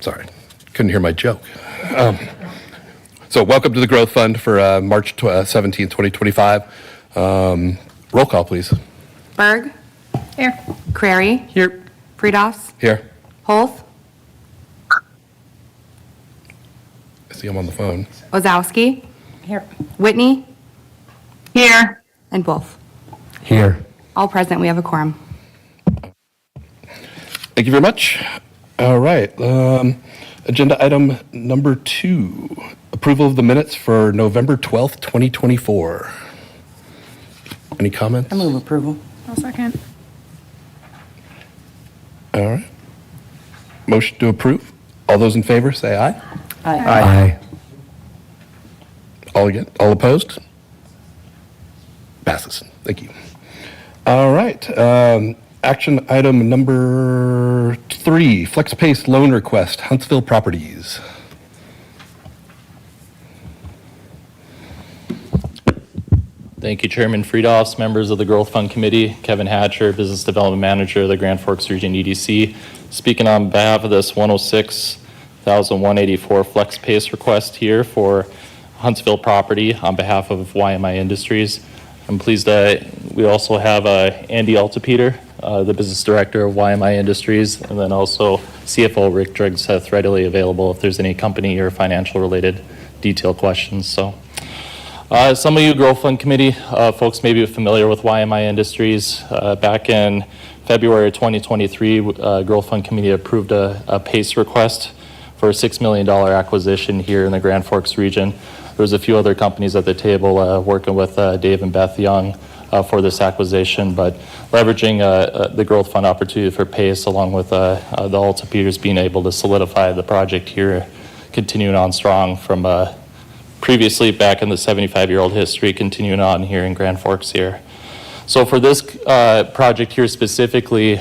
Sorry, couldn't hear my joke. So welcome to the Growth Fund for March 17th, 2025. Roll call, please. Berg. Here. Crary. Here. Friedhoffs. Here. Holth. I see him on the phone. Ozowski. Here. Whitney. Here. And Wolf. Here. All present. We have a quorum. Thank you very much. All right. Agenda item number 2, approval of the minutes for November 12th, 2024. Any comments? I move approval. I'll second. All right. Motion to approve. All those in favor, say aye. Aye. All opposed? Passes. Thank you. All right. Action item number 3, FlexPace loan request, Huntsville Properties. Thank you, Chairman Friedhoffs, members of the Growth Fund Committee, Kevin Hatcher, Business Development Manager of the Grand Forks Region EDC, speaking on behalf of this 106,184 FlexPace request here for Huntsville property on behalf of YMI Industries. I'm pleased that we also have Andy Altepeter, the Business Director of YMI Industries, and then also CFO Rick Drigseth readily available if there's any company or financial related detailed questions. So. Some of you Growth Fund Committee folks may be familiar with YMI Industries. Back in February 2023, Growth Fund Committee approved a PACE request for a $6 million acquisition here in the Grand Forks region. There was a few other companies at the table working with Dave and Beth Young for this acquisition, but leveraging the Growth Fund opportunity for PACE along with the Altepeters being able to solidify the project here, continuing on strong from previously back in the 75-year-old history, continuing on here in Grand Forks here. So for this project here specifically,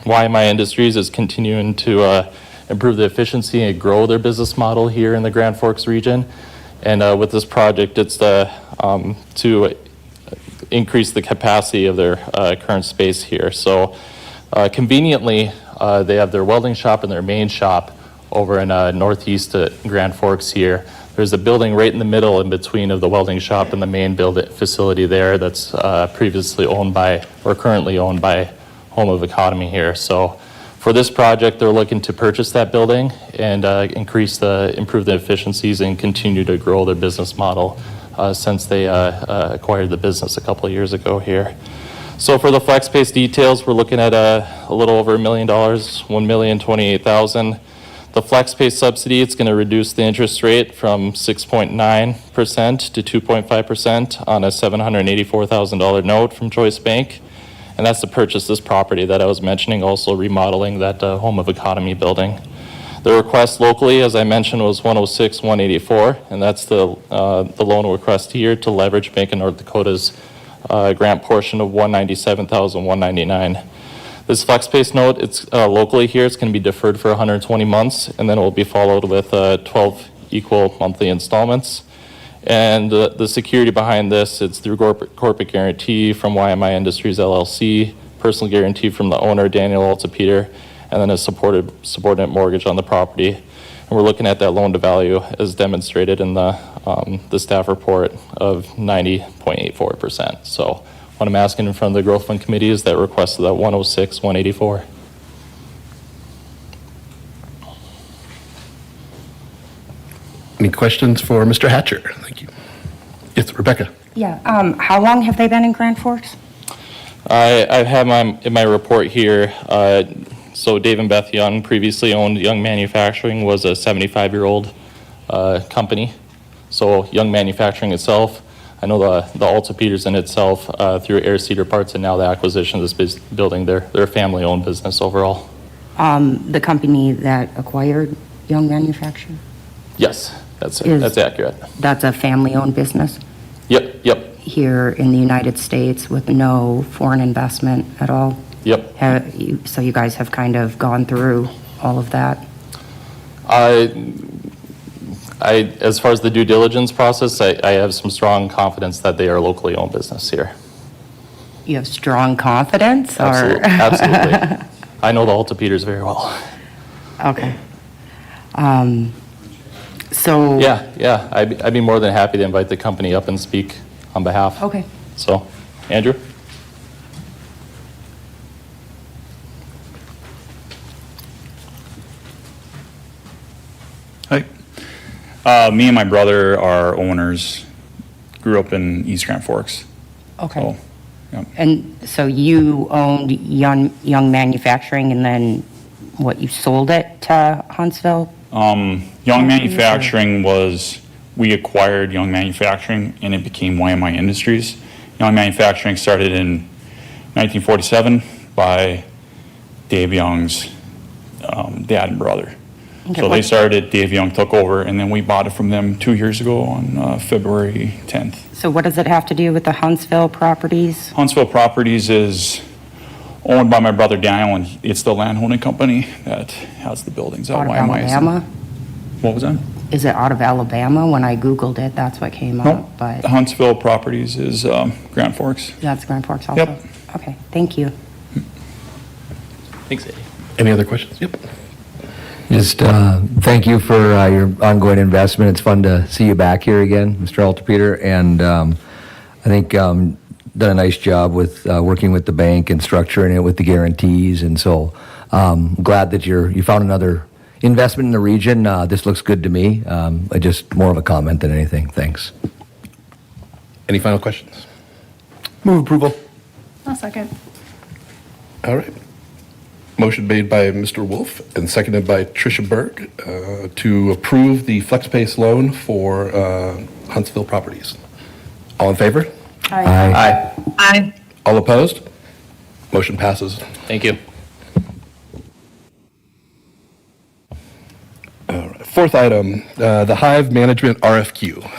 YMI Industries is continuing to improve the efficiency and grow their business model here in the Grand Forks region. And with this project, it's to increase the capacity of their current space here. So conveniently, they have their welding shop and their main shop over in northeast Grand Forks here. There's a building right in the middle in between of the welding shop and the main facility there that's previously owned by, or currently owned by, Home of Economy here. So for this project, they're looking to purchase that building and improve the efficiencies and continue to grow their business model since they acquired the business a couple of years ago here. So for the FlexPace details, we're looking at a little over $1 million, $1,028,000. The FlexPace subsidy, it's going to reduce the interest rate from 6.9% to 2.5% on a $784,000 note from Choice Bank. And that's to purchase this property that I was mentioning, also remodeling that Home of Economy building. The request locally, as I mentioned, was 106,184, and that's the loan request here to leverage Bank of North Dakota's grant portion of 197,199. This FlexPace note, it's locally here, it's going to be deferred for 120 months, and then it will be followed with 12 equal monthly installments. And the security behind this, it's through corporate guarantee from YMI Industries LLC, personal guarantee from the owner, Daniel Altepeter, and then a subordinate mortgage on the property. And we're looking at that loan to value as demonstrated in the staff report of 90.84%. So what I'm asking in front of the Growth Fund Committee is that request of that 106,184. Any questions for Mr. Hatcher? Thank you. Yes, Rebecca. Yeah. How long have they been in Grand Forks? I have in my report here, so Dave and Beth Young previously owned Young Manufacturing, was a 75-year-old company. So Young Manufacturing itself, I know the Altepeters in itself through Air Cedar Parts, and now the acquisition of this building, they're a family-owned business overall. The company that acquired Young Manufacturing? Yes, that's accurate. That's a family-owned business? Yep. Here in the United States with no foreign investment at all? Yep. So you guys have kind of gone through all of that? As far as the due diligence process, I have some strong confidence that they are a locally owned business here. You have strong confidence? Absolutely. I know the Altepeters very well. Okay. So. Yeah, I'd be more than happy to invite the company up and speak on behalf. Okay. So, Andrew? Hi. Me and my brother are owners. Grew up in East Grand Forks. Okay. So, yeah. And so you owned Young Manufacturing, and then what, you sold it to Huntsville? Young Manufacturing we acquired Young Manufacturing and it became YMI Industries. Young Manufacturing started in 1947 by Dave Young's dad and brother. Okay, So they started, Dave Young took over, and then we bought it from them 2 years ago on February 10th. So what does it have to do with the Huntsville properties? Huntsville Properties is owned by my brother Daniel, and it's the landholding company that has the buildings Out at of YMI. Alabama? What was that? Is it out of Alabama? When I Googled it, that's what came Nope. up, but Huntsville Properties is Grand Forks. that's Grand Forks also? Yep. Okay, thank you. Thanks, Eddie. Any other questions? Yep. Just thank you for your ongoing investment. It's fun to see you back here again, Mr. Altepeter. And I think done a nice job with working with the bank and structuring it with the guarantees. And so glad that you found another investment in the region. This looks good to me. Just more of a comment than anything. Thanks. Any final questions? Move approval. I'll second. All right. Motion made by Mr. Wolf and seconded by Tricia Berg to approve the FlexPace loan for Huntsville Properties. All in favor? Aye. Aye. All opposed? Motion passes. Thank you. All right. Fourth item, the Hive Management RFQ.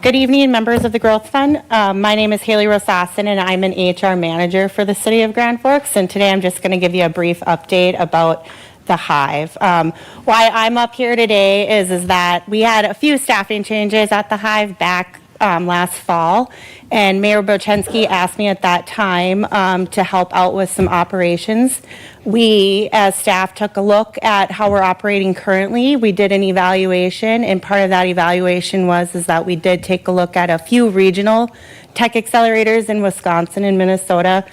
Good evening, members of the Growth Fund. My name is Haley Rosasson, and I'm an HR manager for the City of Grand Forks. And today I'm just going to give you a brief update about the Hive. Why I'm up here today is that we had a few staffing changes at the Hive back last fall, and Mayor Bochensky asked me at that time to help out with some operations. We, as staff, took a look at how we're operating currently. We did an evaluation, and part of that evaluation was that we did take a look at a few regional tech accelerators in Wisconsin and Minnesota,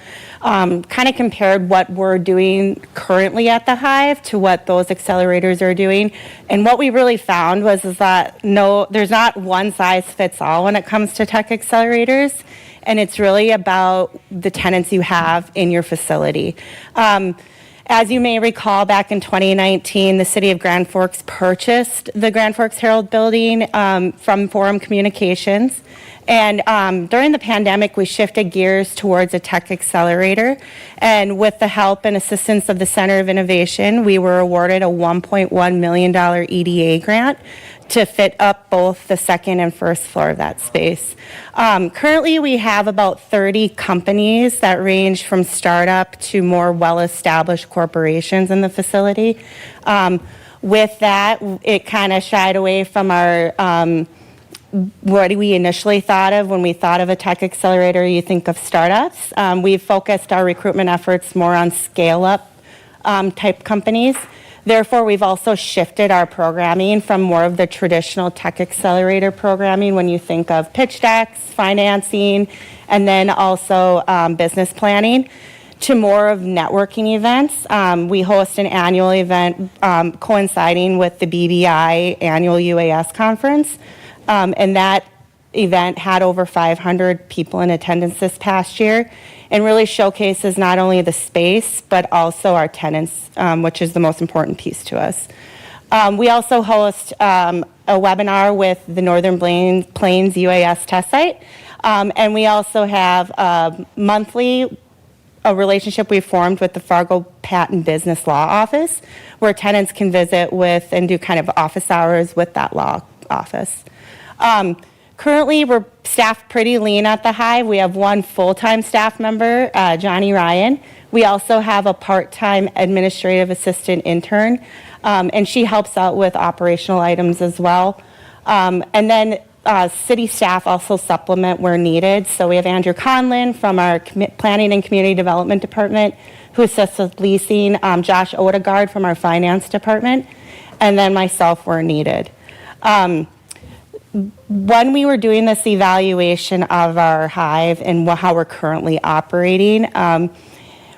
kind of compared what we're doing currently at the Hive to what those accelerators are doing. And what we really found was that there's not one size fits all when it comes to tech accelerators, and it's really about the tenants you have in your facility. As you may recall, back in 2019, the City of Grand Forks purchased the Grand Forks Herald Building from Forum Communications. And during the pandemic, we shifted gears towards a tech accelerator. And with the help and assistance of the Center of Innovation, we were awarded a $1.1 million EDA grant to fit up both the second and first floor of that space. Currently, we have about 30 companies that range from startup to more well-established corporations in the facility. With that, it kind of shied away from our what we initially thought of when we thought of a tech accelerator. You think of startups. We've focused our recruitment efforts more on scale-up type companies. Therefore, we've also shifted our programming from more of the traditional tech accelerator programming when you think of pitch decks, financing, and then also business planning, to more of networking events. We host an annual event coinciding with the BBI annual UAS conference, and that event had over 500 people in attendance this past year, and really showcases not only the space, but also our tenants, which is the most important piece to us. We also host a webinar with the Northern Plains UAS test site, and we also have a relationship we formed with the Fargo Patent Business Law Office, where tenants can visit with and do kind of office hours with that law office. Currently, we're staffed pretty lean at the Hive. We have one full-time staff member, Johnny Ryan. We also have a part-time administrative assistant intern, and she helps out with operational items as well. And then city staff also supplement where needed. So we have Andrew Conlin from our Planning and Community Development Department who assists with leasing, Josh Odegaard from our Finance Department, and then myself where needed. When we were doing this evaluation of our hive and how we're currently operating,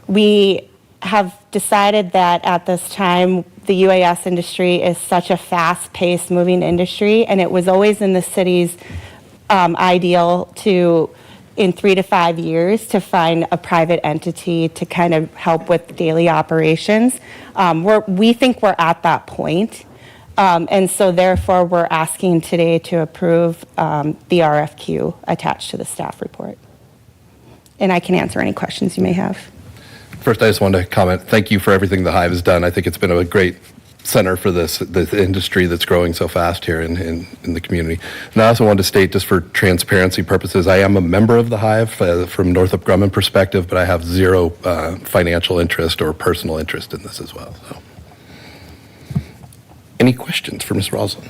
we have decided that at this time, the UAS industry is such a fast-paced moving industry, and it was always in the city's ideal to, in 3 to 5 years, to find a private entity to kind of help with daily operations. We think we're at that point. And so therefore, we're asking today to approve the RFQ attached to the staff report. And I can answer any questions you may have. First, I just wanted to comment, thank you for everything the Hive has done. I think it's been a great center for this industry that's growing so fast here in the community. And I also wanted to state, just for transparency purposes, I am a member of the Hive from Northrop Grumman perspective, but I have zero financial interest or personal interest in this as well. So. Any questions for Ms. Roslin?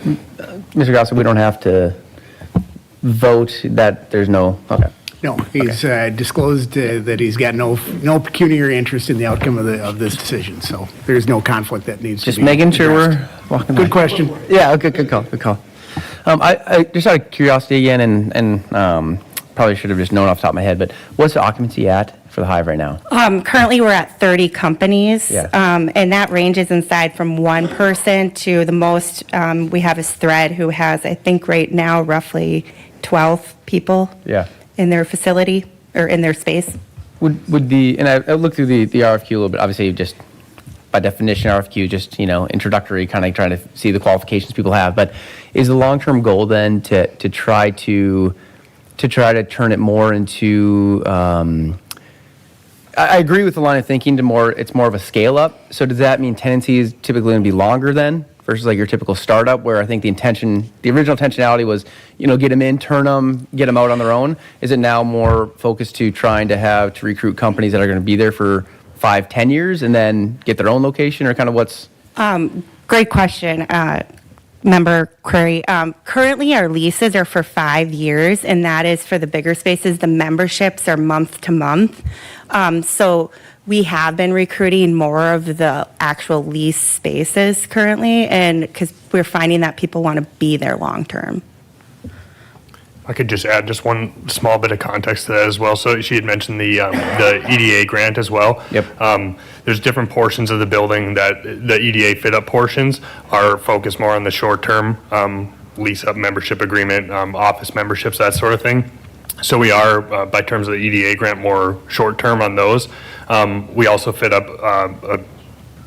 Mr. Gossett, we don't have to vote that there's no, okay. No, he's disclosed that he's got no pecuniary interest in the outcome of this decision, so there's no conflict that needs to be Just making sure addressed. we're walking. Good question. Yeah, good call. I just out of curiosity again, and probably should have just known off the top of my head, but what's the occupancy at for the Hive right now? Currently, we're at 30 companies, Yeah. and that ranges inside from one person to the most we have is Thread, who has, I think, right now roughly 12 people Yeah. in their facility or in their space. Would the, and I looked through the RFQ a little bit, obviously just by definition RFQ, just, introductory, kind of trying to see the qualifications people have, but is the long-term goal then to try to turn it more into, I agree with the line of thinking it's more of a scale up. So does that mean tenancy is typically going to be longer then versus like your typical startup where I think the original intentionality was, get them in, turn them, get them out on their own? Is it now more focused to trying to recruit companies that are going to be there for 5-10 years and then get their own location, or kind of what's? Great question, Member Query. Currently, our leases are for 5 years, and that is for the bigger spaces. The memberships are month to month. So we have been recruiting more of the actual lease spaces currently, and because we're finding that people want to be there long term. I could just add just one small bit of context to that as well. So she had mentioned the EDA grant as well. Yep. There's different portions of the building that the EDA fit up portions are focused more on the short term lease up membership agreement, office memberships, that sort of thing. So we are, by terms of the EDA grant, more short term on those. We also fit up a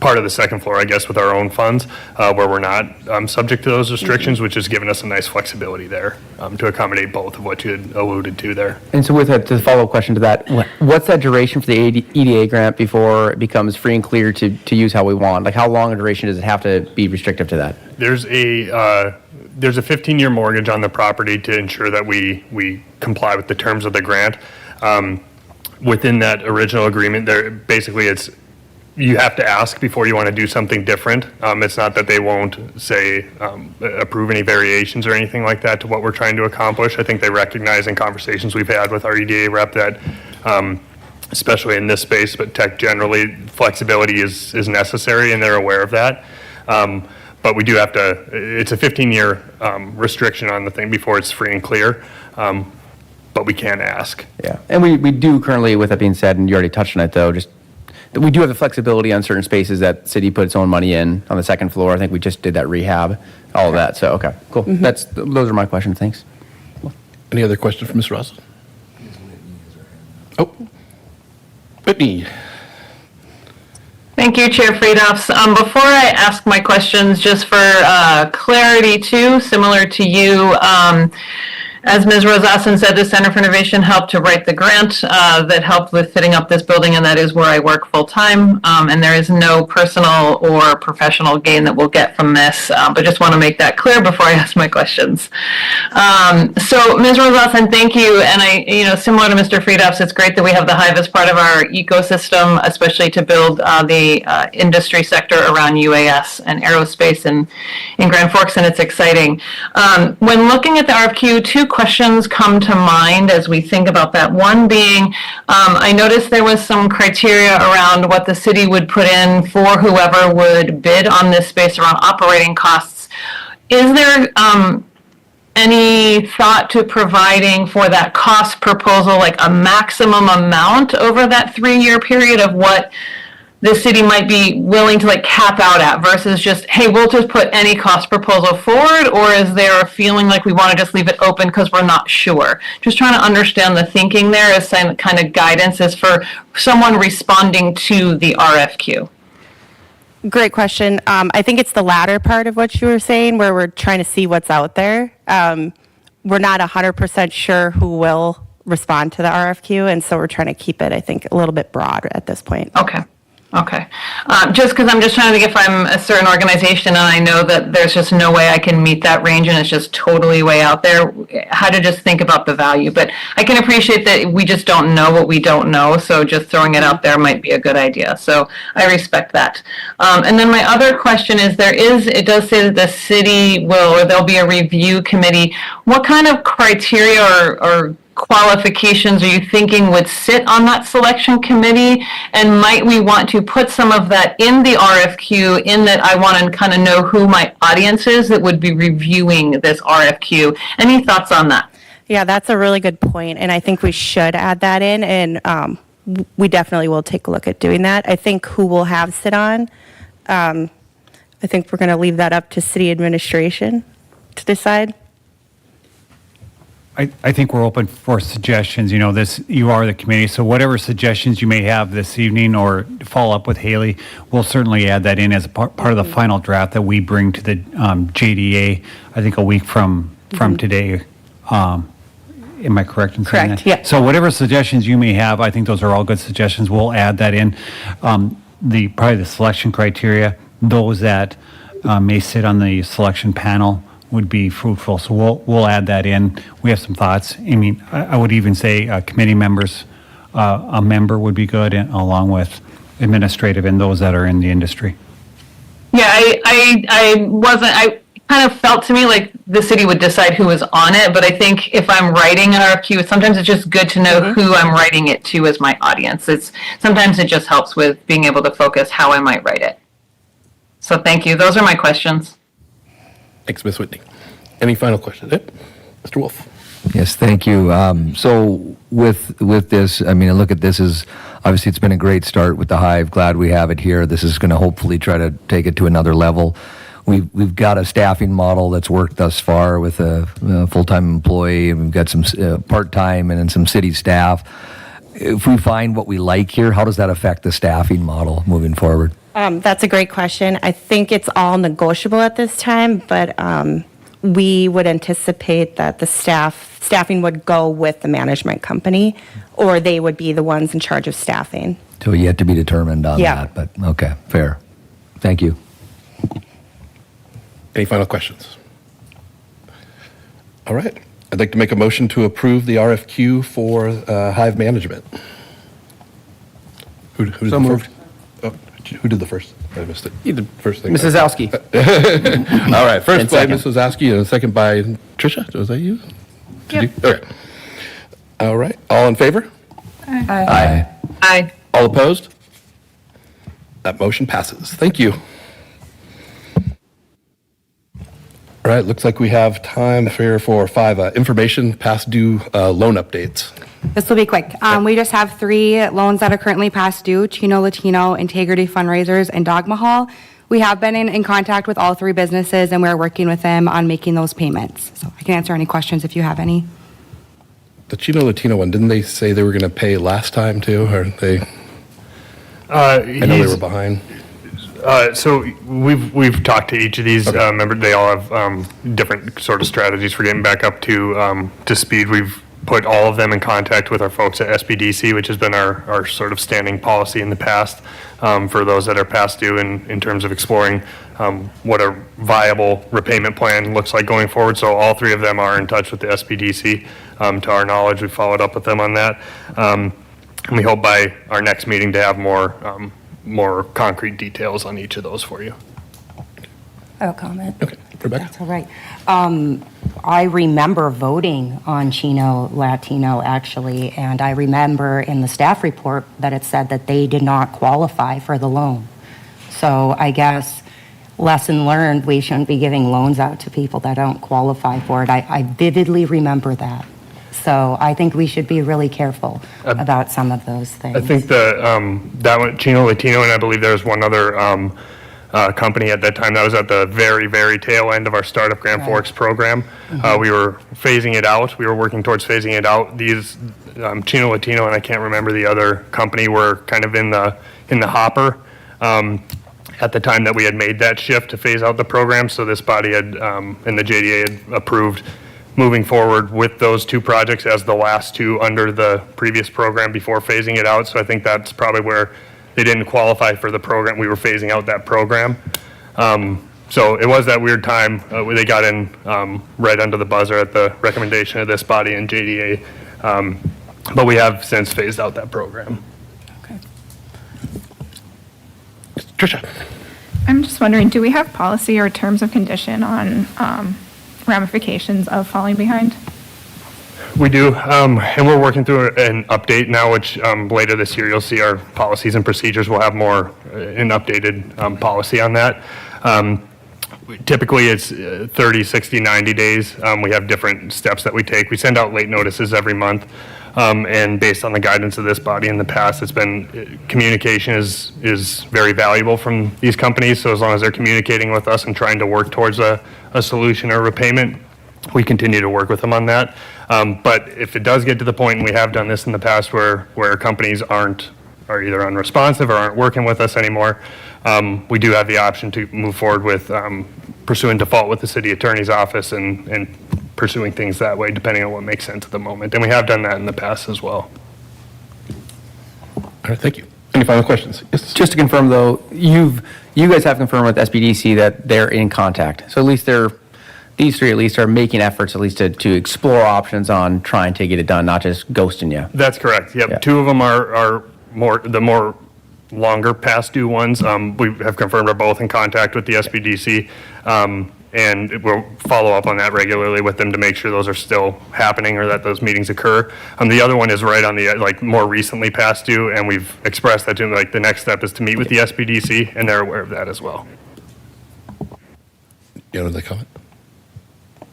part of the second floor, I guess, with our own funds, where we're not subject to those restrictions, which has given us a nice flexibility there to accommodate both of what you had alluded to there. And so with that, to the follow-up question to that, what's that duration for the EDA grant before it becomes free and clear to use how we want? Like, how long a duration does it have to be restrictive to that? There's a 15-year mortgage on the property to ensure that we comply with the terms of the grant. Within that original agreement, there basically you have to ask before you want to do something different. It's not that they won't say approve any variations or anything like that to what we're trying to accomplish. I think they recognize in conversations we've had with our EDA rep that, especially in this space, but tech generally, flexibility is necessary, and they're aware of that. But we do have to, it's a 15-year restriction on the thing before it's free and clear, but we can ask. Yeah, and we do currently, with that being said, and you already touched on it though, just that we do have the flexibility on certain spaces that city put its own money in on the second floor. I think we just did that rehab, all of that. So, okay, cool. Those are my questions. Thanks. Any other question for Ms. Roslin? Oh, Whitney. Thank you, Chair Friedhoffs. Before I ask my questions, just for clarity too, similar to you, As Ms. Rosassen said, the Center for Innovation helped to write the grant that helped with fitting up this building, and that is where I work full-time. And there is no personal or professional gain that we'll get from this, but just want to make that clear before I ask my questions. So Ms. Rosassen, thank you. And similar to Mr. Friedhoffs, it's great that we have the Hive as part of our ecosystem, especially to build the industry sector around UAS and aerospace in Grand Forks, and it's exciting. When looking at the RFQ, two questions come to mind as we think about that. One being, I noticed there was some criteria around what the city would put in for whoever would bid on this space around operating costs. Is there any thought to providing for that cost proposal, like a maximum amount over that 3-year period of what the city might be willing to cap out at versus just, hey, we'll just put any cost proposal forward? Or is there a feeling like we want to just leave it open because we're not sure? Just trying to understand the thinking there as some kind of guidance as for someone responding to the RFQ. Great question. I think it's the latter part of what you were saying, where we're trying to see what's out there. We're not 100% sure who will respond to the RFQ, and so we're trying to keep it, I think, a little bit broad at this point. Okay. Just because I'm just trying to think if I'm a certain organization and I know that there's just no way I can meet that range and it's just totally way out there, how to just think about the value. But I can appreciate that we just don't know what we don't know, so just throwing it out there might be a good idea. So I respect that. And then my other question is, it does say that the city will, or there'll be a review committee. What kind of criteria or qualifications are you thinking would sit on that selection committee? And might we want to put some of that in the RFQ, in that I want to kind of know who my audience is that would be reviewing this RFQ? Any thoughts on that? Yeah, that's a really good point, and I think we should add that in, and we definitely will take a look at doing that. I think who we'll have sit on, I think we're going to leave that up to city administration to decide. I think we're open for suggestions. You are the committee, so whatever suggestions you may have this evening or follow up with Haley, we'll certainly add that in as a part of the final draft that we bring to the JDA, I think a week from today. Am I correct in saying that? Correct, yeah. So whatever suggestions you may have, I think those are all good suggestions. We'll add that in. Probably the selection criteria, those that may sit on the selection panel would be fruitful. So we'll add that in. We have some thoughts. I mean, I would even say committee members, a member would be good, and along with administrative and those that are in the industry. Yeah, I kind of felt to me like the city would decide who was on it, but I think if I'm writing an RFQ, sometimes it's just good to know who I'm writing it to as my audience. Sometimes it just helps with being able to focus how I might write it. So thank you. Those are my questions. Thanks, Ms. Whitney. Any final questions? Yep. Mr. Wolf. Yes, thank you. So with this, I mean, I look at this as, obviously it's been a great start with the Hive. Glad we have it here. This is going to hopefully try to take it to another level. We've got a staffing model that's worked thus far with a full-time employee, and we've got some part-time and then some city staff. If we find what we like here, how does that affect the staffing model moving forward? That's a great question. I think it's all negotiable at this time, but we would anticipate that the staffing would go with the management company, or they would be the ones in charge of staffing. So yet to be determined on Yeah. that, but okay, fair. Thank you. Any final questions? All right. I'd like to make a motion to approve the RFQ for Hive management. Who did So the moved. first? Oh, who did the first? I missed it. You did the first thing. Mrs. Zowski. All right. First And by second. Mrs. Zowski and a second by Tricia. Was that you? Yep. Okay. All right. All in favor? Aye. Aye. All opposed? That motion passes. Thank you. All right, looks like we have time here for 5 information past due loan updates. This will be quick. We just have 3 loans that are currently past due: Chino Latino, Integrity Fundraisers, and Dogma Hall. We have been in contact with all 3 businesses, and we're working with them on making those payments. So I can answer any questions if you have any. The Chino Latino one, didn't they say they were going to pay last time too? Or I know they were behind. So we've talked to each of these, members. They all have different sort of strategies for getting back up to speed. We've put all of them in contact with our folks at SBDC, which has been our sort of standing policy in the past for those that are past due in terms of exploring what a viable repayment plan looks like going forward. So all three of them are in touch with the SBDC. To our knowledge, we followed up with them on that. And we hope by our next meeting to have more concrete details on each of those for you. I have a comment. Okay, Rebecca? That's all right. I remember voting on Chino Latino, actually, and I remember in the staff report that it said that they did not qualify for the loan. So I guess, lesson learned, we shouldn't be giving loans out to people that don't qualify for it. I vividly remember that. So I think we should be really careful about some of those things. I think that one, Chino Latino, and I believe there was one other company at that time that was at the very, very tail end of our Startup Grand Forks program. We were phasing it out. We were working towards phasing it out. These Chino Latino and I can't remember the other company were kind of in the hopper at the time that we had made that shift to phase out the program. So this body had and the JDA had approved moving forward with those two projects as the last two under the previous program before phasing it out. So I think that's probably where they didn't qualify for the program. We were phasing out that program. So it was that weird time where they got in right under the buzzer at the recommendation of this body and JDA. But we have since phased out that program. Okay. Tricia? I'm just wondering, do we have policy or terms of condition on ramifications of falling behind? We do, and we're working through an update now, which later this year you'll see our policies and procedures will have more an updated policy on that. Typically it's 30, 60, 90 days. We have different steps that we take. We send out late notices every month. And based on the guidance of this body in the past, it's been communication is very valuable from these companies. So as long as they're communicating with us and trying to work towards a solution or repayment, we continue to work with them on that. But if it does get to the point, and we have done this in the past, where companies are either unresponsive or aren't working with us anymore, we do have the option to move forward with pursuing default with the city attorney's office and pursuing things that way, depending on what makes sense at the moment. And we have done that in the past as well. All right, thank you. Any final questions? Yes. Just to confirm, though, you guys have confirmed with SBDC that they're in contact. So at least these three at least are making efforts at least to explore options on trying to get it done, not just ghosting you. That's correct. Yep. Yeah. Two of them are more longer past due ones. We have confirmed are both in contact with the SBDC. And we'll follow up on that regularly with them to make sure those are still happening or that those meetings occur. The other one is right on the, more recently past due, and we've expressed that to them, the next step is to meet with the SBDC, and they're aware of that as well. You have another comment?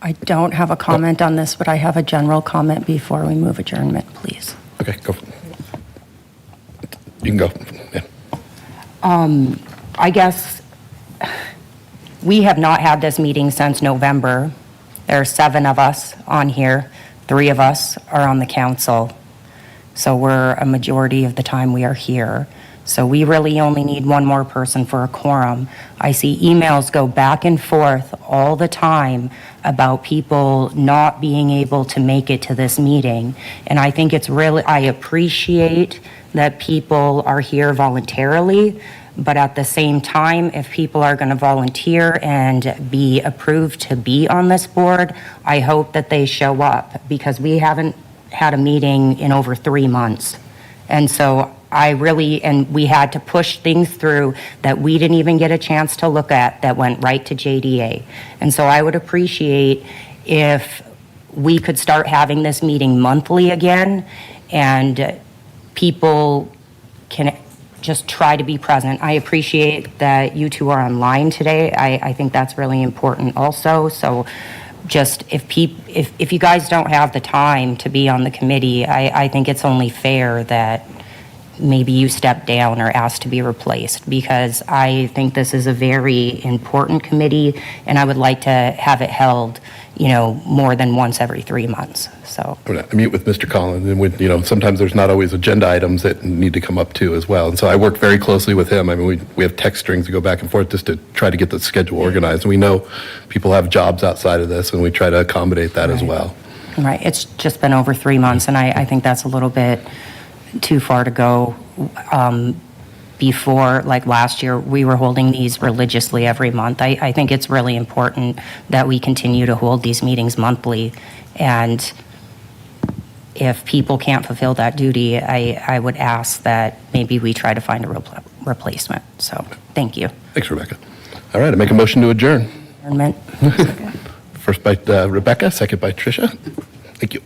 I don't have a comment on this, but I have a general comment before we move adjournment, please. Okay, go. You can go. Yeah. I guess we have not had this meeting since November. There are 7 of us on here. 3 of us are on the council. So we're a majority of the time we are here. So we really only need one more person for a quorum. I see emails go back and forth all the time about people not being able to make it to this meeting. And I think it's really, I appreciate that people are here voluntarily, but at the same time, if people are going to volunteer and be approved to be on this board, I hope that they show up, because we haven't had a meeting in over 3 months. And so and we had to push things through that we didn't even get a chance to look at, that went right to JDA. And so I would appreciate if we could start having this meeting monthly again, and people can just try to be present. I appreciate that you 2 are online today. I think that's really important also. So just if you guys don't have the time to be on the committee, I think it's only fair that maybe you step down or ask to be replaced, because I think this is a very important committee, and I would like to have it held, more than once every 3 months, so. I meet with Mr. Collins, and sometimes there's not always agenda items that need to come up too as well. And so I work very closely with him. I mean, we have text strings to go back and forth just to try to get the schedule organized. And we know people have jobs outside of this, and we try to accommodate that as well. Right, it's just been over 3 months, and I think that's a little bit too far to go. Before, like last year, we were holding these religiously every month. I think it's really important that we continue to hold these meetings monthly, and if people can't fulfill that duty, I would ask that maybe we try to find a replacement. So, thank you. Thanks, Rebecca. All right, I make a motion to adjourn. Adjournment. First by Rebecca, second by Tricia. Thank you.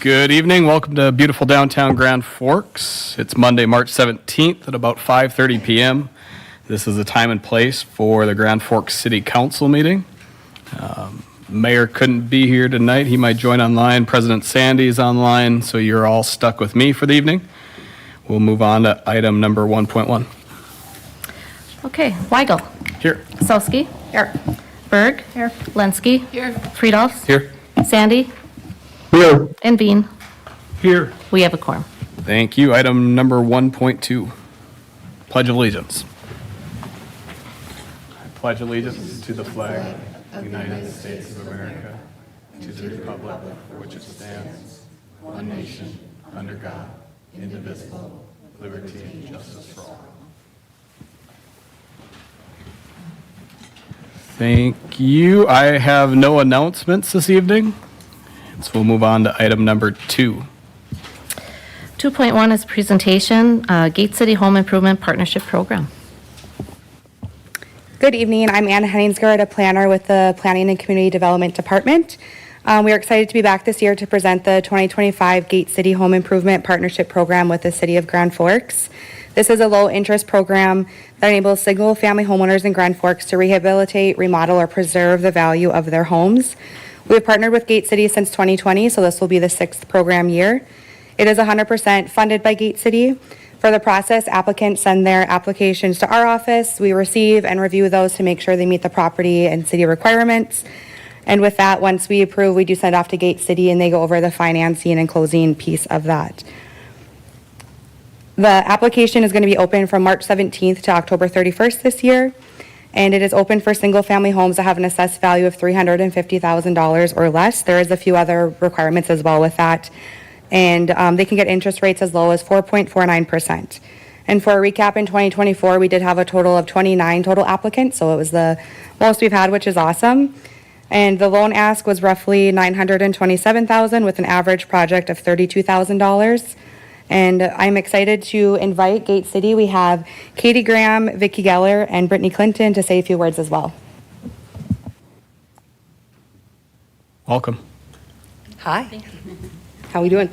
Good evening. Welcome to beautiful downtown Grand Forks. It's Monday, March 17th at about 5:30 p.m. This is the time and place for the Grand Forks City Council meeting. Mayor couldn't be here tonight. He might join online. President Sandy is online, so you're all stuck with me for the evening. We'll move on to item number 1.1. Okay, Weigel. Here. Solsky. Here. Berg. Here. Lenski. Here. Friedolfs. Here. Sandy. Here. And Bean. Here. We have a quorum. Thank you. Item number 1.2. Pledge of allegiance. I pledge allegiance to the flag of the United States of America, to the republic for which it stands, one nation, under God, indivisible, liberty and justice for all. Thank you. I have no announcements this evening, so we'll move on to item number 2. 2.1 is presentation, Gate City Home Improvement Partnership Program. Good evening. I'm Anna Henningsgard, a planner with the Planning and Community Development Department. We are excited to be back this year to present the 2025 Gate City Home Improvement Partnership Program with the City of Grand Forks. This is a low-interest program that enables single-family homeowners in Grand Forks to rehabilitate, remodel, or preserve the value of their homes. We have partnered with Gate City since 2020, so this will be the 6th program year. It is 100% funded by Gate City. For the process, applicants send their applications to our office. We receive and review those to make sure they meet the property and city requirements. And with that, once we approve, we do send off to Gate City and they go over the financing and closing piece of that. The application is going to be open from March 17th to October 31st this year. And it is open for single-family homes that have an assessed value of $350,000 or less. There is a few other requirements as well with that. And they can get interest rates as low as 4.49%. And for a recap, in 2024, we did have a total of 29 total applicants, so it was the most we've had, which is awesome. And the loan ask was roughly $927,000 with an average project of $32,000. And I'm excited to invite Gate City. We have Katie Graham, Vicki Geller, and Brittany Clinton to say a few words as well. Welcome. Hi. How are we doing?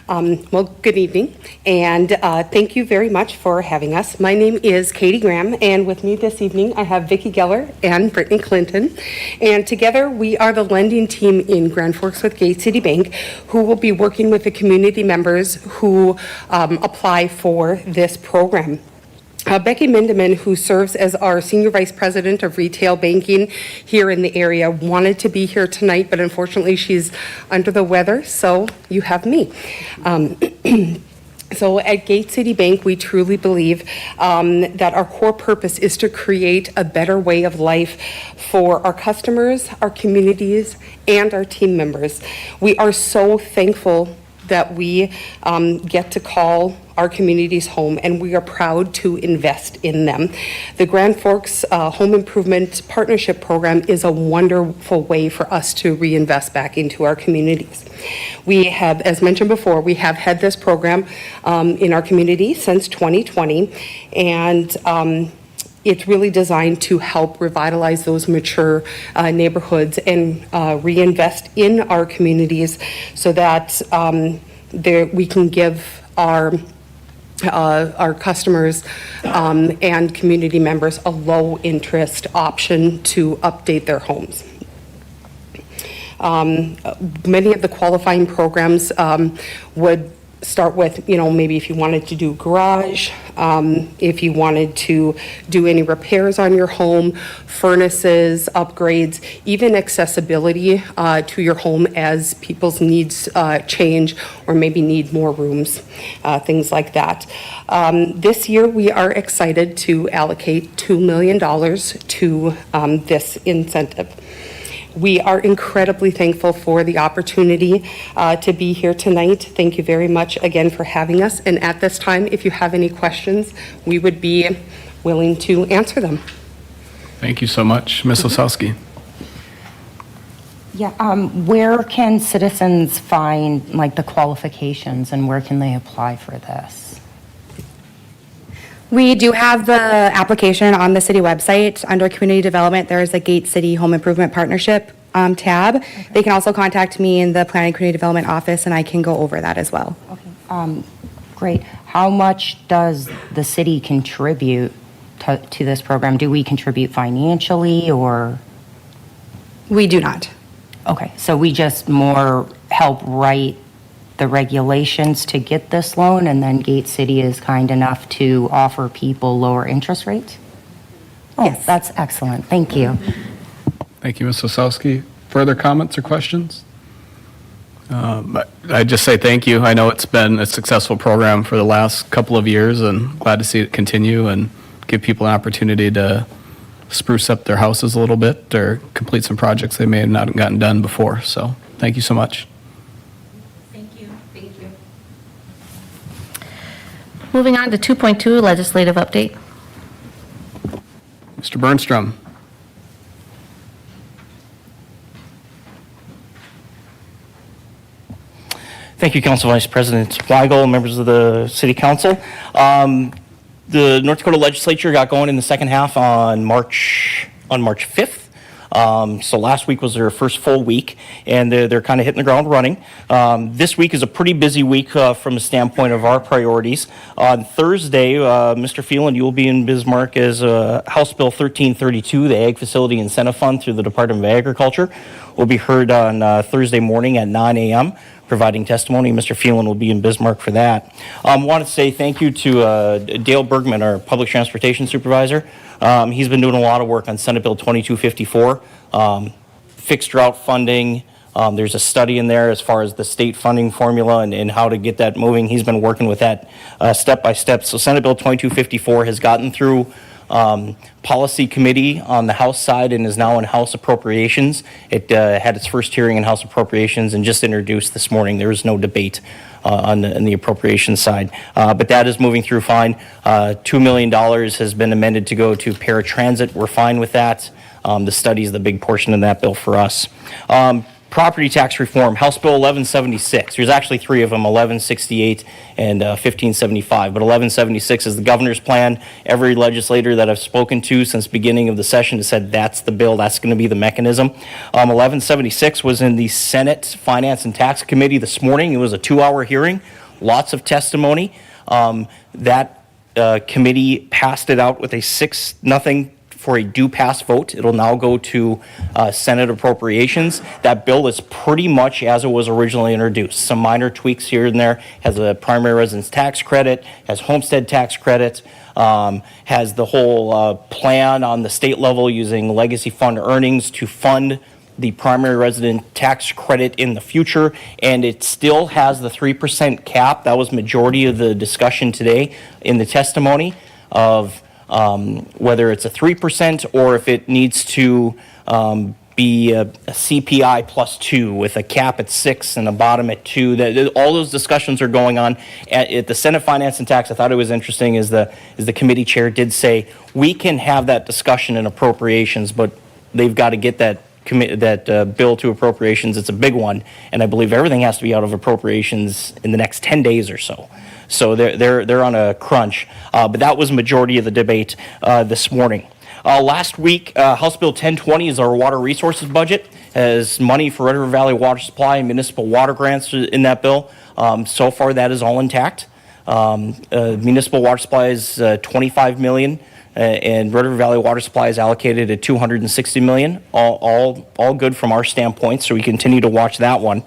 Well, good evening, and thank you very much for having us. My name is Katie Graham, and with me this evening, I have Vicki Geller and Brittany Clinton, and together we are the lending team in Grand Forks with Gate City Bank, who will be working with the community members who apply for this program. Becky Mindeman, who serves as our Senior Vice President of Retail Banking here in the area, wanted to be here tonight, but unfortunately she's under the weather, so you have me. So at Gate City Bank, we truly believe that our core purpose is to create a better way of life for our customers, our communities, and our team members. We are so thankful that we get to call our communities home, and we are proud to invest in them. The Grand Forks Home Improvement Partnership Program is a wonderful way for us to reinvest back into our communities. We have, as mentioned before, we have had this program in our community since 2020, and it's really designed to help revitalize those mature neighborhoods and reinvest in our communities so that we can give our customers and community members a low-interest option to update their homes. Many of the qualifying programs would start with, maybe if you wanted to do garage, if you wanted to do any repairs on your home, furnaces, upgrades, even accessibility to your home as people's needs change or maybe need more rooms, things like that. This year, we are excited to allocate $2 million to this incentive. We are incredibly thankful for the opportunity to be here tonight. Thank you very much again for having us. And at this time, if you have any questions, we would be willing to answer them. Thank you so much. Ms. Osowski. Yeah, where can citizens find the qualifications and where can they apply for this? We do have the application on the city website. Under community development, there is a Gate City Home Improvement Partnership tab. They can also contact me in the Planning and Community Development Office, and I can go over that as well. Great. How much does the city contribute to this program? Do we contribute financially or? We do not. Okay, so we just more help write the regulations to get this loan, and then Gate City is kind enough to offer people lower interest rates? Oh, Yes. that's excellent. Thank you. Thank you, Ms. Osowski. Further comments or questions? I'd just say thank you. I know it's been a successful program for the last couple of years, and glad to see it continue and give people an opportunity to spruce up their houses a little bit or complete some projects they may have not gotten done before. So thank you so much. Thank you. Thank you. Moving on to 2.2, legislative update. Mr. Bernstrom. Thank you, Council Vice President Weigel, members of the City Council. The North Dakota Legislature got going in the second half on March 5th. So last week was their first full week, and they're kind of hitting the ground running. This week is a pretty busy week from the standpoint of our priorities. On Thursday, Mr. Phelan, you will be in Bismarck as House Bill 1332, the Ag Facility Incentive Fund through the Department of Agriculture, will be heard on Thursday morning at 9 a.m. providing testimony. Mr. Phelan will be in Bismarck for that. Want to say thank you to Dale Bergman, our Public Transportation Supervisor. He's been doing a lot of work on Senate Bill 2254, fixed route funding. There's a study in there as far as the state funding formula and how to get that moving. He's been working with that step by step. So Senate Bill 2254 has gotten through policy committee on the House side and is now in House Appropriations. It had its first hearing in House Appropriations and just introduced this morning. There was no debate on the appropriations side. But that is moving through fine. $2 million has been amended to go to paratransit. We're fine with that. The study is the big portion of that bill for us. Property tax reform, House Bill 1176. There's actually three of them, 1168 and 1575. But 1176 is the governor's plan. Every legislator that I've spoken to since beginning of the session has said that's the bill, that's going to be the mechanism. 1176 was in the Senate Finance and Tax Committee this morning. It was a 2-hour hearing, lots of testimony. That committee passed it out with a 6-0 for a do pass vote. It'll now go to Senate Appropriations. That bill is pretty much as it was originally introduced. Some minor tweaks here and there. Has a primary residence tax credit, has homestead tax credit, has the whole plan on the state level using legacy fund earnings to fund the primary resident tax credit in the future, and it still has the 3% cap. That was majority of the discussion today in the testimony of whether it's a 3% or if it needs to be a CPI +2 with a cap at 6 and a bottom at 2. All those discussions are going on at the Senate Finance and Tax. I thought it was interesting as the committee chair did say, we can have that discussion in appropriations, but they've got to get that bill to appropriations. It's a big one, and I believe everything has to be out of appropriations in the next 10 days or so. So they're on a crunch. But that was majority of the debate this morning. Last week, House Bill 1020 is our water resources budget, has money for Red River Valley Water Supply and municipal water grants in that bill. So far, that is all intact. Municipal water supply is $25 million. And Red River Valley Water Supply is allocated at $260 million. All good from our standpoint, so we continue to watch that one.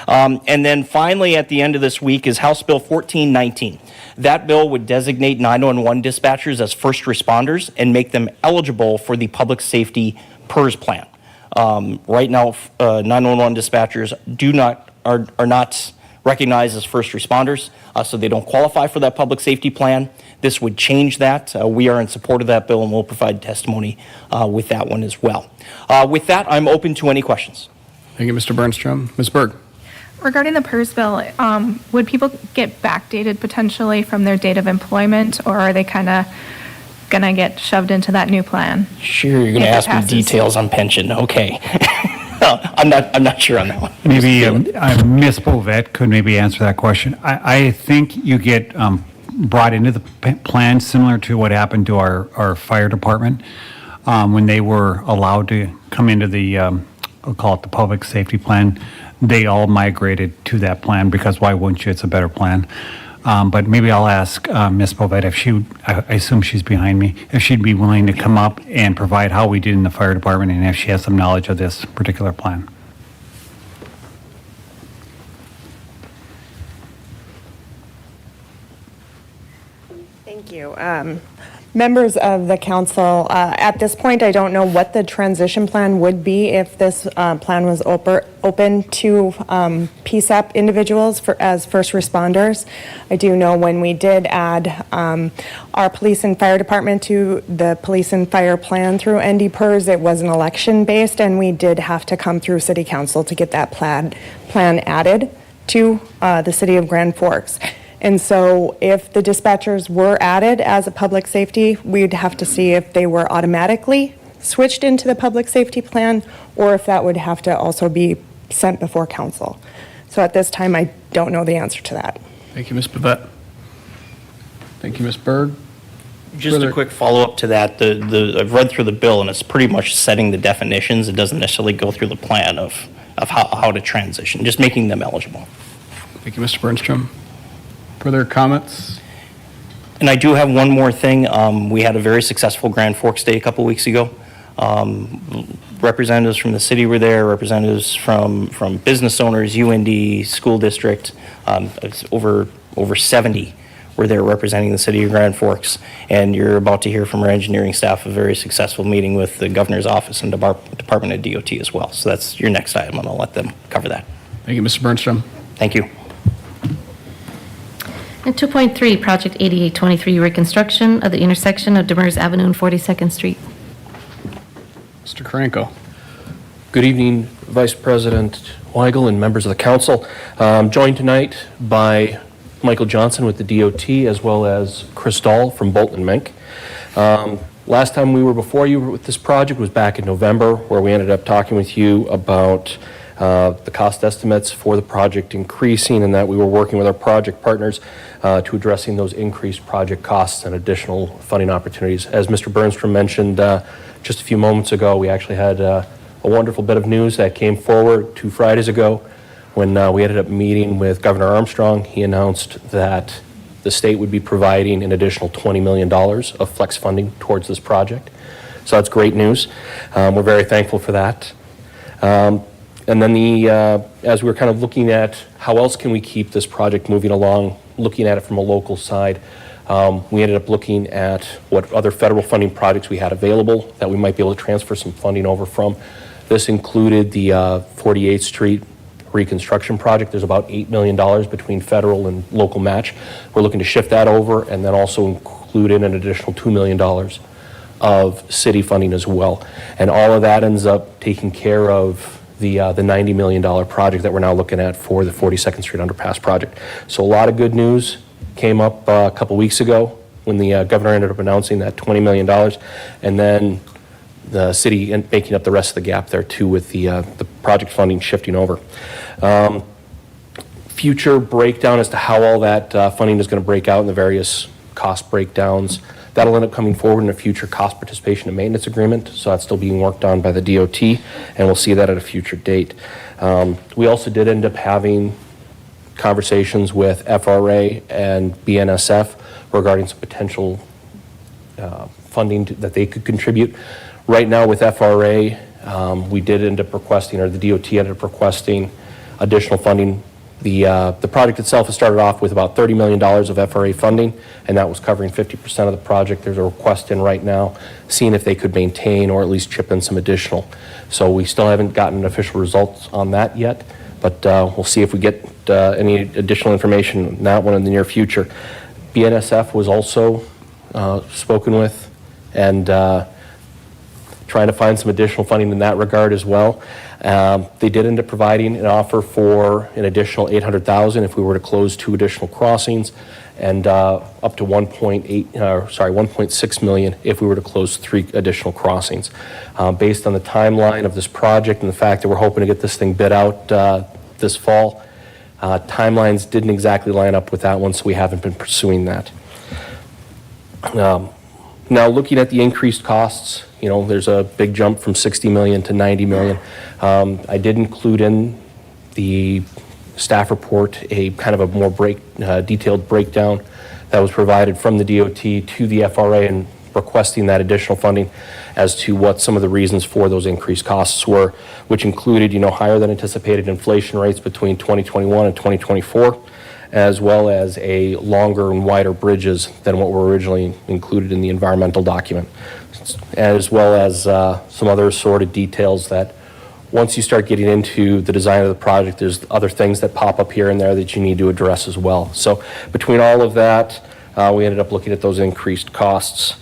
And then finally, at the end of this week, is House Bill 1419. That bill would designate 911 dispatchers as first responders and make them eligible for the Public Safety PERS plan. Right now, 911 dispatchers are not recognized as first responders, so they don't qualify for that public safety plan. This would change that. We are in support of that bill, and we'll provide testimony with that one as well. With that, I'm open to any questions. Thank you, Mr. Bernstrom. Ms. Berg. Regarding the PERS bill, would people get backdated potentially from their date of employment, or are they kind of going to get shoved into that new plan? Sure, you're going to ask me details on pension. Okay. I'm not sure on that one. Maybe Ms. Bovet could maybe answer that question. I think you get brought into the plan similar to what happened to our fire department when they were allowed to come into the I'll call it the public safety plan, they all migrated to that plan because why wouldn't you? It's a better plan. But maybe I'll ask Ms. Bovett if she, I assume she's behind me, if she'd be willing to come up and provide how we did in the fire department and if she has some knowledge of this particular plan. Thank you. Members of the council, at this point, I don't know what the transition plan would be if this plan was open to PSAP individuals as first responders. I do know when we did add our police and fire department to the police and fire plan through NDPERS, it was an election-based, and we did have to come through city council to get that plan added to the city of Grand Forks. And so if the dispatchers were added as a public safety, we'd have to see if they were automatically switched into the public safety plan or if that would have to also be sent before council. So at this time, I don't know the answer to that. Thank you, Ms. Bavette. Thank you, Ms. Berg. Just a quick follow-up to that. I've read through the bill, and it's pretty much setting the definitions. It doesn't necessarily go through the plan of how to transition, just making them eligible. Thank you, Mr. Burnstrom. Further comments? And I do have one more thing. We had a very successful Grand Forks Day a couple weeks ago. Representatives from the city were there, representatives from business owners, UND, school district, it's over 70 were there representing the city of Grand Forks. And you're about to hear from our engineering staff a very successful meeting with the governor's office and Department of DOT as well. So that's your next item, and I'll let them cover that. Thank you, Mr. Burnstrom. Thank you. And 2.3, Project 8823, reconstruction of the intersection of Demers Avenue and 42nd Street. Mr. Karanko. Good evening, Vice President Weigel and members of the council. Joined tonight by Michael Johnson with the DOT as well as Chris Dahl from Bolton Menk. Last time we were before you with this project was back in November, where we ended up talking with you about the cost estimates for the project increasing and that we were working with our project partners to addressing those increased project costs and additional funding opportunities. As Mr. Burnstrom mentioned just a few moments ago, we actually had a wonderful bit of news that came forward 2 Fridays ago when we ended up meeting with Governor Armstrong. He announced that the state would be providing an additional $20 million of flex funding towards this project. So that's great news. We're very thankful for that. And then as we were kind of looking at how else can we keep this project moving along, looking at it from a local side, we ended up looking at what other federal funding projects we had available that we might be able to transfer some funding over from. This included the 48th Street reconstruction project. There's about $8 million between federal and local match. We're looking to shift that over and then also include in an additional $2 million of city funding as well. And all of that ends up taking care of the $90 million project that we're now looking at for the 42nd Street underpass project. So a lot of good news came up a couple weeks ago when the governor ended up announcing that $20 million, and then the city making up the rest of the gap there too with the project funding shifting over. Future breakdown as to how all that funding is going to break out in the various cost breakdowns. That'll end up coming forward in a future cost participation and maintenance agreement, so that's still being worked on by the DOT, and we'll see that at a future date. We also did end up having conversations with FRA and BNSF regarding some potential funding that they could contribute. Right now with FRA, we did end up requesting, or the DOT ended up requesting additional funding. The project itself has started off with about $30 million of FRA funding, and that was covering 50% of the project. There's a request in right now, seeing if they could maintain or at least chip in some additional. So we still haven't gotten official results on that yet, but we'll see if we get any additional information on that one in the near future. BNSF was also spoken with and trying to find some additional funding in that regard as well. They did end up providing an offer for an additional $800,000 if we were to close 2 additional crossings, and up to $1.6 million if we were to close 3 additional crossings. Based on the timeline of this project and the fact that we're hoping to get this thing bid out this fall, timelines didn't exactly line up with that one, so we haven't been pursuing that. Now looking at the increased costs, You know, there's a big jump from 60 million to 90 million. I did include in the staff report a kind of a more detailed breakdown that was provided from the DOT to the FRA and requesting that additional funding as to what some of the reasons for those increased costs were, which included, higher than anticipated inflation rates between 2021 and 2024, as well as a longer and wider bridges than what were originally included in the environmental document, as well as some other sort of details that once you start getting into the design of the project, there's other things that pop up here and there that you need to address as well. So between all of that, we ended up looking at those increased costs.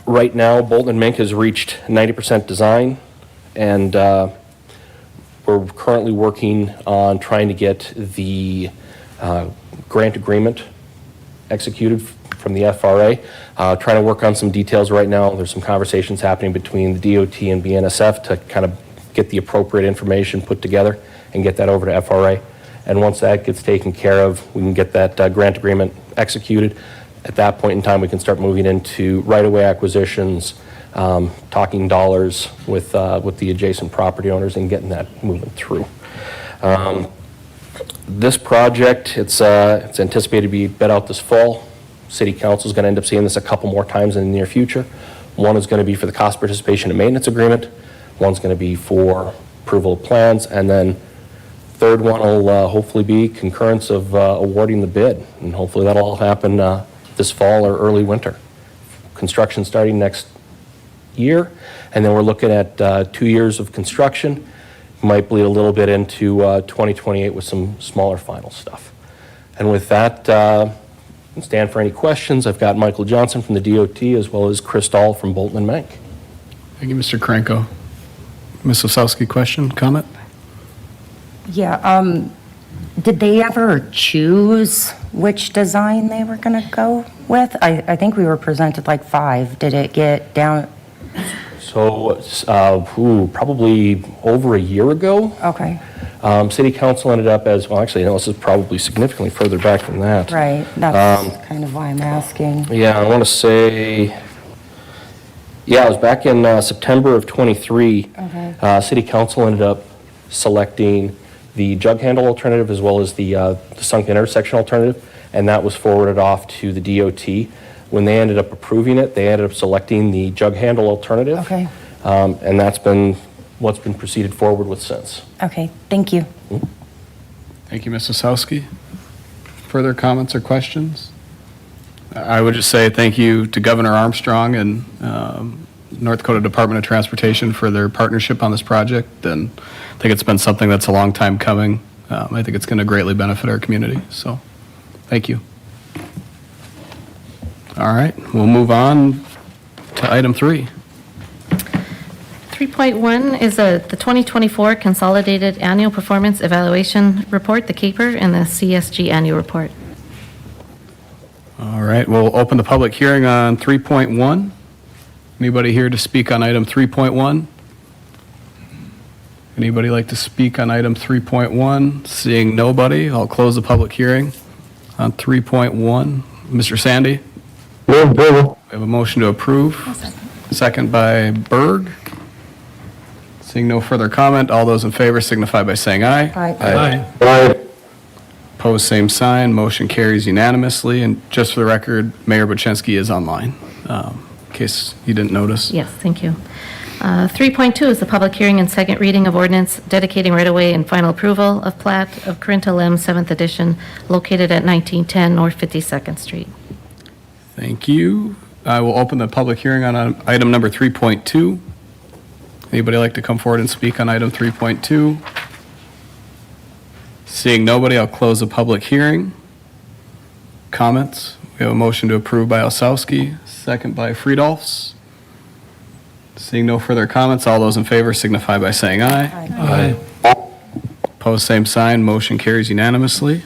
Right now, Bolton and Mink has reached 90% design, and we're currently working on trying to get the grant agreement executed from the FRA. Trying to work on some details right now. There's some conversations happening between the DOT and BNSF to kind of get the appropriate information put together and get that over to FRA. And once that gets taken care of, we can get that grant agreement executed. At that point in time, we can start moving into right-of-way acquisitions, talking dollars with the adjacent property owners and getting that moving through. This project, it's anticipated to be bid out this fall. City Council is going to end up seeing this a couple more times in the near future. One is going to be for the cost participation and maintenance agreement. One's going to be for approval of plans, and then third one will hopefully be concurrence of awarding the bid, and hopefully that'll all happen this fall or early winter. Construction starting next year, and then we're looking at 2 years of construction. Might bleed a little bit into 2028 with some smaller final stuff. And with that, stand for any questions. I've got Michael Johnson from the DOT as well as Chris Dahl from Bolton and Mink. Thank you, Mr. Kranko. Ms. Osowski, question, comment? Yeah, did they ever choose which design they were going to go with? I think we were presented like 5. Did it get down? So, probably over a year ago. Okay. City Council ended up as, well, actually, no, this is probably significantly further back than that. Right, that's kind of why I'm asking. Yeah, I want to say, it was back in September of '23. Okay. City Council ended up selecting the jug handle alternative as well as the sunken intersection alternative, and that was forwarded off to the DOT. When they ended up approving it, they ended up selecting the jug handle alternative. Okay. And that's been what's been proceeded forward with since. Okay, thank you. Thank you, Ms. Osowski. Further comments or questions? I would just say thank you to Governor Armstrong and North Dakota Department of Transportation for their partnership on this project, and I think it's been something that's a long time coming. I think it's going to greatly benefit our community, so thank you. All right, we'll move on to item 3. 3.1 is the 2024 Consolidated Annual Performance Evaluation Report, the CAPER, and the CSG Annual Report. All right, we'll open the public hearing on 3.1. Anybody here to speak on item 3.1? Anybody like to speak on item 3.1? Seeing nobody, I'll close the public hearing on 3.1. Mr. Sandy? We have a motion to approve. Second by Berg. Seeing no further comment, all those in favor signify by saying aye. Aye. Opposed, same sign. Motion carries unanimously. And just for the record, Mayor Buczynski is online, in case you didn't notice. Yes, thank you. 3.2 is the public hearing and second reading of ordinance dedicating right-of-way and final approval of plat of Corinta Lem 7th Edition located at 1910 North 52nd Street. Thank you. I will open the public hearing on item number 3.2. Anybody like to come forward and speak on item 3.2? Seeing nobody, I'll close the public hearing. Comments? We have a motion to approve by Osowski, second by Friedolfs. Seeing no further comments, all those in favor signify by saying aye. Aye. Opposed, same sign. Motion carries unanimously.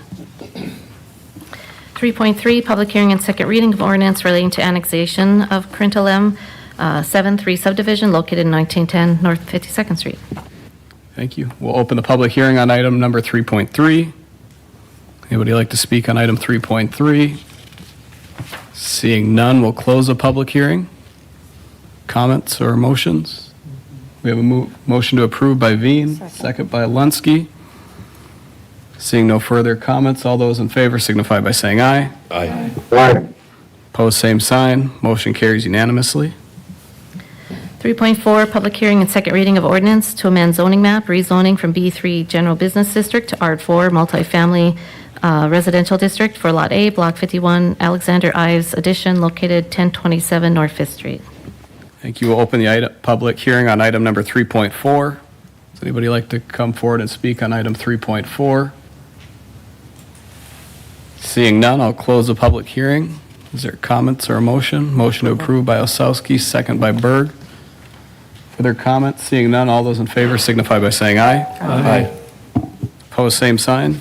3.3, public hearing and second reading of ordinance relating to annexation of Corinta Lem 7-3 subdivision located in 1910 North 52nd Street. Thank you. We'll open the public hearing on item number 3.3. Anybody like to speak on item 3.3? Seeing none, we'll close the public hearing. Comments or motions? We have a motion to approve by Veen, second by Lunsky. Seeing no further comments, all those in favor signify by saying aye. Aye. Opposed, same sign. Motion carries unanimously. 3.4, public hearing and second reading of ordinance to amend zoning map, rezoning from B3 General Business District to R4 Multifamily Residential District for Lot A, Block 51, Alexander Ives Addition, located 1027 North Fifth Street. Thank you. We'll open the public hearing on item number 3.4. Does anybody like to come forward and speak on item 3.4? Seeing none, I'll close the public hearing. Is there comments or a motion? Motion to approve by Osowski, second by Berg. Further comments? Seeing none, all those in favor signify by saying aye. Aye. Opposed, same sign.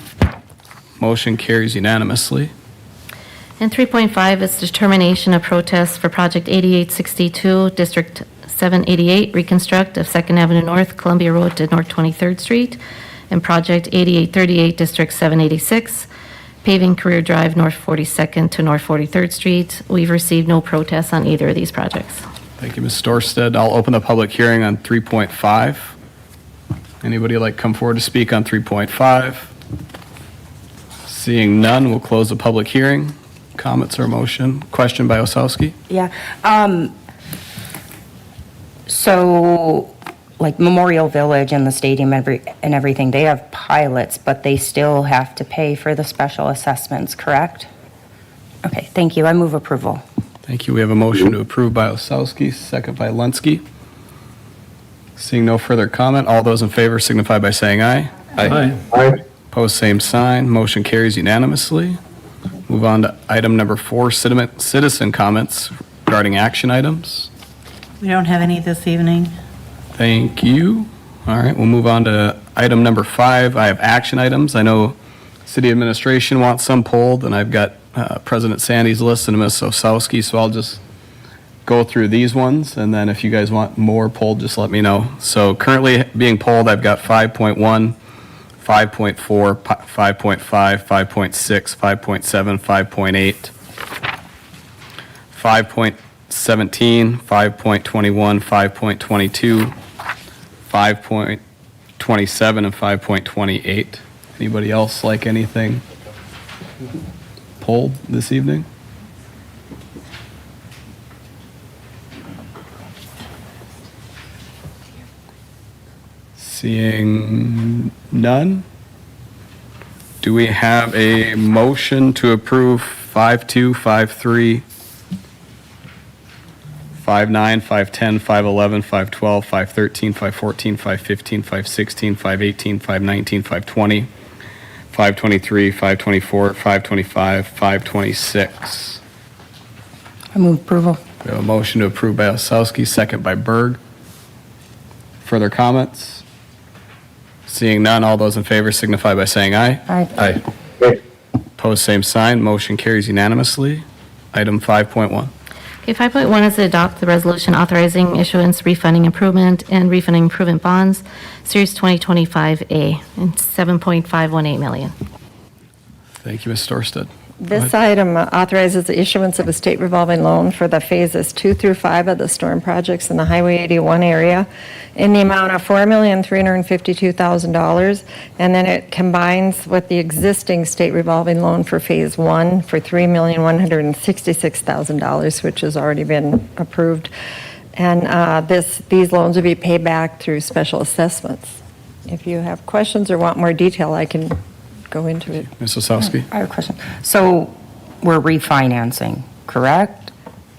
Motion carries unanimously. And 3.5 is determination of protest for Project 8862, District 788, reconstruct of 2nd Avenue North, Columbia Road to North 23rd Street, and Project 8838, District 786, paving Career Drive, North 42nd to North 43rd Street. We've received no protests on either of these projects. Thank you, Ms. Storsted. I'll open the public hearing on 3.5. Anybody like come forward to speak on 3.5? Seeing none, we'll close the public hearing. Comments or motion? Question by Osowski? Yeah. So, like Memorial Village and the stadium and everything, they have pilots, but they still have to pay for the special assessments, correct? Okay, thank you. I move approval. Thank you. We have a motion to approve by Osowski, second by Lunsky. Seeing no further comment, all those in favor signify by saying aye. Aye. Opposed, same sign. Motion carries unanimously. Move on to item number 4, citizen comments regarding action items. We don't have any this evening. Thank you. All right, we'll move on to item number 5. I have action items. I know city administration wants some pulled, and I've got President Sandy's list and Ms. Osowski, so I'll just go through these ones, and then if you guys want more pulled, just let me know. So currently being pulled, I've got 5.1, 5.4, 5.5, 5.6, 5.7, 5.8, 5.17, 5.21, 5.22, 5.27, and 5.28. Anybody else like anything pulled this evening? Seeing none, do we have a motion to approve 5.2, 5.3, 5.9, 5.10, 5.11, 5.12, 5.13, 5.14, 5.15, 5.16, 5.18, 5.19, 5.20, 5.23, 5.24, 5.25, 5.26? I move approval. We have a motion to approve by Osowski, second by Berg. Further comments? Seeing none, all those in favor signify by saying aye. Aye. Aye. Opposed, same sign. Motion carries unanimously. Item 5.1. Okay, 5.1 is to adopt the resolution authorizing issuance, refunding improvement, and refunding improvement bonds, Series 2025A, and $7.518 million. Thank you, Ms. Storsted. This item authorizes the issuance of a state revolving loan for the phases 2 through 5 of the storm projects in the Highway 81 area in the amount of $4,352,000. And then it combines with the existing state revolving loan for phase 1 for $3,166,000, which has already been approved. And these loans will be paid back through special assessments. If you have questions or want more detail, I can go into it. Ms. Osowski? I have a question. So we're refinancing, correct?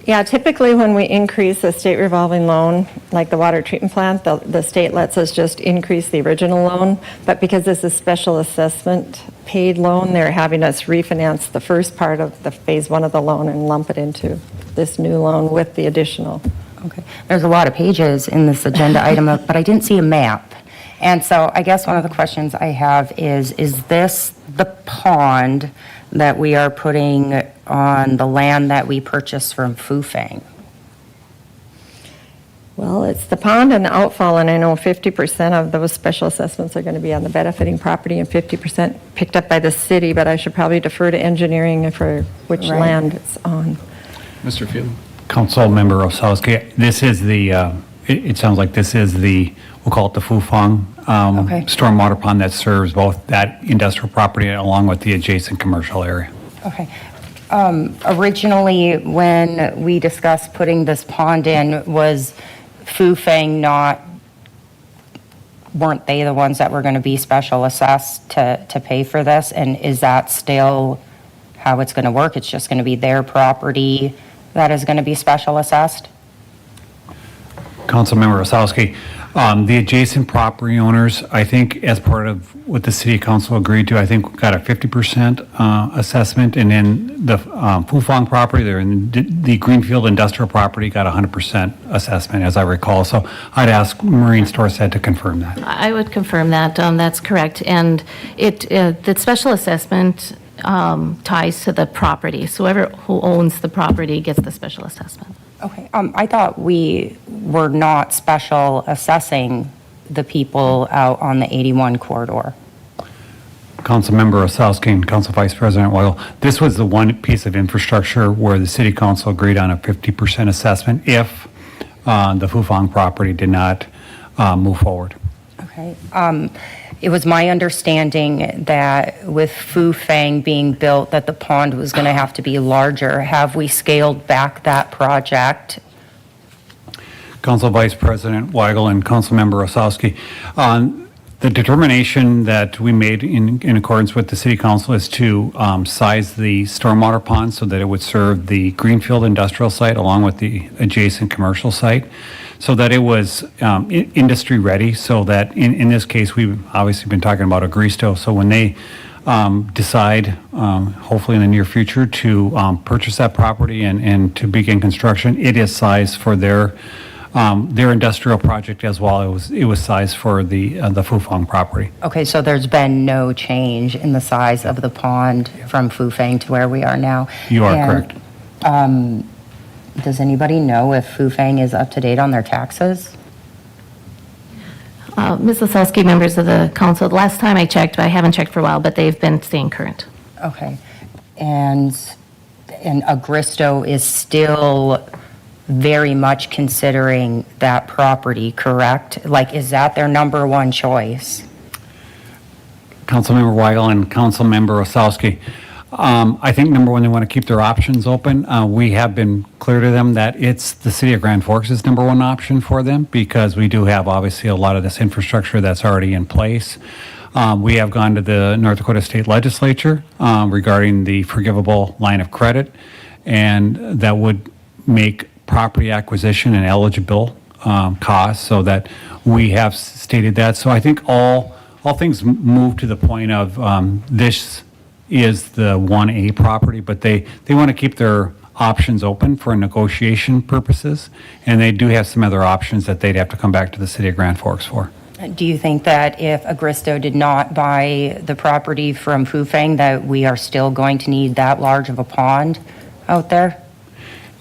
Yeah, typically when we increase the state revolving loan, like the water treatment plant, the state lets us just increase the original loan. But because this is special assessment paid loan, they're having us refinance the first part of the phase 1 of the loan and lump it into this new loan with the additional. Okay. There's a lot of pages in this agenda item, but I didn't see a map. And so I guess one of the questions I have is this the pond that we are putting on the land that we purchased from Fufang? Well, it's the pond and the outfall, and I know 50% of those special assessments are going to be on the benefiting property and 50% picked up by the city, but I should probably defer to engineering for which Right. land it's on. Mr. Field? Councilmember Osowski, this is the, it sounds like this is the, we'll call it the Fufang Okay. stormwater pond that serves both that industrial property along with the adjacent commercial area. Okay. Originally, when we discussed putting this pond in, was Fufang not, weren't they the ones that were going to be special assessed to pay for this? And is that still how it's going to work? It's just going to be their property that is going to be special assessed? Councilmember Osowski, the adjacent property owners, I think as part of what the city council agreed to, I think got a 50% assessment, and then the Fufang property, there in the Greenfield industrial property got 100% assessment, as I recall. So I'd ask Maureen Storsett to confirm that. I would confirm that. That's correct. And the special assessment ties to the property. So who owns the property gets the special assessment. Okay. I thought we were not special assessing the people out on the 81 corridor. Councilmember Osowski and Council Vice President Weigel, this was the one piece of infrastructure where the city council agreed on a 50% assessment if the Fufang property did not move forward. Okay. It was my understanding that with Fufang being built, that the pond was going to have to be larger. Have we scaled back that project? Council Vice President Weigel and Councilmember Osowski, the determination that we made in accordance with the city council is to size the stormwater pond so that it would serve the Greenfield industrial site along with the adjacent commercial site, so that it was industry ready, so that in this case, we've obviously been talking about Agristo, so when they decide, hopefully in the near future, to purchase that property and to begin construction, it is sized for their industrial project as well. It was sized for the Fufang property. Okay, so there's been no change in the size of the pond from Fufang to where we are now? You are correct. Does anybody know if Fufang is up to date on their taxes? Ms. Osowski, members of the council, the last time I checked, I haven't checked for a while, but they've been staying current. Okay. And Agristo is still very much considering that property, correct? Like, is that their number one choice? Councilmember Weigel and Councilmember Osowski, I think number one, they want to keep their options open. We have been clear to them that it's the city of Grand Forks' number one option for them because we do have obviously a lot of this infrastructure that's already in place. We have gone to the North Dakota State Legislature regarding the forgivable line of credit, and that would make property acquisition and eligible costs, so that we have stated that. So I think all things move to the point of this is the 1A property, but they want to keep their options open for negotiation purposes, and they do have some other options that they'd have to come back to the city of Grand Forks for. Do you think that if Agristo did not buy the property from Fufang, that we are still going to need that large of a pond out there?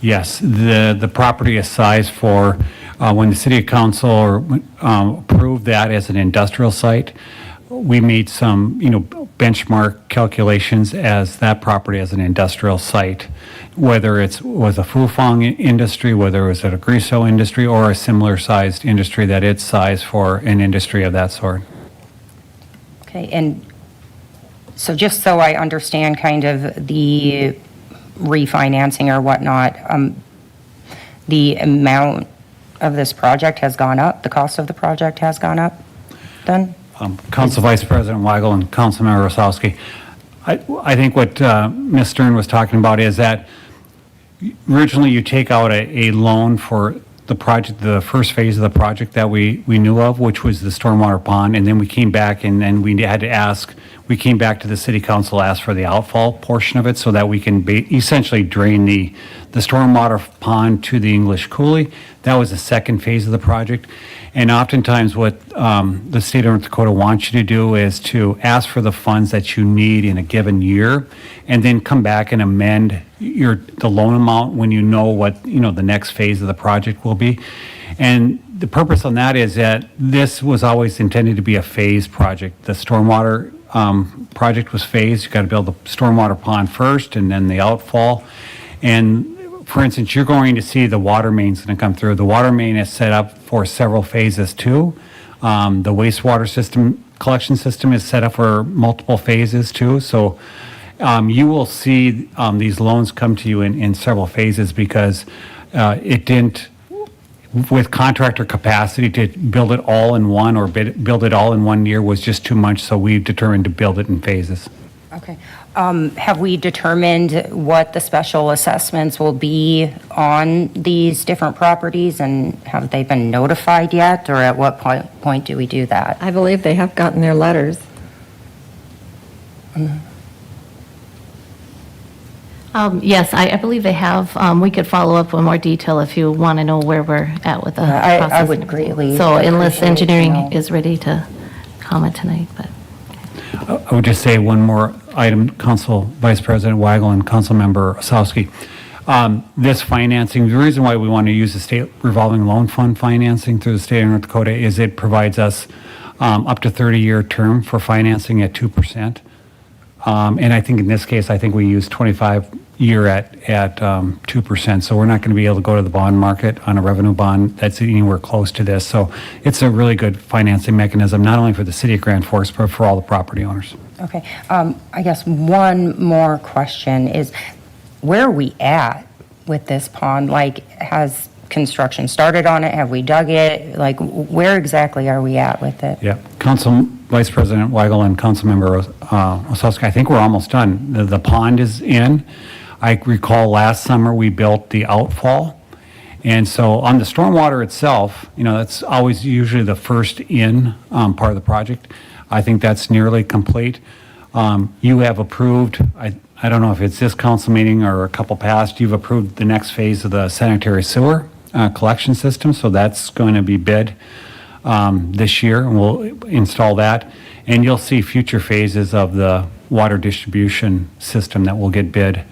Yes, the property is sized for, when the city council approved that as an industrial site, we made some, benchmark calculations as that property as an industrial site, whether it was a Fufang industry, whether it was an Agriso industry, or a similar sized industry that it's sized for an industry of that sort. Okay, and so just so I understand kind of the refinancing or whatnot, the amount of this project has gone up, the cost of the project has gone up, then? Council Vice President Weigel and Councilmember Osowski, I think what Ms. Stern was talking about is that originally you take out a loan for the project, the first phase of the project that we knew of, which was the stormwater pond, and then we came back and then we had to ask, we came back to the city council, asked for the outfall portion of it so that we can essentially drain the stormwater pond to the English Coulee. That was the second phase of the project. And oftentimes what the state of North Dakota wants you to do is to ask for the funds that you need in a given year and then come back and amend the loan amount when you know what the next phase of the project will be. And the purpose on that is that this was always intended to be a phased project. The stormwater project was phased. You got to build the stormwater pond first and then the outfall. And for instance, you're going to see the water main's going to come through. The water main is set up for several phases too. The wastewater system, collection system is set up for multiple phases too. So you will see these loans come to you in several phases because it didn't, with contractor capacity to build it all in one or build it all in 1 year was just too much. So we've determined to build it in phases. Okay. Have we determined what the special assessments will be on these different properties, and have they been notified yet, or at what point do we do that? I believe they have gotten their letters. Yes, I believe they have. We could follow up with more detail if you want to know where we're at with the I process. would greatly So unless appreciate to engineering know. is ready to comment tonight, but. I would just say one more item, Council Vice President Weigel and Councilmember Osowski. This financing, the reason why we want to use the state revolving loan fund financing through the state of North Dakota is it provides us up to 30-year term for financing at 2%. And I think in this case, I think we use 25-year at 2%. So we're not going to be able to go to the bond market on a revenue bond that's anywhere close to this. So it's a really good financing mechanism, not only for the city of Grand Forks, but for all the property owners. Okay. I guess one more question is, where are we at with this pond? Like, has construction started on it? Have we dug it? Like, where exactly are we at with it? Yeah, Council Vice President Weigel and Councilmember Osowski, I think we're almost done. The pond is in. I recall last summer we built the outfall. And so on the stormwater itself, you know, that's always usually the first in part of the project. I think that's nearly complete. You have approved, I don't know if it's this council meeting or a couple past, you've approved the next phase of the sanitary sewer collection system. So that's going to be bid this year, and we'll install that. And you'll see future phases of the water distribution system that will get bid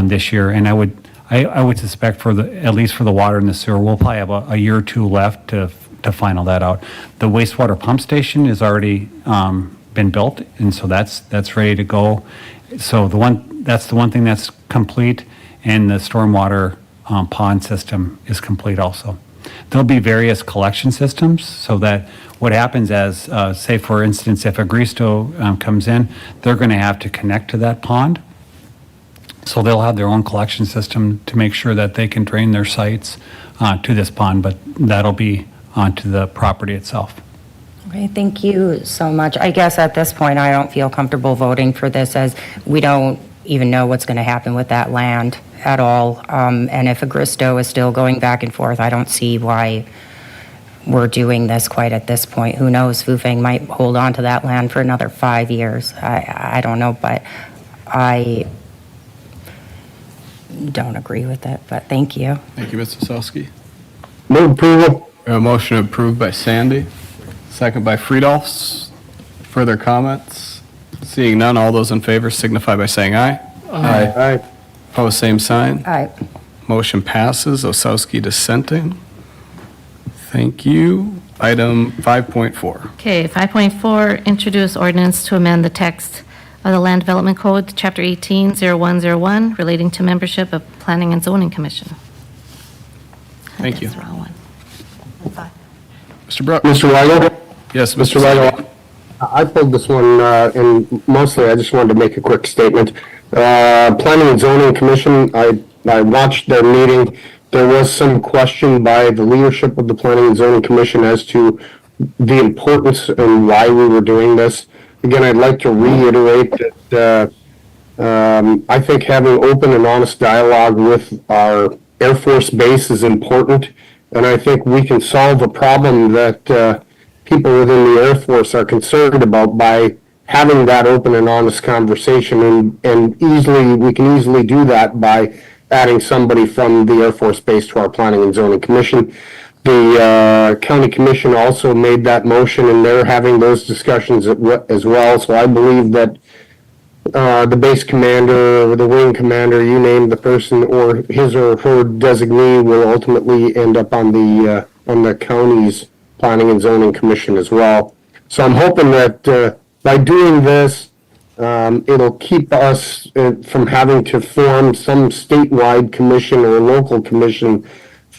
this year. And I would suspect for at least for the water and the sewer, we'll probably have a year or two left to final that out. The wastewater pump station is already been built, and so that's ready to go. So that's the one thing that's complete, and the stormwater pond system is complete also. There'll be various collection systems so that what happens as, say for instance, if Agristo comes in, they're going to have to connect to that pond. So they'll have their own collection system to make sure that they can drain their sites to this pond, but that'll be onto the property itself. Okay, thank you so much. I guess at this point, I don't feel comfortable voting for this, as we don't even know what's going to happen with that land at all. And if Agristo is still going back and forth, I don't see why we're doing this quite at this point. Who knows, Fufeng might hold on to that land for another 5 years. I don't know, but I don't agree with it, but thank you. Thank you, Mr. Osowski. Move approval. We have a motion approved by Sandy, second by Friedolfs. Further comments? Seeing none, all those in favor signify by saying aye. Aye. Opposed, same sign. Aye. Motion passes. Osowski dissenting. Thank you. Item 5.4. Okay, 5.4, introduce ordinance to amend the text of the Land Development Code, Chapter 18, 0101, relating to membership of Planning and Zoning Commission. Thank you. That's the wrong one. Mr. Brooks? Mr. Weigel? Yes, Mr. Weigel, I pulled this one, and mostly I just wanted to make a quick statement. Planning and Zoning Commission, I watched their meeting. There was some question by the leadership of the Planning and Zoning Commission as to the importance and why we were doing this. Again, I'd like to reiterate that I think having open and honest dialogue with our Air Force Base is important, and I think we can solve a problem that people within the Air Force are concerned about by having that open and honest conversation, and we can easily do that by adding somebody from the Air Force Base to our Planning and Zoning Commission. The County Commission also made that motion, and they're having those discussions as well. So I believe that the base commander or the wing commander, you name the person, or his or her designee, will ultimately end up on the county's Planning and Zoning Commission as well. So I'm hoping that by doing this, It'll keep us from having to form some statewide commission or local commission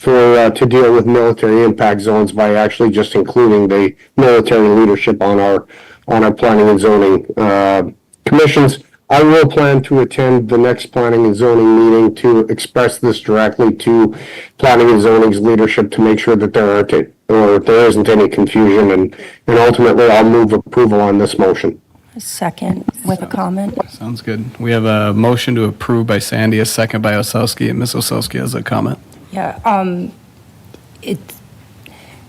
to deal with military impact zones by actually just including the military leadership on our planning and zoning commissions. I will plan to attend the next planning and zoning meeting to express this directly to planning and zoning's leadership to make sure that there isn't any confusion, and ultimately I'll move approval on this motion. Second with a comment. Sounds good. We have a motion to approve by Sandy, a second by Osowski, and Ms. Osowski has a comment. Yeah,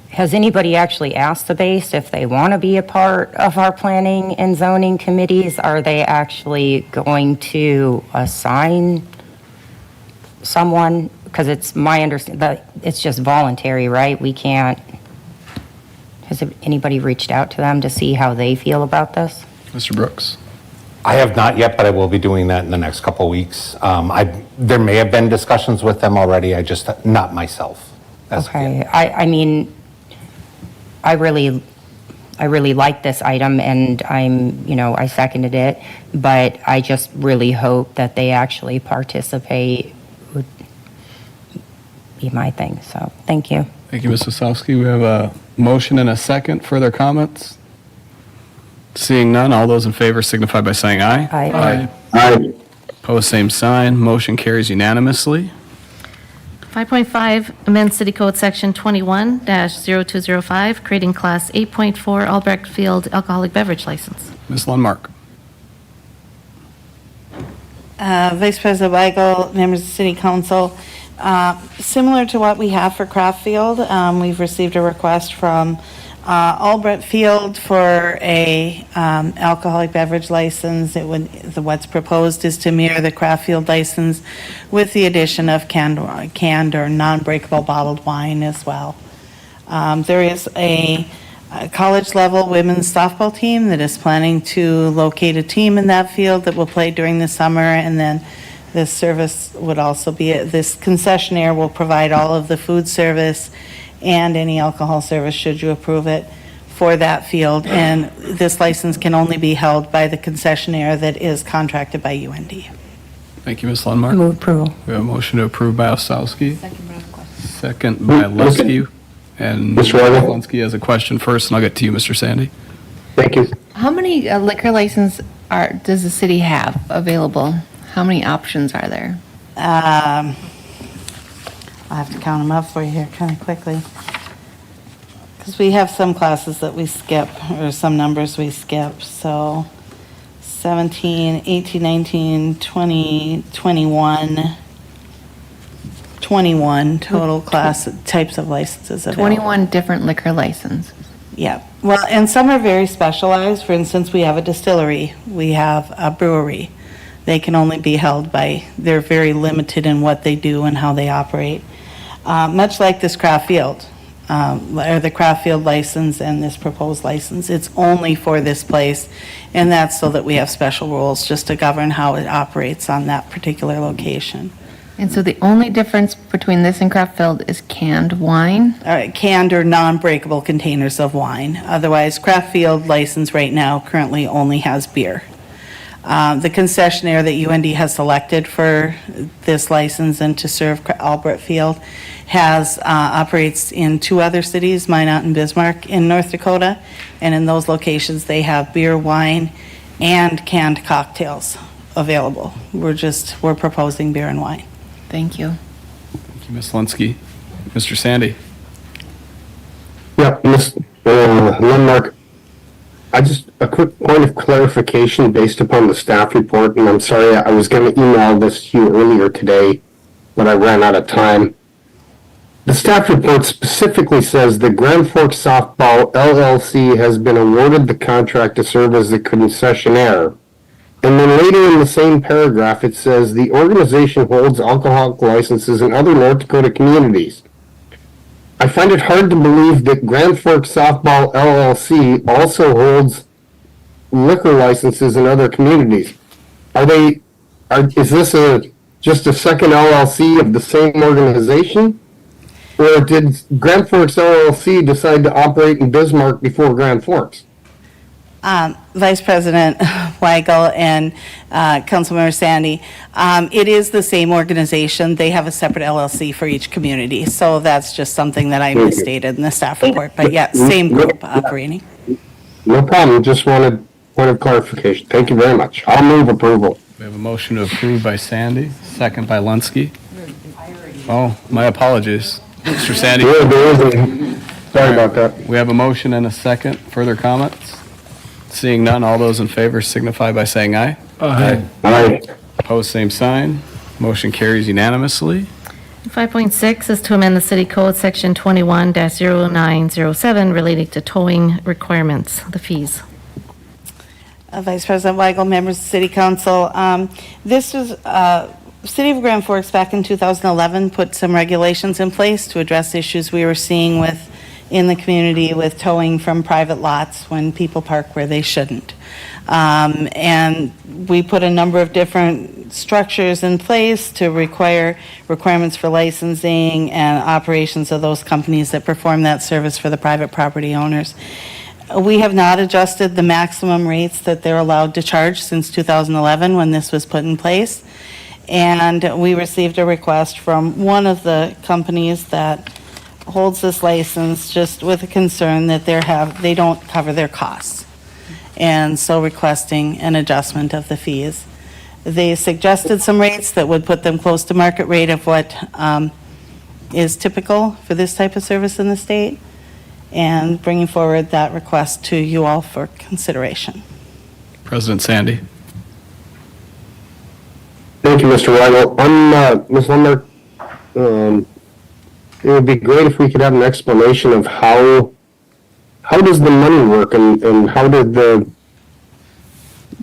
has anybody actually asked the base if they want to be a part of our planning and zoning committees? Are they actually going to assign someone? Because it's my understanding that it's just voluntary, right? We can't, has anybody reached out to them to see how they feel about this? Mr. Brooks. I have not yet, but I will be doing that in the next couple of weeks. There may have been discussions with them already, I just, not myself. Okay, I mean, I really like this item, and I seconded it, but I just really hope that they actually participate would be my thing, so thank you. Thank you, Ms. Osowski. We have a motion and a second. Further comments? Seeing none, all those in favor signify by saying aye. Aye. Aye. Opposed, same sign. Motion carries unanimously. 5.5, amend City Code Section 21-0205, creating Class 8.4 Albrecht Field alcoholic beverage license. Ms. Lundmark. Vice President Weigel, members of the City Council, similar to what we have for Craft Field, we've received a request from Albrecht Field for a alcoholic beverage license. What's proposed is to mirror the Craft Field license with the addition of canned or non-breakable bottled wine as well. There is a college-level women's softball team that is planning to locate a team in that field that will play during the summer, and then this service would also be, this concessionaire will provide all of the food service and any alcohol service, should you approve it, for that field. And this license can only be held by the concessionaire that is contracted by UND. Thank you, Ms. Lundmark. Move approval. We have a motion to approve by Osowski. Second by Lusky. And Mr. Lusky has a question first, and I'll get to you, Mr. Sandy. Thank you. How many liquor licenses does the city have available? How many options are there? I'll have to count them up for you here kind of quickly. Because we have some classes that we skip, or some numbers we skip. So 17, 18, 19, 20, 21, 21 total class types of licenses available. 21 different liquor licenses. Yeah. Well, and some are very specialized. For instance, we have a distillery. We have a brewery. They can only be held by, they're very limited in what they do and how they operate. Much like this Craft Field, or the Craft Field license and this proposed license, it's only for this place, and that's so that we have special rules just to govern how it operates on that particular location. And so the only difference between this and Craft Field is canned wine? All right, canned or non-breakable containers of wine. Otherwise, Craft Field license right now currently only has beer. The concessionaire that UND has selected for this license and to serve Albrecht Field operates in 2 other cities, Minot and Bismarck in North Dakota. And in those locations, they have beer, wine, and canned cocktails available. We're proposing beer and wine. Thank you. Thank you, Ms. Linsky. Mr. Sandy. Yeah, Ms. Lundmark, a quick point of clarification based upon the staff report, and I'm sorry, I was going to email this to you earlier today, but I ran out of time. The staff report specifically says the Grand Forks Softball LLC has been awarded the contract to serve as the concessionaire. And then later in the same paragraph, it says the organization holds alcoholic licenses in other North Dakota communities. I find it hard to believe that Grand Forks Softball LLC also holds liquor licenses in other communities. Is this just a second LLC of the same organization? Or did Grand Forks LLC decide to operate in Bismarck before Grand Forks? Vice President Weigel and Councilmember Sandy, it is the same organization. They have a separate LLC for each community. So that's just something that I misstated in the staff report. But yeah, same group operating. No problem, just wanted point of clarification. Thank you very much. I'll move approval. We have a motion to approve by Sandy, second by Lunsky. Oh, my apologies, Mr. Sandy. Sorry about that. We have a motion and a second. Further comments? Seeing none, all those in favor signify by saying aye. Aye. Aye. Opposed, same sign. Motion carries unanimously. 5.6 is to amend the city code, section 21-0907, relating to towing requirements, the fees. Vice President Weigel, members of the City Council. This was, City of Grand Forks back in 2011 put some regulations in place to address issues we were seeing in the community with towing from private lots when people park where they shouldn't. And we put a number of different structures in place to requirements for licensing and operations of those companies that perform that service for the private property owners. We have not adjusted the maximum rates that they're allowed to charge since 2011 when this was put in place. And we received a request from one of the companies that holds this license just with a concern that they don't cover their costs. And so requesting an adjustment of the fees. They suggested some rates that would put them close to market rate of what is typical for this type of service in the state, and bringing forward that request to you all for consideration. President Sandy. Thank you, Mr. Weigel. Ms. Lumber, it would be great if we could have an explanation of how does the money work and how did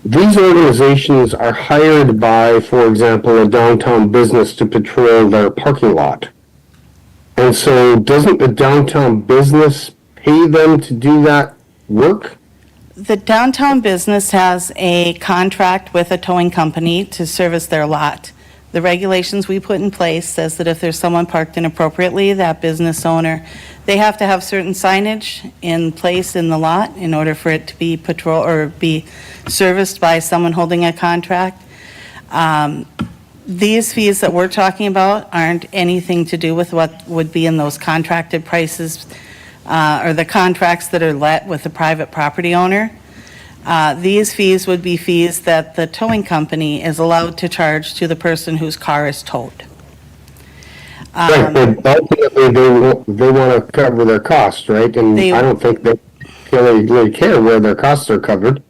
these organizations are hired by, for example, a downtown business to patrol their parking lot. And so doesn't the downtown business pay them to do that work? The downtown business has a contract with a towing company to service their lot. The regulations we put in place says that if there's someone parked inappropriately, that business owner, they have to have certain signage in place in the lot in order for it to be be serviced by someone holding a contract. These fees that we're talking about aren't anything to do with what would be in those contracted prices or the contracts that are let with the private property owner. These fees would be fees that the towing company is allowed to charge to the person whose car is towed. Right, but ultimately they want to cover their costs, right? And I don't think they really care where their costs are covered.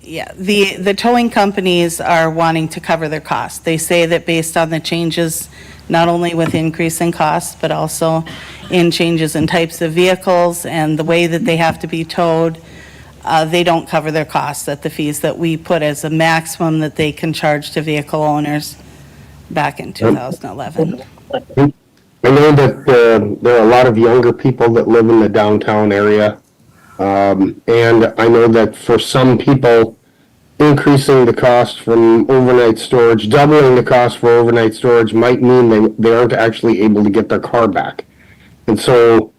Yeah, the towing companies are wanting to cover their costs. They say that based on the changes, not only with increase in costs, but also in changes in types of vehicles and the way that they have to be towed, they don't cover their costs at the fees that we put as a maximum that they can charge to vehicle owners back in 2011. I know that there are a lot of younger people that live in the downtown area. And I know that for some people, increasing the cost from overnight storage, doubling the cost for overnight storage might mean they aren't actually able to get their car back. And so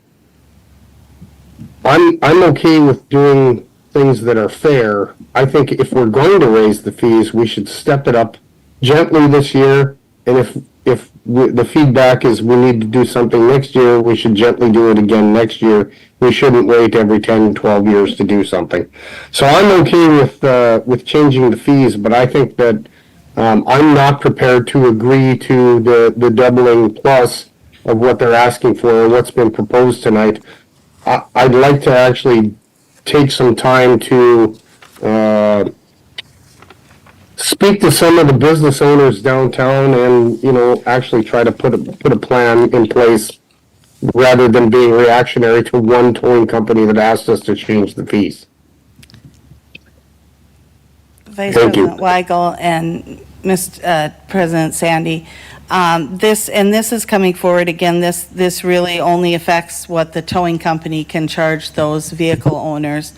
I'm okay with doing things that are fair. I think if we're going to raise the fees, we should step it up gently this year. And if the feedback is we need to do something next year, we should gently do it again next year. We shouldn't wait every 10, 12 years to do something. So I'm okay with changing the fees, but I think that I'm not prepared to agree to the doubling plus of what they're asking for or what's been proposed tonight. I'd like to actually take some time to speak to some of the business owners downtown and, actually try to put a plan in place rather than being reactionary to one towing company that asked us to change the fees. Vice Thank you. President Weigel and Mr. President Sandy, this is coming forward again. This really only affects what the towing company can charge those vehicle owners.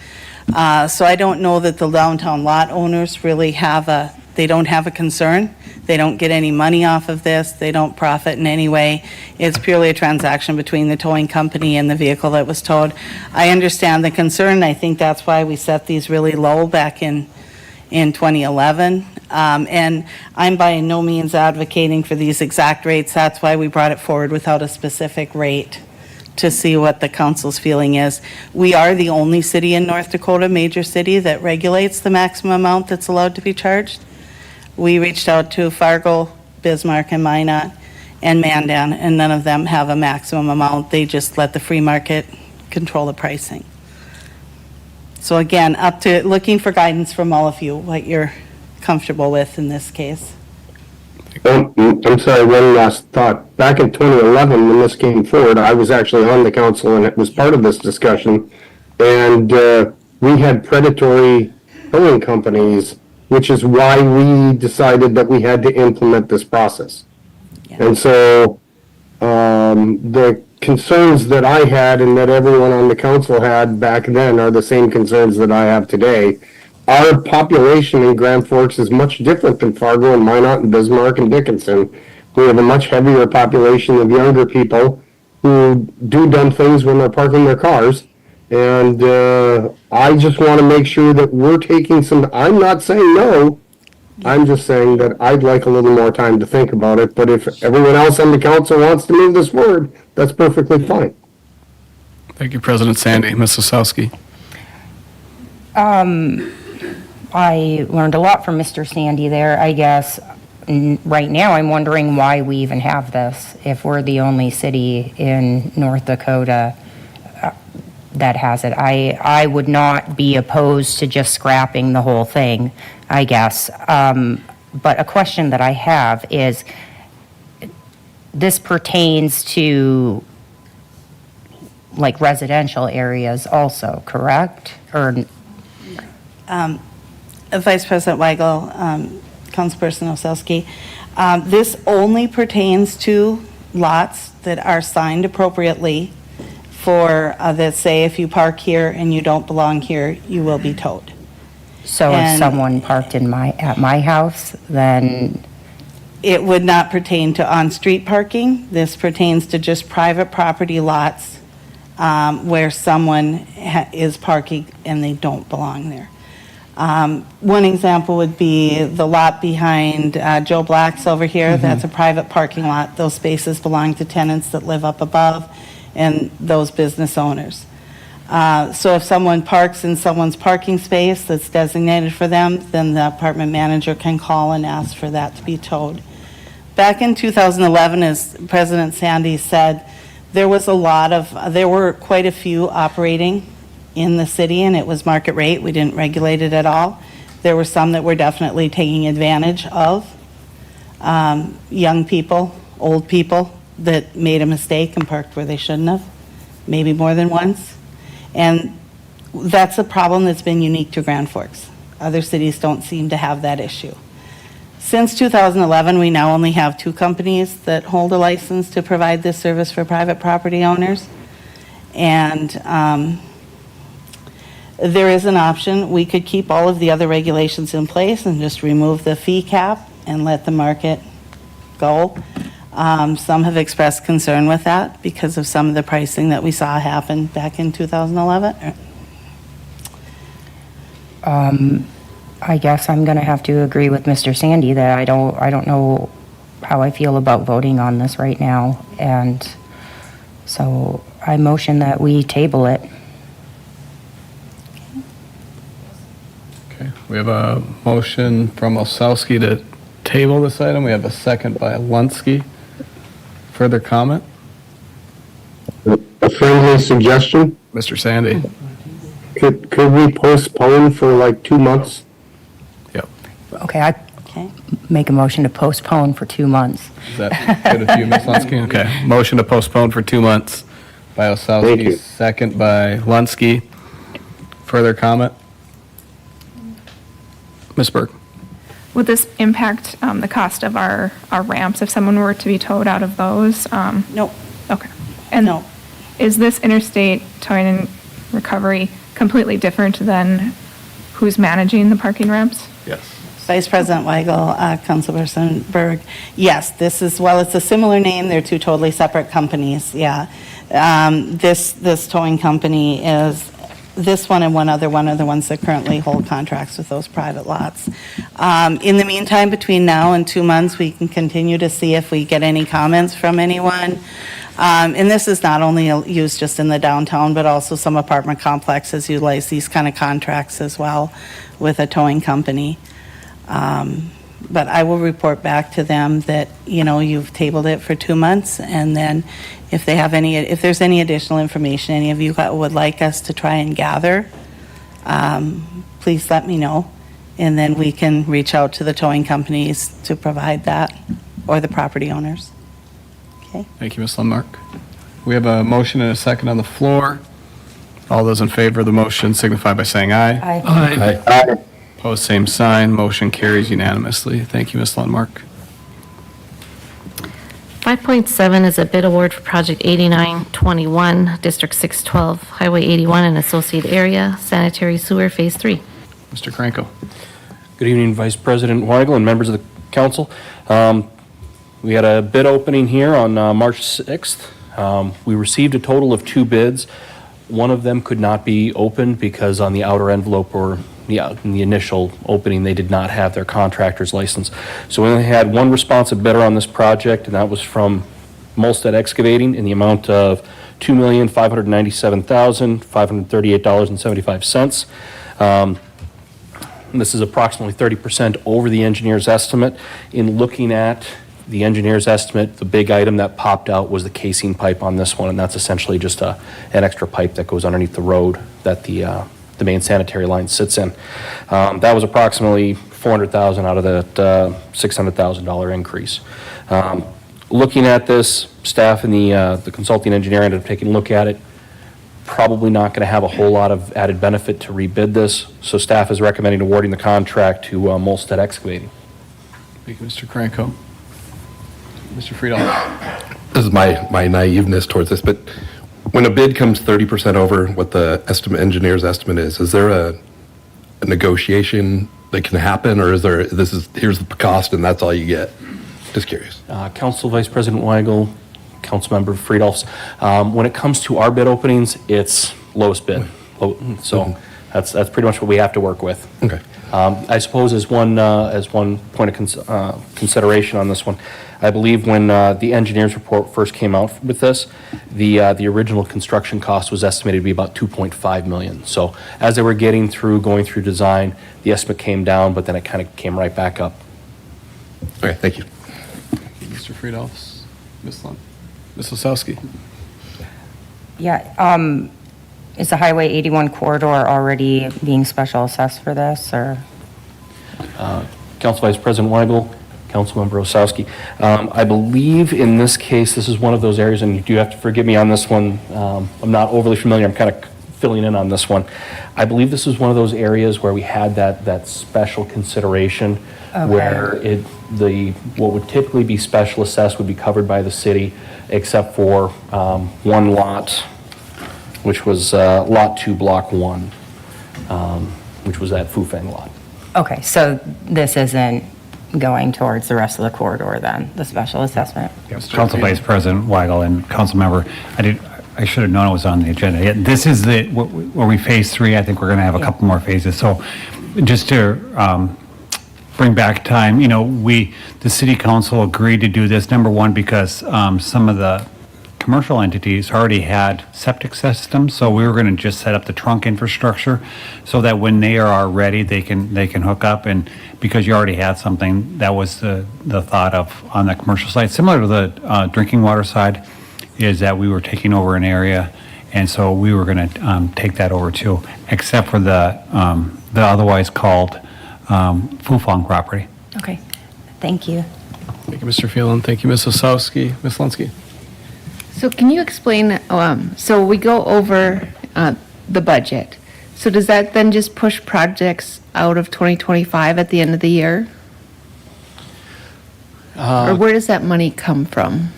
So I don't know that the downtown lot owners really don't have a concern. They don't get any money off of this. They don't profit in any way. It's purely a transaction between the towing company and the vehicle that was towed. I understand the concern. I think that's why we set these really low back in 2011. And I'm by no means advocating for these exact rates. That's why we brought it forward without a specific rate, to see what the council's feeling is. We are the only city in North Dakota, major city, that regulates the maximum amount that's allowed to be charged. We reached out to Fargo, Bismarck, and Minot, and Mandan, and none of them have a maximum amount. They just let the free market control the pricing. So again, up to looking for guidance from all of you, what you're comfortable with in this case. I'm sorry, one last thought. Back in 2011, when this came forward, I was actually on the council and it was part of this discussion. And we had predatory towing companies, which is why we decided that we had to implement this process. And so the concerns that I had and that everyone on the council had back then are the same concerns that I have today. Our population in Grand Forks is much different than Fargo and Minot and Bismarck and Dickinson. We have a much heavier population of younger people who do dumb things when they're parking their cars. And I just want to make sure that we're taking some, I'm not saying no, I'm just saying that I'd like a little more time to think about it. But if everyone else on the council wants to move this forward, that's perfectly fine. Thank you, President Sandy. Ms. Osowski. I learned a lot from Mr. Sandy there, I guess. Right now, I'm wondering why we even have this, if we're the only city in North Dakota that has it. I would not be opposed to just scrapping the whole thing, I guess. But a question that I have is, this pertains to like residential areas also, correct? Or Vice President Weigel, Councilperson Osowski, this only pertains to lots that are signed appropriately for, that say if you park here and you don't belong here, you will be towed. So if And someone parked at my house, then it would not pertain to on-street parking. This pertains to just private property lots where someone is parking and they don't belong there. One example would be the lot behind Joe Black's over here. That's a private parking lot. Those spaces belong to tenants that live up above and those business owners. So if someone parks in someone's parking space that's designated for them, then the apartment manager can call and ask for that to be towed. Back in 2011, as President Sandy said, there were quite a few operating in the city, and it was market rate. We didn't regulate it at all. There were some that were definitely taking advantage of young people, old people that made a mistake and parked where they shouldn't have, maybe more than once. And that's a problem that's been unique to Grand Forks. Other cities don't seem to have that issue. Since 2011, we now only have 2 companies that hold a license to provide this service for private property owners. And there is an option. We could keep all of the other regulations in place and just remove the fee cap and let the market go. Some have expressed concern with that because of some of the pricing that we saw happen back in 2011. I guess I'm going to have to agree with Mr. Sandy that I don't know how I feel about voting on this right now. And so I motion that we table it. Okay, we have a motion from Osowski to table this item. We have a second by Lunsky. Further comment? A friendly suggestion? Mr. Sandy? Could we postpone for like 2 months? Yep. Okay, I make a motion to postpone for 2 months. Is that good with you, Ms. Lunsky? Okay, motion to postpone for 2 months by Thank you. Osowski, second by Lunsky. Further comment? Ms. Burke? Would this impact the cost of our ramps if someone were to be towed out of those? Nope. Okay. And is this interstate towing and recovery completely different than who's managing the parking ramps? Yes. Vice President Weigel, Councilperson Berg, yes, this is, well, it's a similar name, they're two totally separate companies, yeah. This towing company is, this one and one other are the ones that currently hold contracts with those private lots. In the meantime, between now and 2 months, we can continue to see if we get any comments from anyone. And this is not only used just in the downtown, but also some apartment complexes utilize these kind of contracts as well with a towing company. But I will report back to them that, you know, you've tabled it for 2 months, and then if they have any, if there's any additional information any of you would like us to try and gather, please let me know, and then we can reach out to the towing companies to provide that, or the property owners. Okay. Thank you, Ms. Lundmark. We have a motion and a second on the floor. All those in favor of the motion signify by saying aye. Aye. Opposed, same sign. Motion carries unanimously. Thank you, Ms. Lundmark. 5.7 is a bid award for Project 8921, District 612, Highway 81 and associated area, sanitary sewer Phase 3. Mr. Kranko. Good evening, Vice President Weigel and members of the council. We had a bid opening here on March 6th. We received a total of 2 bids. One of them could not be opened because on the outer envelope or in the initial opening, they did not have their contractor's license. So we only had one responsive bidder on this project, and that was from Molstead Excavating in the amount of $2,597,538.75. This is approximately 30% over the engineer's estimate. In looking at the engineer's estimate, the big item that popped out was the casing pipe on this one, and that's essentially just an extra pipe that goes underneath the road that the main sanitary line sits in. That was approximately $400,000 out of that $600,000 increase. Looking at this, staff and the consulting engineer ended up taking a look at it. Probably not going to have a whole lot of added benefit to rebid this, so staff is recommending awarding the contract to Molstead Excavating. Thank you, Mr. Kranko. Mr. Friedel. This is my naiveness towards this, but when a bid comes 30% over what the engineer's estimate is there a negotiation that can happen, or is there, here's the cost and that's all you get? Just curious. Council Vice President Weigel, Councilmember Friedolfs, when it comes to our bid openings, it's lowest bid. So that's pretty much what we have to work with. Okay. I suppose as one point of consideration on this one, I believe when the engineer's report first came out with this, the original construction cost was estimated to be about $2.5 million. So as they were going through design, the estimate came down, but then it kind of came right back up. Okay, thank you. Mr. Friedolfs. Ms. Osowski. Yeah, is the Highway 81 corridor already being special assessed for this, or? Council Vice President Weigel, Councilmember Osowski. I believe in this case, this is one of those areas, and you do have to forgive me on this one. I'm not overly familiar. I'm kind of filling in on this one. I believe this is one of those areas where we had that special consideration where what would typically be special assessed would be covered by the city, except for one lot, which was Lot 2, Block 1, which was that Fufeng lot. Okay, so this isn't going towards the rest of the corridor then, the special assessment? Council Vice President Weigel and council member, I should have known it was on the agenda. Yeah, this is where we phase 3. I think we're going to have a couple more phases. So just to bring back time, the city council agreed to do this, number one, because some of the commercial entities already had septic systems, so we were going to just set up the trunk infrastructure so that when they are ready, they can hook up. And because you already had something, that was the thought of on the commercial side. Similar to the drinking water side, is that we were taking over an area, and so we were going to take that over too, except for the otherwise called Fufeng property. Okay, thank you. Thank you, Mr. Phelan. Thank you, Ms. Osowski. Ms. Lunsky. So can you explain, so we go over the budget. So does that then just push projects out of 2025 at the end of the year? Or where does that money come from?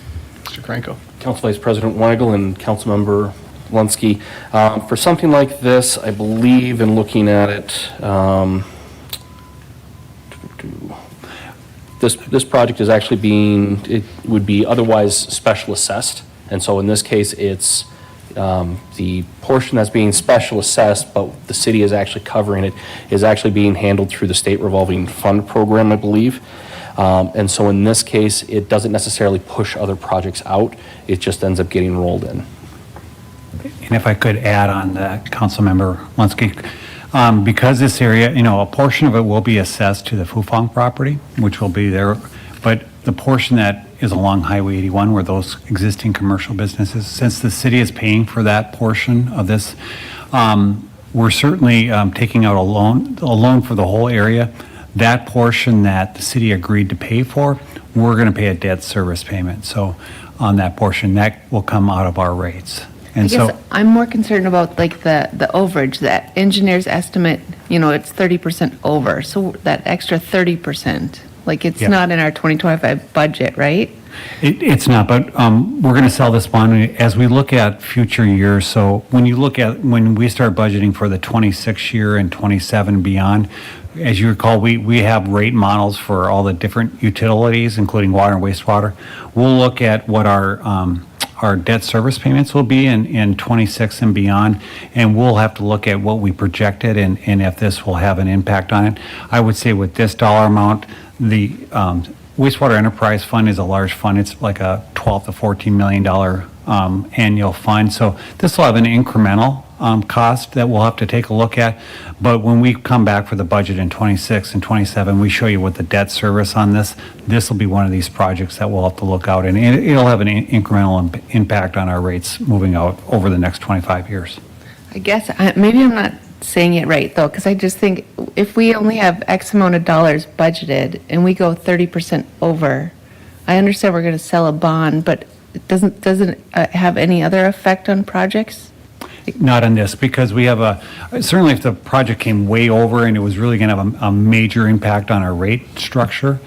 Mr. Kranko. Council Vice President Weigel and Councilmember Lunsky. For something like this, I believe in looking at it, This project is actually it would be otherwise special assessed. And so in this case, it's the portion that's being special assessed, but the city is actually covering it, is actually being handled through the state revolving fund program, I believe. And so in this case, it doesn't necessarily push other projects out. It just ends up getting rolled in. And if I could add on that, Councilmember Lunsky, because this area, a portion of it will be assessed to the Fufang property, which will be there, but the portion that is along Highway 81 where those existing commercial businesses, since the city is paying for that portion of this, we're certainly taking out a loan for the whole area. That portion that the city agreed to pay for, we're going to pay a debt service payment. So on that portion, that will come out of our rates. I And guess so, I'm more concerned about like the overage, that engineer's estimate, it's 30% over. So that extra 30%, like it's Yeah. not in our 2025 budget, right? it's not, but we're going to sell this bond as we look at future years. So when we start budgeting for the 26 year and 27 beyond, as you recall, we have rate models for all the different utilities, including water and wastewater. We'll look at what our debt service payments will be in 26 and beyond, and we'll have to look at what we projected and if this will have an impact on it. I would say with this dollar amount, the wastewater enterprise fund is a large fund. It's like a $12 to $14 million annual fund. So this will have an incremental cost that we'll have to take a look at. But when we come back for the budget in 26 and 27, we show you what the debt service on this will be one of these projects that we'll have to look out, and it'll have an incremental impact on our rates moving out over the next 25 years. I guess, maybe I'm not saying it right though, because I just think if we only have X amount of dollars budgeted and we go 30% over, I understand we're going to sell a bond, but it doesn't have any other effect on projects? Not on this, because we have certainly if the project came way over and it was really going to have a major impact on our rate structure,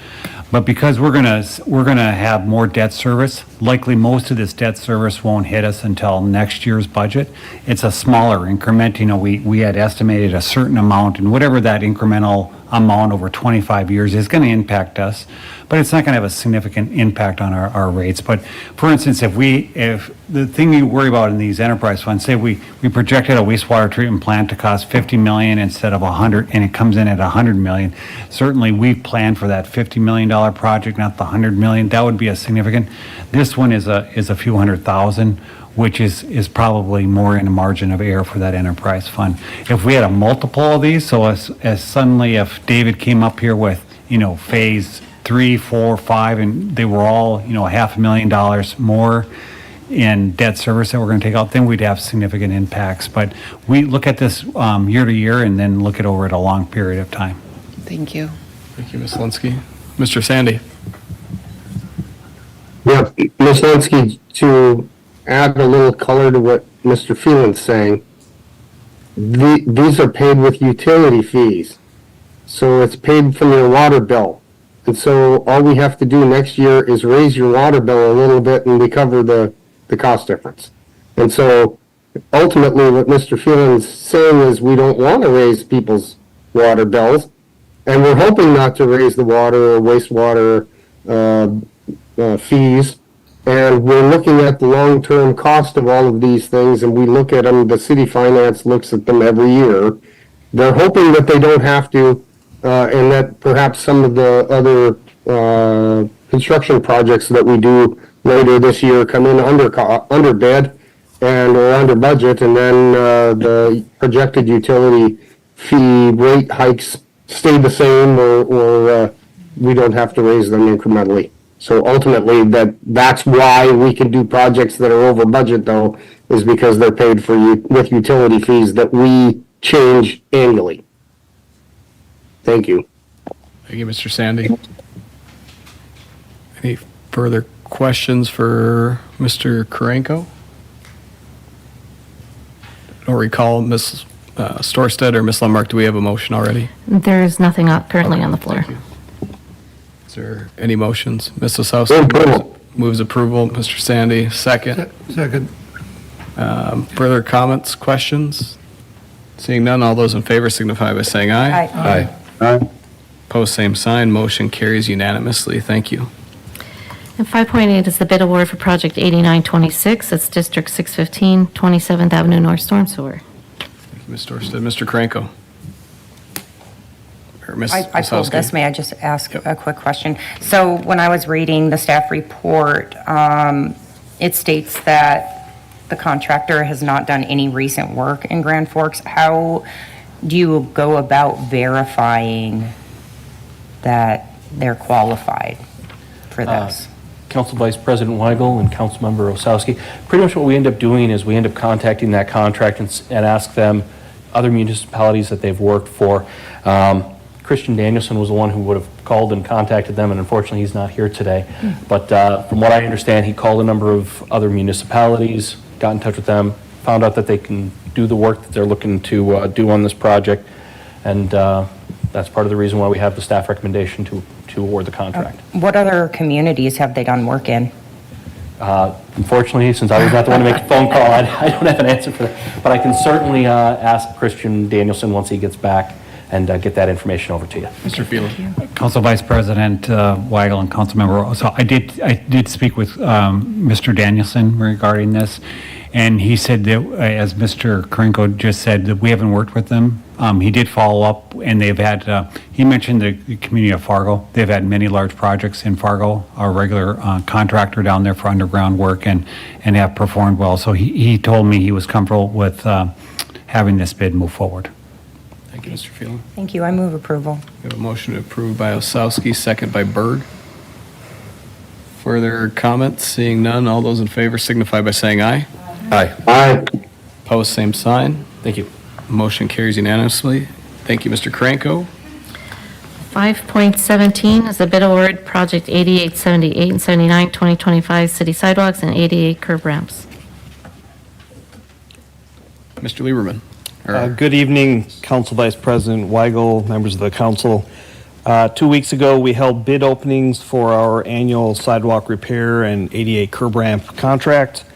but because we're going to have more debt service, likely most of this debt service won't hit us until next year's budget. It's a smaller increment. We had estimated a certain amount, and whatever that incremental amount over 25 years is going to impact us, but it's not going to have a significant impact on our rates. But for instance, if the thing you worry about in these enterprise funds, say we projected a wastewater treatment plant to cost $50 million instead of $100, and it comes in at $100 million, certainly we've planned for that $50 million project, not the $100 million. That would be a significant. This one is a few hundred thousand, which is probably more in a margin of error for that enterprise fund. If we had a multiple of these, so as suddenly if David came up here with, phase 3, 4, 5, and they were all, $500,000 more in debt service that we're going to take out, then we'd have significant impacts. But we look at this year to year and then look it over at a long period of time. Thank you. Thank you, Ms. Linsky. Mr. Sandy? Yeah, Ms. Linsky, to add a little color to what Mr. Phelan's saying, these are paid with utility fees. So it's paid from your water bill. And so all we have to do next year is raise your water bill a little bit and we cover the cost difference. And so ultimately what Mr. Phelan's saying is we don't want to raise people's water bills, and we're hoping not to raise the water or wastewater fees. And we're looking at the long-term cost of all of these things, and we look at them, the city finance looks at them every year. They're hoping that they don't have to, and that perhaps some of the other construction projects that we do later this year come in under bid and or under budget, and then the projected utility fee rate hikes stay the same, or we don't have to raise them incrementally. So ultimately, that's why we can do projects that are over budget, though, is because they're paid for with utility fees that we change annually. Thank you. Thank you, Mr. Sandy. Any further questions for Mr. Karanko? I don't recall, Ms. Storstead or Ms. Lundmark, do we have a motion already? There is nothing currently on the floor. Is there any motions? Ms. Osowski moves approval. Mr. Sandy, second. Second. Further comments, questions? Seeing none, all those in favor signify by saying aye. Aye. Post same sign, motion carries unanimously. Thank you. And 5.8 is the bid award for project 8926. It's District 615, 27th Avenue North Storm Sewer. Ms. Dorstad, Mr. Kranko. Or Ms. I pulled Osowski. this, may I just ask a quick question? So when I was reading the staff report, it states that the contractor has not done any recent work in Grand Forks. How do you go about verifying that they're qualified for this? Council Vice President Weigel and Councilmember Osowski, pretty much what we end up doing is we end up contacting that contract and ask them other municipalities that they've worked for. Christian Danielson was the one who would have called and contacted them, and unfortunately he's not here today. But from what I understand, he called a number of other municipalities, got in touch with them, found out that they can do the work that they're looking to do on this project, and that's part of the reason why we have the staff recommendation to award the contract. What other communities have they done work in? Unfortunately, since I was not the one to make the phone call, I don't have an answer for that. But I can certainly ask Christian Danielson once he gets back and get that information over to you. Mr. Phelan. Council Vice President Weigel and Councilmember, so I did speak with Mr. Danielson regarding this, and he said that, as Mr. Krinko just said, that we haven't worked with them. He did follow up, and they've had, he mentioned the community of Fargo. They've had many large projects in Fargo, our regular contractor down there for underground work, and have performed well. So he told me he was comfortable with having this bid move forward. Thank you, Mr. Phelan. Thank you, I move approval. We have a motion to approve by Osowski, second by Byrd. Further comments? Seeing none, all those in favor signify by saying aye. Aye. Aye. Opposed, same sign. Thank you. Motion carries unanimously. Thank you, Mr. Kranko. 5.17 is the bid award, project 8878 and 79, 2025 city sidewalks and 88 curb ramps. Mr. Lieberman. Good evening, Council Vice President Weigel, members of the council. 2 weeks ago, we held bid openings for our annual sidewalk repair and 88 curb ramp contract.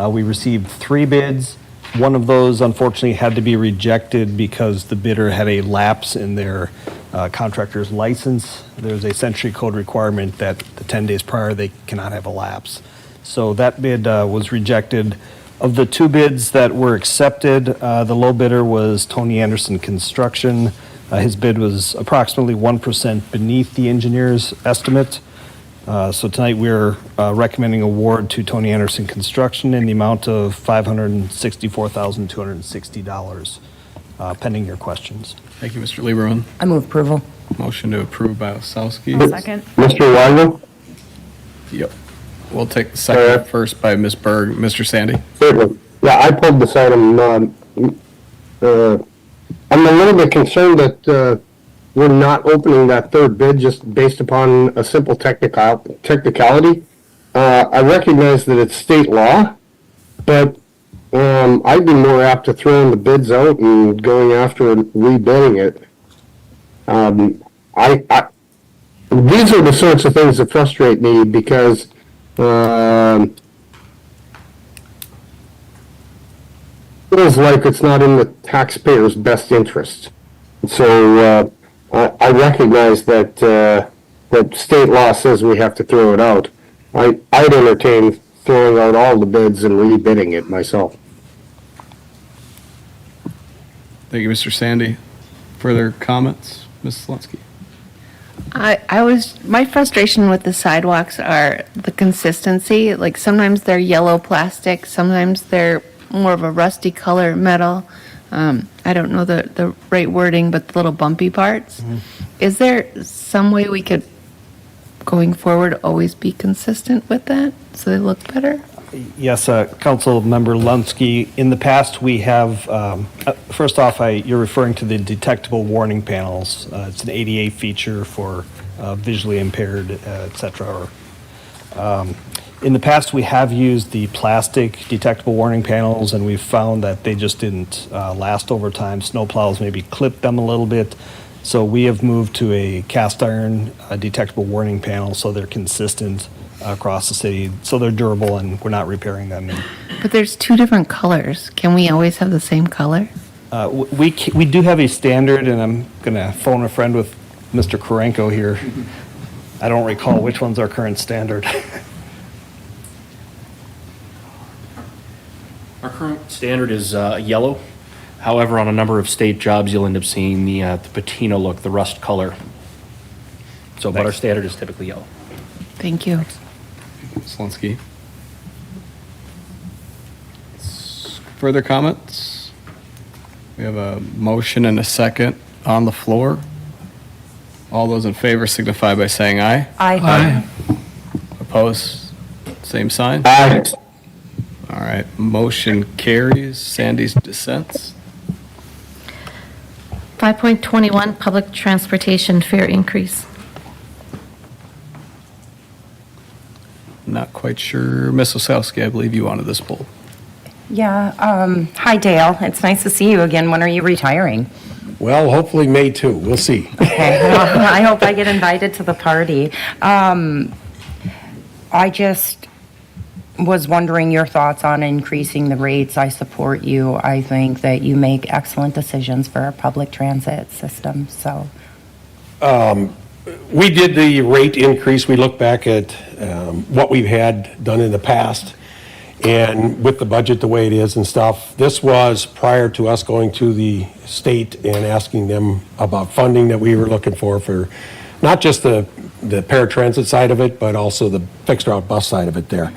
We received 3 bids. One of those unfortunately had to be rejected because the bidder had a lapse in their contractor's license. There's a century code requirement that the 10 days prior they cannot have a lapse. So that bid was rejected. Of the 2 bids that were accepted, the low bidder was Tony Anderson Construction. His bid was approximately 1% beneath the engineer's estimate. So tonight we're recommending award to Tony Anderson Construction in the amount of $564,260, pending your questions. Thank you, Mr. Lieberman. I move approval. Motion to approve by Osowski. Second. Mr. Weigel? Yep. We'll take the second first by Ms. Berg. Mr. Sandy. Certainly. Yeah, I pulled this item. I'm a little bit concerned that we're not opening that 3rd bid just based upon a simple technicality. I recognize that it's state law, but I'd be more apt to throwing the bids out and going after and rebidding it. These are the sorts of things that frustrate me because feels like it's not in the taxpayer's best interest. So I recognize that that state law says we have to throw it out. I'd entertain throwing out all the bids and rebidding it myself. Thank you, Mr. Sandy. Further comments? Ms. Slonsky. My frustration with the sidewalks are the consistency. Like sometimes they're yellow plastic, sometimes they're more of a rusty color metal. I don't know the right wording, but the little bumpy parts. Is there some way we could, going forward, always be consistent with that so they look better? Yes, Council Member Lunsky, in the past we have, first off, you're referring to the detectable warning panels. It's an ADA feature for visually impaired, et cetera. In the past, we have used the plastic detectable warning panels, and we've found that they just didn't last over time. Snowplows maybe clipped them a little bit. So we have moved to a cast iron detectable warning panel so they're consistent across the city, so they're durable and we're not repairing them. But there's 2 different colors. Can we always have the same color? We do have a standard, and I'm going to phone a friend with Mr. Karenko here. I don't recall which one's our current standard. Our current standard is yellow. However, on a number of state jobs, you'll end up seeing the patina look, the rust color. So, but our standard is typically yellow. Thank you. Slonsky. Further comments? We have a motion and a second on the floor. All those in favor signify by saying aye. Aye. Opposed? Same sign? Aye. All right, motion carries. Sandy's dissents. 5.21, public transportation fare increase. Not quite sure. Ms. Osowski, I believe you wanted this pulled. Yeah, hi Dale, it's nice to see you again. When are you retiring? Well, hopefully May 2. We'll see. Okay, well, I hope I get invited to the party. I just was wondering your thoughts on increasing the rates. I support you. I think that you make excellent decisions for our public transit system, so. We did the rate increase. We looked back at what we've had done in the past, and with the budget the way it is and stuff, this was prior to us going to the state and asking them about funding that we were looking for not just the paratransit side of it, but also the fixed route bus side of it there.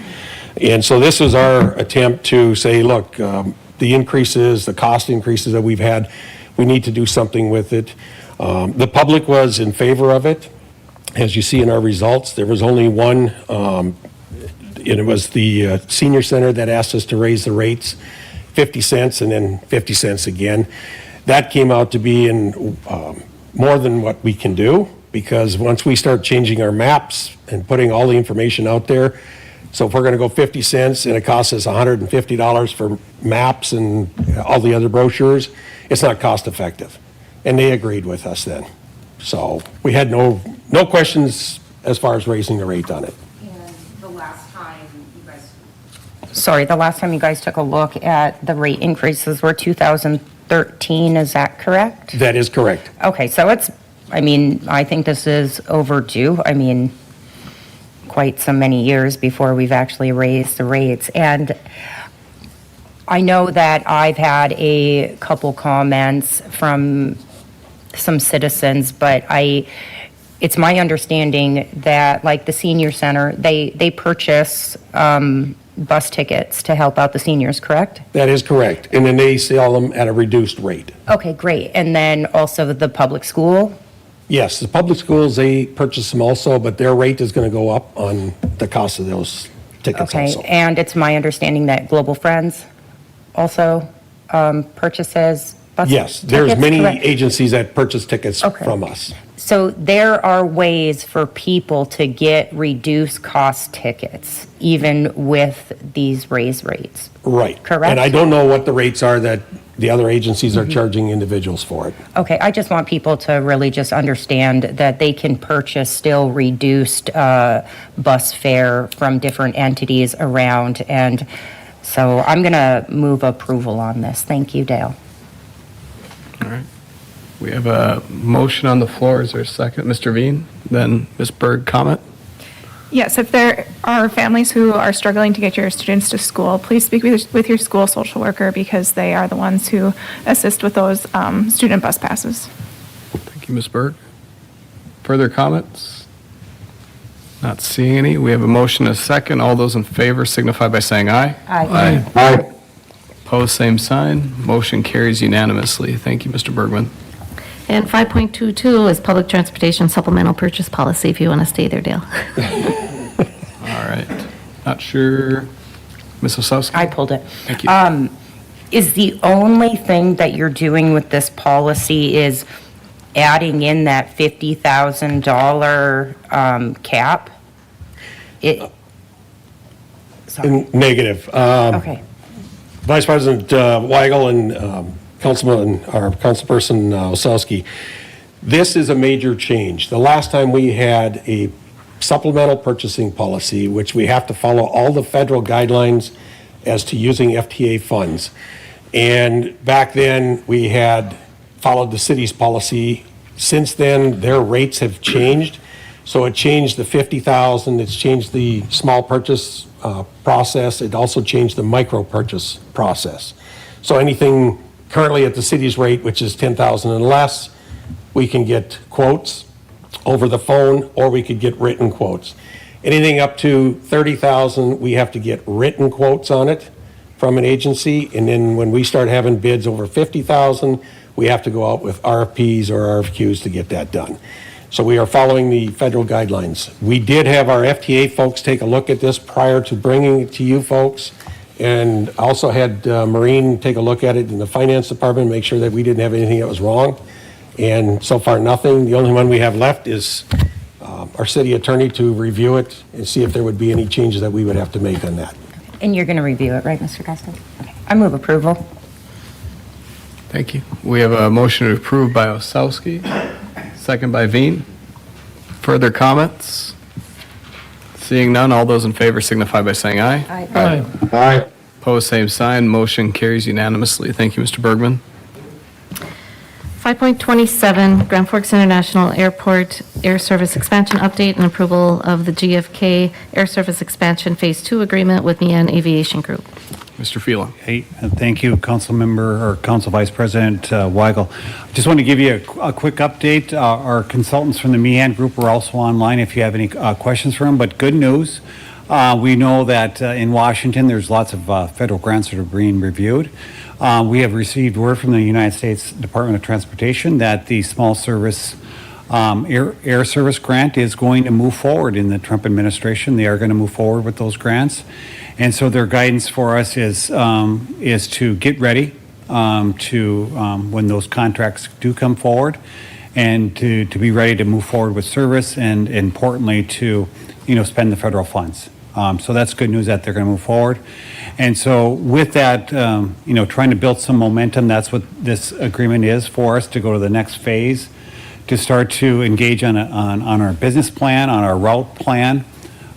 And so this is our attempt to say, look, the increases, the cost increases that we've had, we need to do something with it. The public was in favor of it. As you see in our results, there was only one, and it was the senior center that asked us to raise the rates 50 cents and then 50 cents again. That came out to be in more than what we can do, because once we start changing our maps and putting all the information out there, so if we're going to go 50 cents and it costs us $150 for maps and all the other brochures, it's not cost effective. And they agreed with us then. So we had no questions as far as raising the rate on it. The last time you guys took a look at the rate increases were 2013, is that correct? That is correct. Okay, so I think this is overdue. Quite so many years before we've actually raised the rates. And I know that I've had a couple comments from some citizens, but it's my understanding that, like the senior center, they purchase bus tickets to help out the seniors, correct? That is correct. And then they sell them at a reduced rate. Okay, great. And then also the public school? Yes, the public schools, they purchase them also, but their rate is going to go up on the cost of those tickets also. Okay, and it's my understanding that Global Friends also purchases bus Yes, there's tickets, many correct? agencies that purchase tickets Okay. from us. So there are ways for people to get reduced cost tickets, even with these raise rates. Right. Correct? And I don't know what the rates are that the other agencies are charging individuals for it. Okay, I just want people to really just understand that they can purchase still reduced bus fare from different entities around. And so I'm going to move approval on this. Thank you, Dale. All right. We have a motion on the floor. Is there a second? Mr. Veen, then Ms. Berg, comment? Yes, if there are families who are struggling to get your students to school, please speak with your school social worker, because they are the ones who assist with those student bus passes. Thank you, Ms. Berg. Further comments? Not seeing any. We have a motion and a second. All those in favor signify by saying aye. Aye. Aye. Opposed, same sign. Motion carries unanimously. Thank you, Mr. Bergman. And 5.22 is public transportation supplemental purchase policy, if you want to stay there, Dale. All right. Not sure. Ms. Osowski? I pulled it. Thank you. Is the only thing that you're doing with this policy is adding in that $50,000 cap? Negative. Okay. Vice President Weigel and Councilperson Osowski, this is a major change. The last time we had a supplemental purchasing policy, which we have to follow all the federal guidelines as to using FTA funds. And back then, we had followed the city's policy Since then, their rates have changed. So it changed the 50,000, it's changed the small purchase process, it also changed the micro purchase process. So anything currently at the city's rate, which is 10,000 and less, we can get quotes over the phone, or we could get written quotes. Anything up to 30,000, we have to get written quotes on it from an agency, and then when we start having bids over 50,000, we have to go out with RFPs or RFQs to get that done. So we are following the federal guidelines. We did have our FTA folks take a look at this prior to bringing it to you folks, and also had Maureen take a look at it in the finance department, make sure that we didn't have anything that was wrong. And so far, nothing. The only one we have left is our city attorney to review it and see if there would be any changes that we would have to make on that. And you're going to review it, right, Mr. Costa? Okay. I move approval. Thank you. We have a motion to approve by Osowski, second by Veen. Further comments? Seeing none, all those in favor signify by saying aye. Aye. Aye. Opposed, same sign. Motion carries unanimously. Thank you, Mr. Bergman. 5.27, Grand Forks International Airport Air Service Expansion Update and approval of the GFK Air Service Expansion Phase 2 agreement with Mian Aviation Group. Mr. Phelan. Hey, thank you, Council Member or Council Vice President Weigel. Just want to give you a quick update. Our consultants from the Meehan Group are also online if you have any questions for them. But good news, we know that in Washington there's lots of federal grants that are being reviewed. We have received word from the United States Department of Transportation that the small service air service grant is going to move forward in the Trump administration. They are going to move forward with those grants. And so their guidance for us is to get ready when those contracts do come forward, and to be ready to move forward with service, and importantly to spend the federal funds. So that's good news that they're going to move forward. And so with that, trying to build some momentum, that's what this agreement is for us, to go to the next phase, to start to engage on our business plan, on our route plan,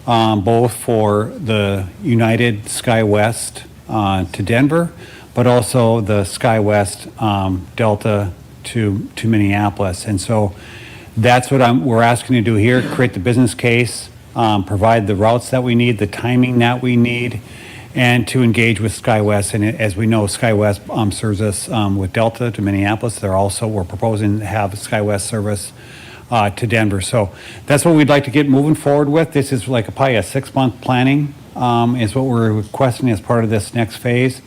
both for the United SkyWest to Denver, but also the SkyWest Delta to Minneapolis. And so that's what we're asking to do here, create the business case, provide the routes that we need, the timing that we need, and to engage with SkyWest. And as we know, SkyWest serves us with Delta to Minneapolis. We're proposing to have SkyWest service to Denver. So that's what we'd like to get moving forward with. This is probably a 6-month planning is what we're requesting as part of this next phase,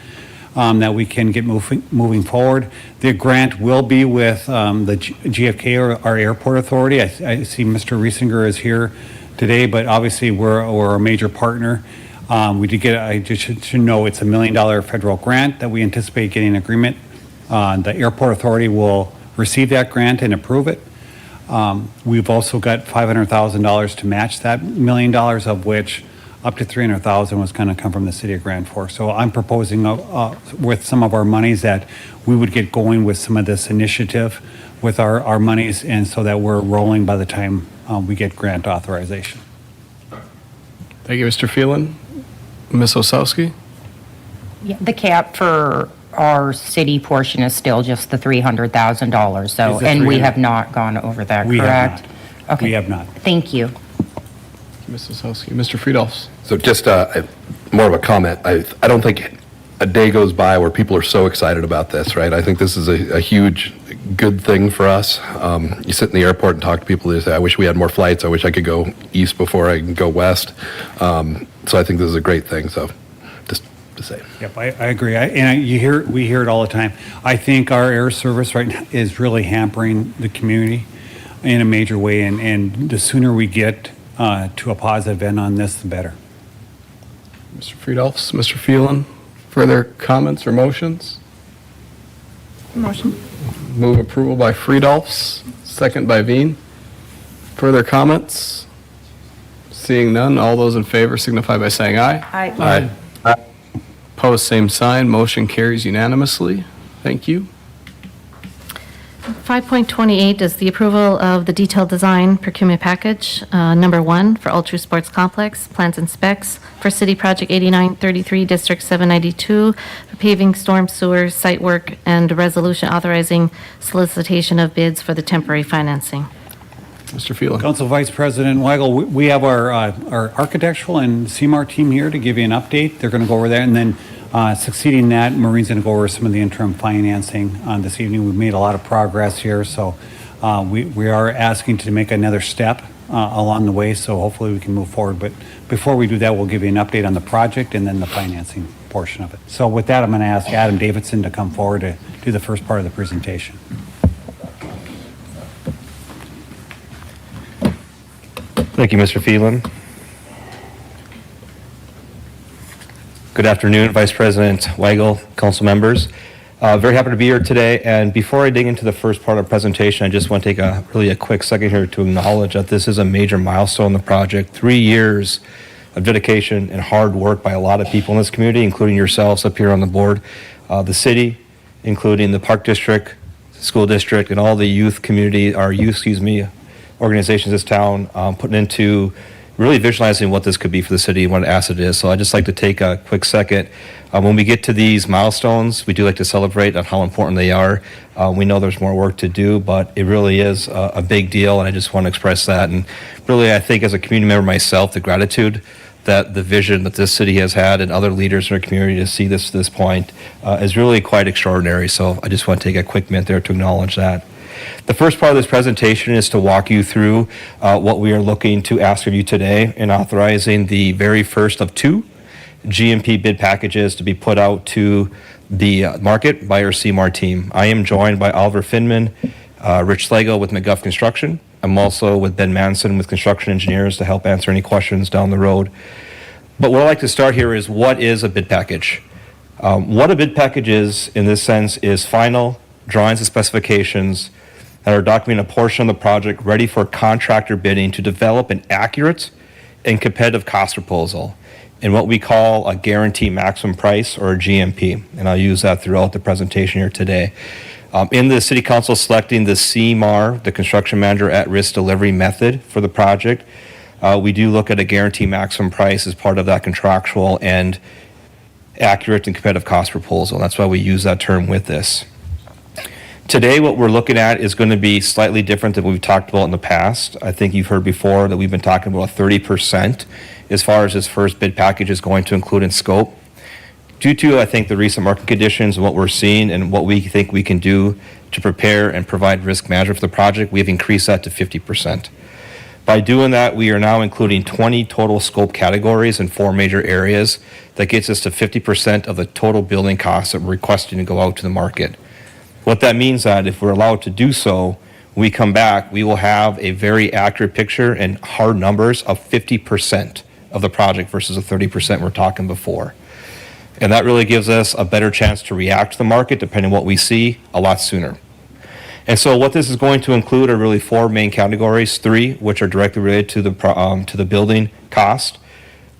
that we can get moving forward. The grant will be with the GFK, or our airport authority. I see Mr. Riesinger is here today, but obviously we're a major partner. We did get, I just should know, it's $1 million federal grant that we anticipate getting an agreement. The airport authority will receive that grant and approve it. We've also got $500,000 to match that $1 million, of which up to $300,000 was going to come from the city of Grand Forks. So I'm proposing with some of our monies that we would get going with some of this initiative with our monies, and so that we're rolling by the time we get grant authorization. Thank you, Mr. Phelan. Ms. Osowski? Yeah, the cap for our city portion is still just the $300,000. So, and we have not gone over that, We have correct? not. Okay. We have not. Thank you. Ms. Osowski. Mr. Friedolfs? So just more of a comment. I don't think a day goes by where people are so excited about this, right? I think this is a huge, good thing for us. You sit in the airport and talk to people, they say, I wish we had more flights. I wish I could go east before I can go west. So I think this is a great thing, so just to say. Yep, I agree. We hear it all the time. I think our air service right now is really hampering the community in a major way, and the sooner we get to a positive end on this, the better. Mr. Friedolfs, Mr. Phelan, further comments or motions? Motion. Move approval by Friedolfs, second by Veen. Further comments? Seeing none, all those in favor signify by saying aye. Aye. Opposed, same sign. Motion carries unanimously. Thank you. 5.28 is the approval of the detailed design procurement package, number 1 for Ultra Sports Complex, plans and specs for City Project 8933, District 792, for paving, storm sewer, site work, and a resolution authorizing solicitation of bids for the temporary financing. Mr. Phelan. Council Vice President Weigel, we have our architectural and CMAR team here to give you an update. They're going to go over that, and then succeeding that, Maureen's going to go over some of the interim financing this evening. We've made a lot of progress here, so we are asking to make another step along the way, so hopefully we can move forward. But before we do that, we'll give you an update on the project and then the financing portion of it. So with that, I'm going to ask Adam Davidson to come forward to do the first part of the presentation. Thank you, Mr. Phelan. Good afternoon, Vice President Weigel, council members. Very happy to be here today. And before I dig into the first part of the presentation, I just want to take a quick second here to acknowledge that this is a major milestone in the project. 3 years of dedication and hard work by a lot of people in this community, including yourselves up here on the board, the city, including the Park District, School District, and all the youth community, organizations in this town, putting into really visualizing what this could be for the city and what an asset it is. So I'd just like to take a quick second. When we get to these milestones, we do like to celebrate on how important they are. We know there's more work to do, but it really is a big deal, and I just want to express that. And really, I think as a community member myself, the gratitude that the vision that this city has had and other leaders in our community to see this to this point is really quite extraordinary. So I just want to take a quick minute there to acknowledge that. The first part of this presentation is to walk you through what we are looking to ask of you today in authorizing the very first of 2 GMP bid packages to be put out to the market by our CMAR team. I am joined by Oliver Finman, Rich Slago with McGuff Construction. I'm also with Ben Manson with Construction Engineers to help answer any questions down the road. But what I'd like to start here is, what is a bid package? What a bid package is, in this sense, is final drawings and specifications that are documenting a portion of the project ready for contractor bidding to develop an accurate and competitive cost proposal in what we call a guarantee maximum price, or a GMP. And I'll use that throughout the presentation here today. In the City Council selecting the CMAR, the Construction Manager at-Risk Delivery method for the project, we do look at a guarantee maximum price as part of that contractual and accurate and competitive cost proposal. That's why we use that term with this. Today, what we're looking at is going to be slightly different than what we've talked about in the past. I think you've heard before that we've been talking about 30% as far as this first bid package is going to include in scope. Due to, I think, the recent market conditions and what we're seeing and what we think we can do to prepare and provide risk management for the project, we have increased that to 50%. By doing that, we are now including 20 total scope categories in 4 major areas. That gets us to 50% of the total building costs that we're requesting to go out to the market. What that means that if we're allowed to do so, we come back, we will have a very accurate picture and hard numbers of 50% of the project versus the 30% we're talking before. And that really gives us a better chance to react to the market, depending on what we see, a lot sooner. And so what this is going to include are really 4 main categories, 3 which are directly related to the building cost.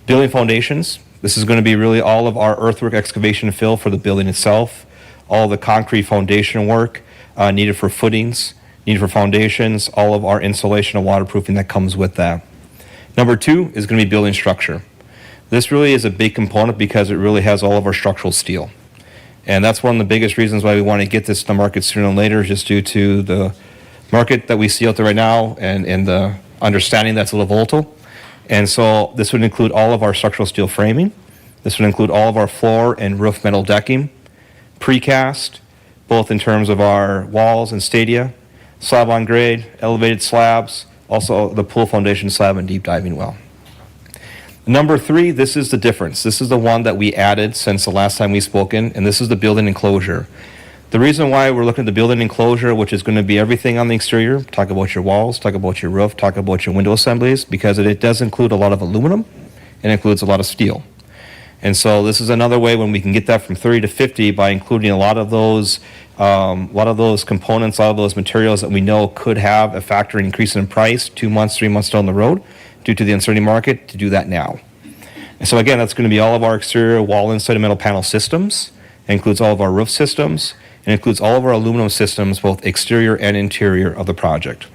Building foundations, this is going to be really all of our earthwork excavation and fill for the building itself, all the concrete foundation work needed for footings, needed for foundations, all of our insulation and waterproofing that comes with that. Number 2 is going to be building structure. This really is a big component because it really has all of our structural steel. And that's one of the biggest reasons why we want to get this to the market sooner than later, just due to the market that we see out there right now and the understanding that's a little volatile. And so this would include all of our structural steel framing. This would include all of our floor and roof metal decking, precast, both in terms of our walls and stadia, slab on grade, elevated slabs, also the pool foundation slab and deep diving well. Number 3, this is the difference. This is the one that we added since the last time we've spoken, and this is the building enclosure. The reason why we're looking at the building enclosure, which is going to be everything on the exterior, talk about your walls, talk about your roof, talk about your window assemblies, because it does include a lot of aluminum and includes a lot of steel. And so this is another way when we can get that from 30 to 50 by including a lot of those components, a lot of those materials that we know could have a factor in increasing in price 2 months, 3 months down the road due to the uncertainty market, to do that now. And so again, that's going to be all of our exterior wall inside and metal panel systems. It includes all of our roof systems. and includes all of our aluminum systems, both exterior and interior of the project.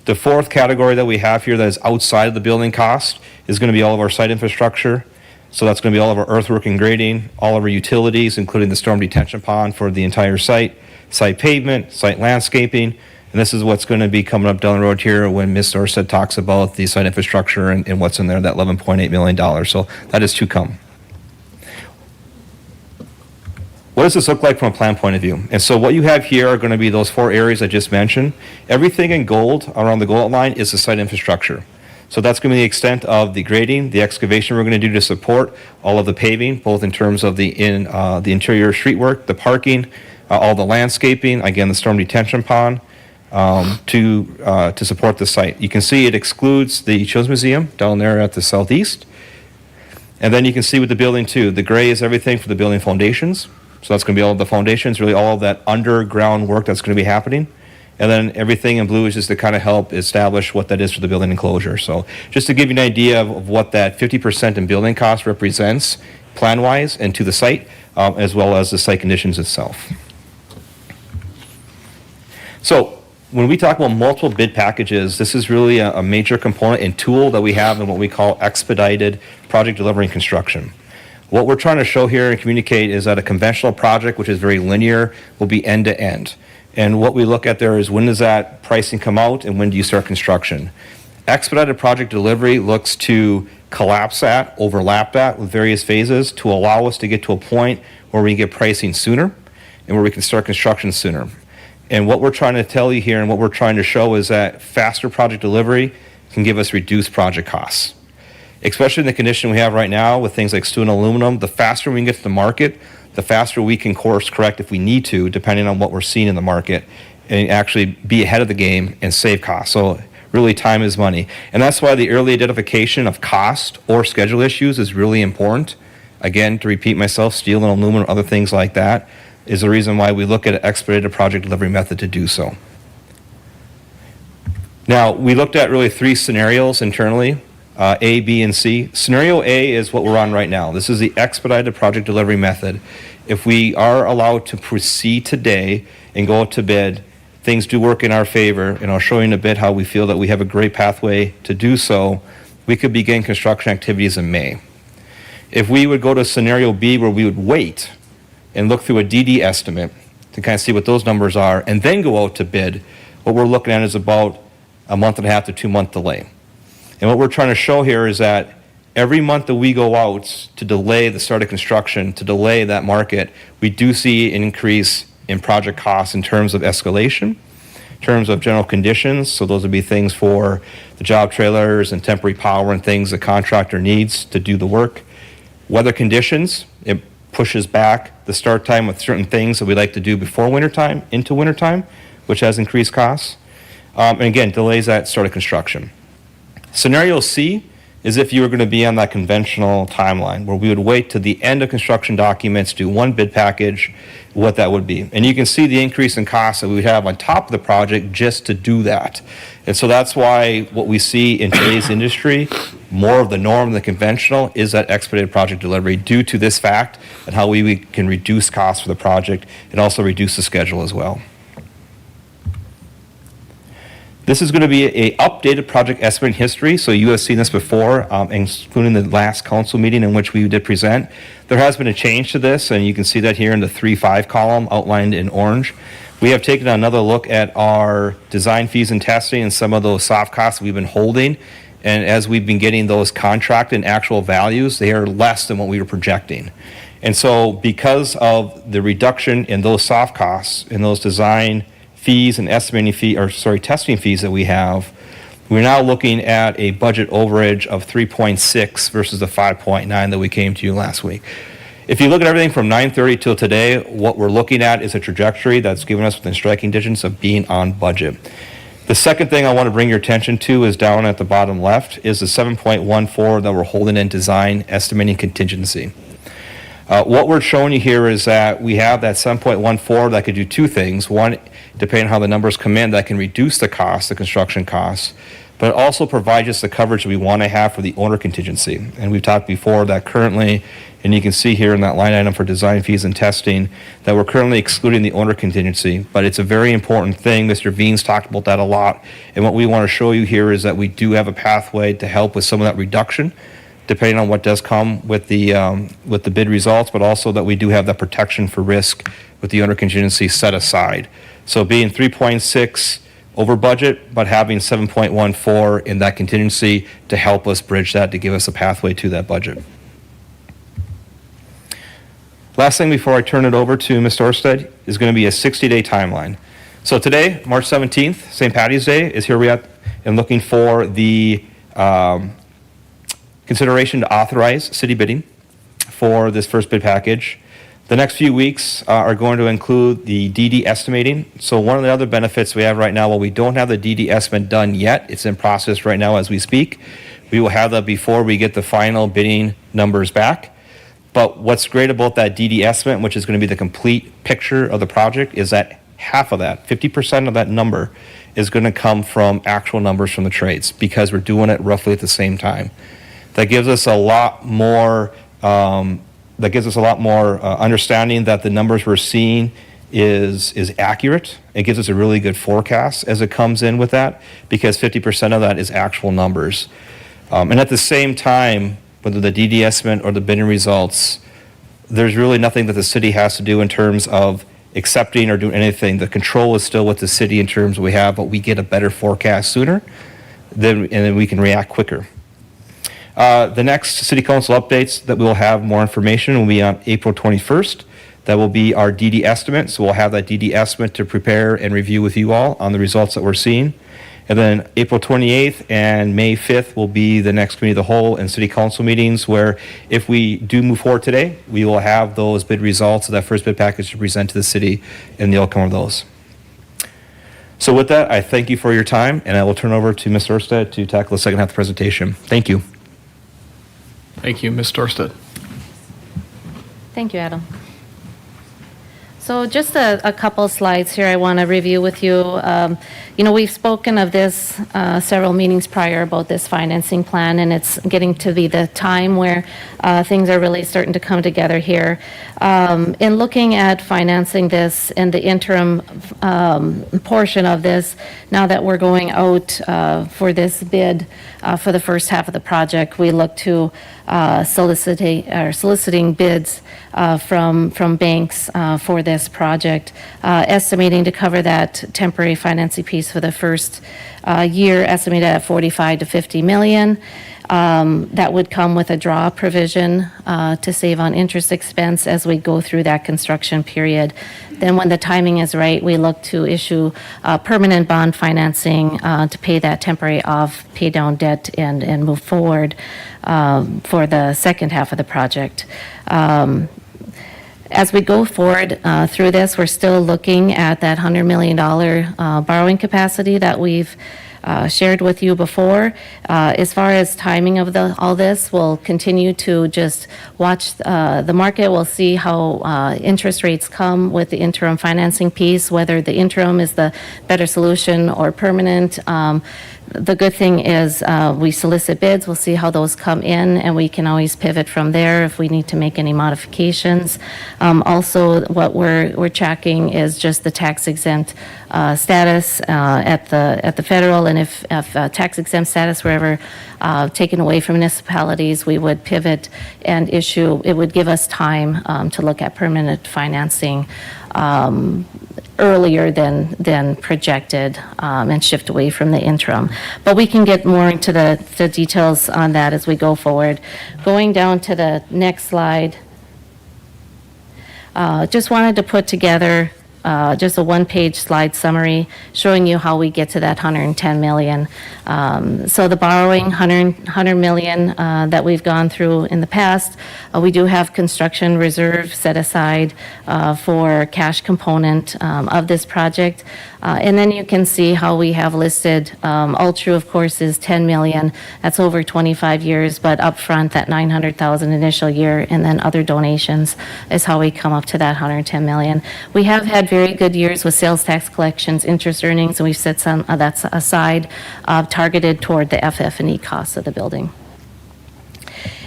The fourth category that we have here that is outside of the building cost is going to be all of our site infrastructure. So that's going to be all of our earthwork and grading, all of our utilities, including the storm detention pond for the entire site, site pavement, site landscaping, and this is what's going to be coming up down the road here when Ms. Orsted talks about the site infrastructure and what's in there, that $11.8 million. So that is to come. What does this look like from a plan point of view? And so what you have here are going to be those 4 areas I just mentioned. Everything in gold around the gold line is the site infrastructure. So that's going to be the extent of the grading, the excavation we're going to do to support all of the paving, both in terms of the interior street work, the parking, all the landscaping, again, the storm detention pond, to support the site. You can see it excludes the Children's Museum down there at the southeast. And then you can see with the building too, the gray is everything for the building foundations. So that's going to be all of the foundations, really all of that underground work that's going to be happening. And then everything in blue is just to kind of help establish what that is for the building enclosure. So just to give you an idea of what that 50% in building cost represents plan-wise and to the site, as well as the site conditions itself. So when we talk about multiple bid packages, this is really a major component and tool that we have in what we call expedited project delivery and construction. What we're trying to show here and communicate is that a conventional project, which is very linear, will be end to end. And what we look at there is when does that pricing come out and when do you start construction? Expedited project delivery looks to collapse that, overlap that with various phases to allow us to get to a point where we get pricing sooner and where we can start construction sooner. And what we're trying to tell you here and what we're trying to show is that faster project delivery can give us reduced project costs. Especially in the condition we have right now with things like steel and aluminum, the faster we can get to the market, the faster we can course correct if we need to, depending on what we're seeing in the market, and actually be ahead of the game and save costs. So really time is money. And that's why the early identification of cost or schedule issues is really important. Again, to repeat myself, steel and aluminum, other things like that, is the reason why we look at an expedited project delivery method to do so. Now, we looked at really 3 scenarios internally. A, B, and C. Scenario A is what we're on right now. This is the expedited project delivery method. If we are allowed to proceed today and go out to bid, things do work in our favor, and I'll show you in a bit how we feel that we have a great pathway to do so. We could begin construction activities in May. If we would go to scenario B where we would wait and look through a DD estimate to kind of see what those numbers are and then go out to bid, what we're looking at is about a 1.5 to 2 month delay. And what we're trying to show here is that every month that we go out to delay the start of construction, to delay that market, we do see an increase in project costs in terms of escalation, in terms of general conditions. So those would be things for the job trailers and temporary power and things the contractor needs to do the work. Weather conditions, it pushes back the start time with certain things that we like to do before wintertime into wintertime, which has increased costs. And again, delays that start of construction. Scenario C is if you were going to be on that conventional timeline where we would wait to the end of construction documents, do one bid package, what that would be. And you can see the increase in costs that we would have on top of the project just to do that. And so that's why what we see in today's industry, more of the norm than the conventional, is that expedited project delivery due to this fact and how we can reduce costs for the project and also reduce the schedule as well. This is going to be an updated project estimate history, so you have seen this before, including the last council meeting in which we did present. There has been a change to this, and you can see that here in the 3-5 column outlined in orange. We have taken another look at our design fees and testing and some of those soft costs we've been holding, and as we've been getting those contract and actual values, they are less than what we were projecting. And so because of the reduction in those soft costs, in those design fees and testing fees that we have, we're now looking at a budget overage of 3.6 versus the 5.9 that we came to you last week. If you look at everything from 9:30 till today, what we're looking at is a trajectory that's given us within striking distance of being on budget. The second thing I want to bring your attention to is down at the bottom left is the 7.14 that we're holding in design estimating contingency. What we're showing you here is that we have that 7.14 that could do 2 things. One, depending on how the numbers come in, that can reduce the cost, the construction costs. but it also provides us the coverage we want to have for the owner contingency. And we've talked before that currently, and you can see here in that line item for design fees and testing, that we're currently excluding the owner contingency, but it's a very important thing. Mr. Veen's talked about that a lot, and what we want to show you here is that we do have a pathway to help with some of that reduction, depending on what does come with the bid results, but also that we do have that protection for risk with the owner contingency set aside. So being 3.6 over budget, but having 7.14 in that contingency to help us bridge that, to give us a pathway to that budget. Last thing before I turn it over to Mr. Orsted is going to be a 60-day timeline. So today, March 17th, St. Patty's Day, is here we at, and looking for the consideration to authorize city bidding for this first bid package. The next few weeks are going to include the DD estimating. So one of the other benefits we have right now, while we don't have the DD estimate done yet, it's in process right now as we speak. We will have that before we get the final bidding numbers back. But what's great about that DD estimate, which is going to be the complete picture of the project, is that half of that, 50% of that number, is going to come from actual numbers from the trades, because we're doing it roughly at the same time. That gives us a lot more understanding that the numbers we're seeing is accurate. It gives us a really good forecast as it comes in with that, because 50% of that is actual numbers. And at the same time, whether the DD estimate or the bidding results, there's really nothing that the city has to do in terms of accepting or doing anything. The control is still with the city in terms we have, but we get a better forecast sooner, and then we can react quicker. The next city council updates that we'll have more information will be on April 21st. That will be our DD estimate. So we'll have that DD estimate to prepare and review with you all on the results that we're seeing. And then April 28th and May 5th will be the next committee of the whole and city council meetings, where if we do move forward today, we will have those bid results of that first bid package to present to the city and the outcome of those. So with that, I thank you for your time, and I will turn over to Ms. Orsted to tackle the second half of the presentation. Thank you. Thank you, Ms. Orsted. Thank you, Adam. So just a couple slides here I want to review with you. We've spoken of this several meetings prior about this financing plan, and it's getting to be the time where things are really starting to come together here. In looking at financing this and the interim portion of this, now that we're going out for this bid for the first half of the project, we look to soliciting bids from banks for this project, estimating to cover that temporary financing piece for the first year, estimated at 45 to 50 million. That would come with a draw provision to save on interest expense as we go through that construction period. Then when the timing is right, we look to issue permanent bond financing to pay that temporary off, pay down debt, and move forward for the second half of the project. As we go forward through this, we're still looking at that $100 million borrowing capacity that we've shared with you before. As far as timing of all this, we'll continue to just watch the market. We'll see how interest rates come with the interim financing piece, whether the interim is the better solution or permanent. The good thing is we solicit bids. We'll see how those come in, and we can always pivot from there if we need to make any modifications. Also, what we're tracking is just the tax exempt status at the federal, and if tax exempt status were ever taken away from municipalities, we would pivot and issue. It would give us time to look at permanent financing earlier than projected and shift away from the interim. But we can get more into the details on that as we go forward. Going down to the next slide, just wanted to put together just a one-page slide summary showing you how we get to that 110 million. So the borrowing, 100 million that we've gone through in the past, we do have construction reserve set aside for cash component of this project. And then you can see how we have listed, Altru, of course, is 10 million. That's over 25 years, but upfront, that 900,000 initial year, and then other donations is how we come up to that 110 million. We have had very good years with sales tax collections, interest earnings, and we've set some of that aside, targeted toward the FF&E costs of the building.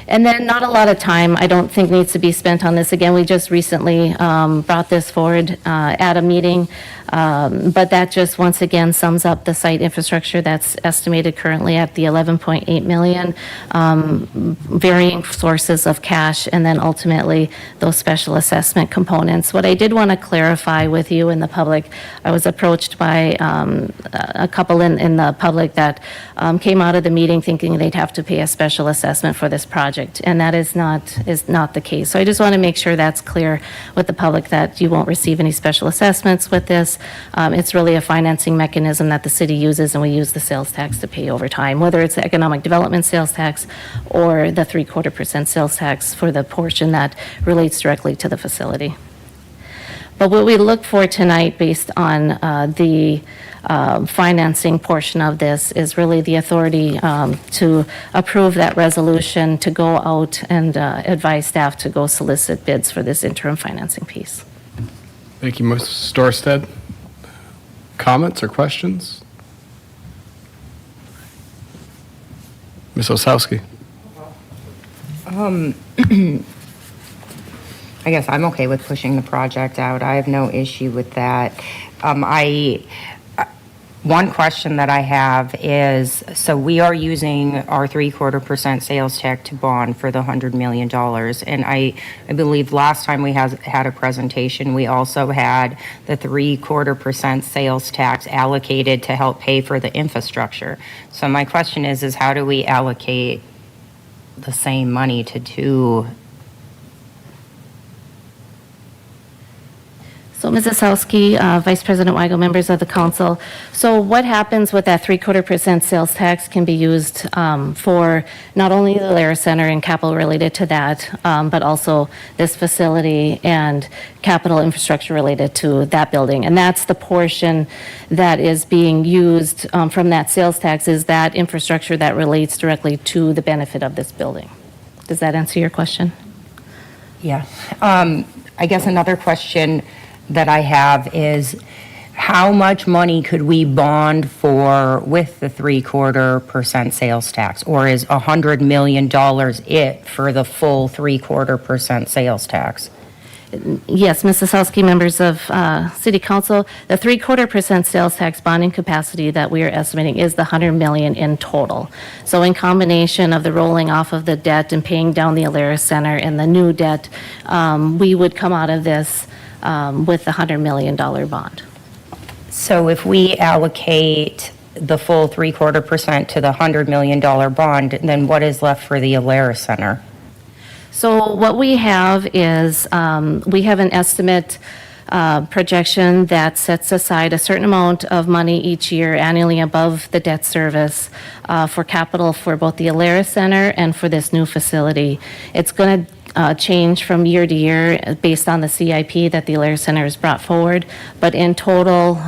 And then not a lot of time, I don't think, needs to be spent on this. Again, we just recently brought this forward at a meeting, but that just once again sums up the site infrastructure that's estimated currently at the 11.8 million, varying sources of cash, and then ultimately those special assessment components. What I did want to clarify with you in the public, I was approached by a couple in the public that came out of the meeting thinking they'd have to pay a special assessment for this project, and that is not the case. So I just want to make sure that's clear with the public that you won't receive any special assessments with this. It's really a financing mechanism that the city uses, and we use the sales tax to pay over time, whether it's the economic development sales tax or the 0.75% sales tax for the portion that relates directly to the facility. But what we look for tonight, based on the financing portion of this, is really the authority to approve that resolution to go out and advise staff to go solicit bids for this interim financing piece. Thank you, Ms. Storstad. Comments or questions? Ms. Osowski. I guess I'm okay with pushing the project out. I have no issue with that. One question that I have is, so we are using our 0.75% sales tax to bond for the $100 million. And I believe last time we had a presentation, we also had the 0.75% sales tax allocated to help pay for the infrastructure. So my question is how do we allocate the same money to two? So Mrs. Salsky, Vice President Weigel, members of the council. So what happens with that 0.75% sales tax can be used for not only the Alara Center and capital related to that, but also this facility and capital infrastructure related to that building. And that's the portion that is being used from that sales tax, is that infrastructure that relates directly to the benefit of this building. Does that answer your question? Yeah. I guess another question that I have is, how much money could we bond for with the 0.75% sales tax? Or is $100 million it for the full 0.75% sales tax? Yes, Mrs. Salsky, members of City Council, the 0.75% sales tax bonding capacity that we are estimating is the $100 million in total. So in combination of the rolling off of the debt and paying down the Alara Center and the new debt, we would come out of this with the $100 million bond. So if we allocate the full 0.75% to the $100 million bond, then what is left for the Alara Center? So what we have is, we have an estimate projection that sets aside a certain amount of money each year annually above the debt service for capital for both the Alara Center and for this new facility. It's going to change from year to year based on the CIP that the Alara Center has brought forward, but in total,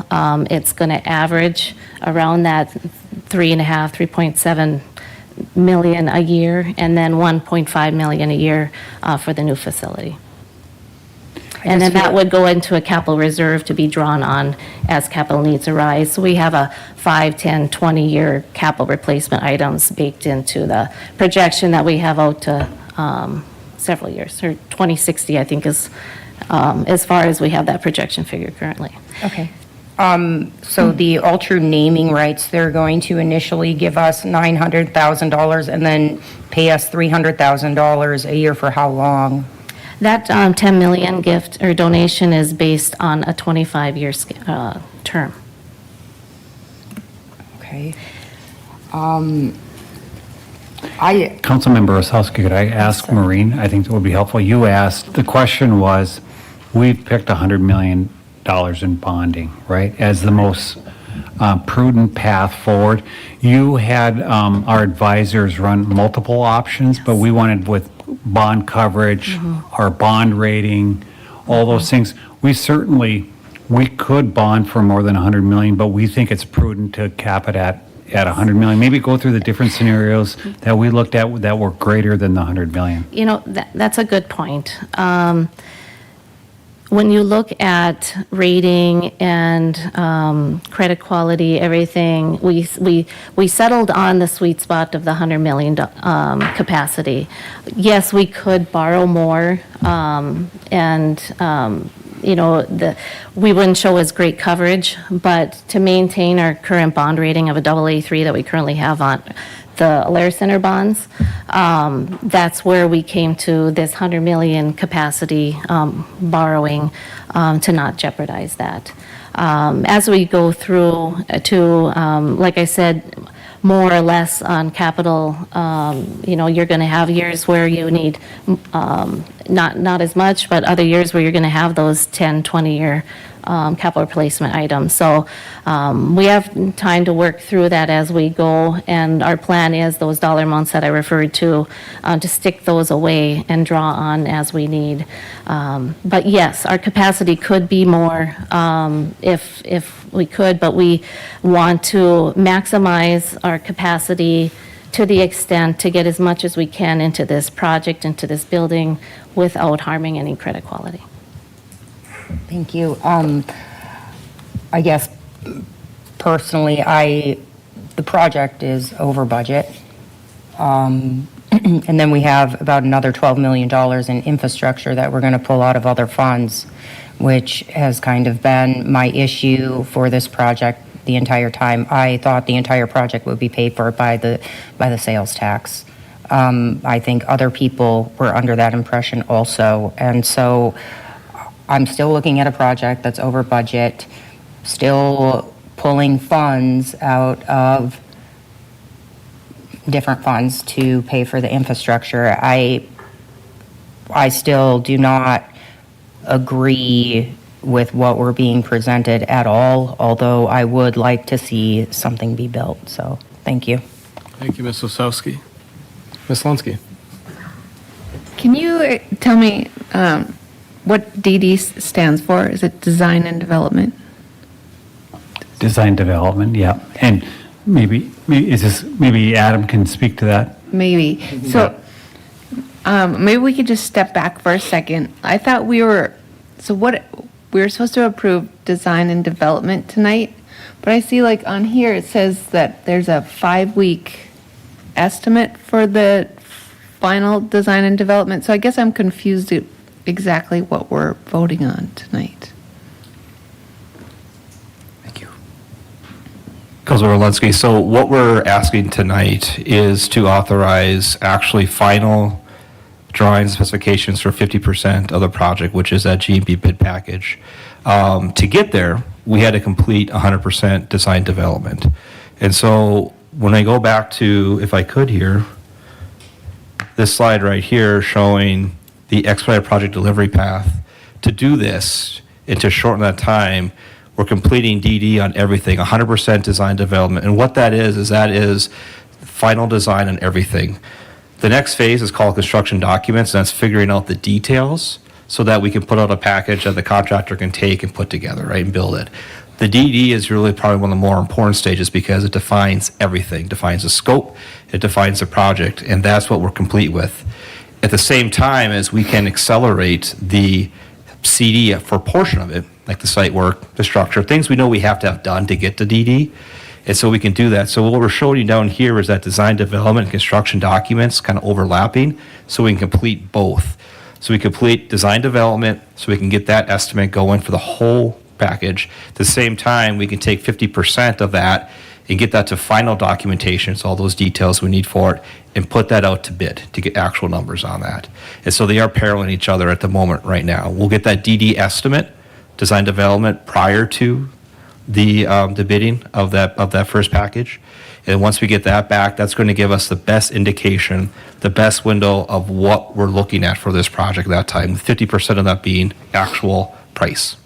it's going to average around that 3.7 million a year, and then 1.5 million a year for the new facility. And then that would go into a capital reserve to be drawn on as capital needs arise. So we have a 5, 10, 20-year capital replacement items baked into the projection that we have out to several years, or 2060, I think, is as far as we have that projection figure currently. Okay. So the Altru naming rights, they're going to initially give us $900,000 and then pay us $300,000 a year for how long? That 10 million gift or donation is based on a 25-year term. Okay. Councilmember Osowski, could I ask Maureen? I think that would be helpful. You asked, the question was, we've picked $100 million in bonding, right, as the most prudent path forward. You had our advisors run multiple options, but we wanted with bond coverage, our bond rating, all those things. We could bond for more than 100 million, but we think it's prudent to cap it at 100 million. Maybe go through the different scenarios that we looked at that were greater than the 100 million. You know, that's a good point. when you look at rating and credit quality, everything, we settled on the sweet spot of the $100 million capacity. Yes, we could borrow more, we wouldn't show as great coverage, but to maintain our current bond rating of a AA3 that we currently have on the Alaris Center bonds, that's where we came to this $100 million capacity borrowing to not jeopardize that. As we go through to, like I said, more or less on capital, you're going to have years where you need not as much, but other years where you're going to have those 10, 20-year capital replacement items. So we have time to work through that as we go, and our plan is those dollar amounts that I referred to stick those away and draw on as we need. But yes, our capacity could be more if we could, but we want to maximize our capacity to the extent to get as much as we can into this project, into this building, without harming any credit quality. Thank you. I guess personally, the project is over budget. And then we have about another $12 million in infrastructure that we're going to pull out of other funds, which has kind of been my issue for this project the entire time. I thought the entire project would be paid for by the sales tax. I think other people were under that impression also. And so I'm still looking at a project that's over budget, still pulling funds out of different funds to pay for the infrastructure. I still do not agree with what we're being presented at all, although I would like to see something be built. So, thank you. Thank you, Ms. Osowski. Ms. Lunsky. Can you tell me what DD stands for? Is it Design and Development? Design development, yeah. And maybe Adam can speak to that. Maybe. So maybe we could just step back for a second. I thought we were supposed to approve design and development tonight, but I see like on here it says that there's a 5-week estimate for the final design and development. So I guess I'm confused at exactly what we're voting on tonight. Councilor Lunsky, so what we're asking tonight is to authorize actually final drawing specifications for 50% of the project, which is that G&B bid package. To get there, we had to complete 100% design development. And so when I go back to, if I could here, this slide right here showing the expedited project delivery path, to do this and to shorten that time, we're completing DD on everything, 100% design development. And what that is final design on everything. The next phase is called construction documents, and that's figuring out the details so that we can put out a package that the contractor can take and put together, right, and build it. The DD is really probably one of the more important stages because it defines everything, defines the scope, it defines the project, and that's what we're complete with. At the same time as we can accelerate the CD for a portion of it, like the site work, the structure, things we know we have to have done to get to DD. And so we can do that. So what we're showing you down here is that design development and construction documents kind of overlapping so we can complete both. So we complete design development so we can get that estimate going for the whole package. At the same time, we can take 50% of that and get that to final documentation, so all those details we need for it, and put that out to bid to get actual numbers on that. And so they are paralleling each other at the moment right now. We'll get that DD estimate, design development, prior to the bidding of that first package. And once we get that back, that's going to give us the best indication, the best window of what we're looking at for this project at that time, with 50% of that being actual price.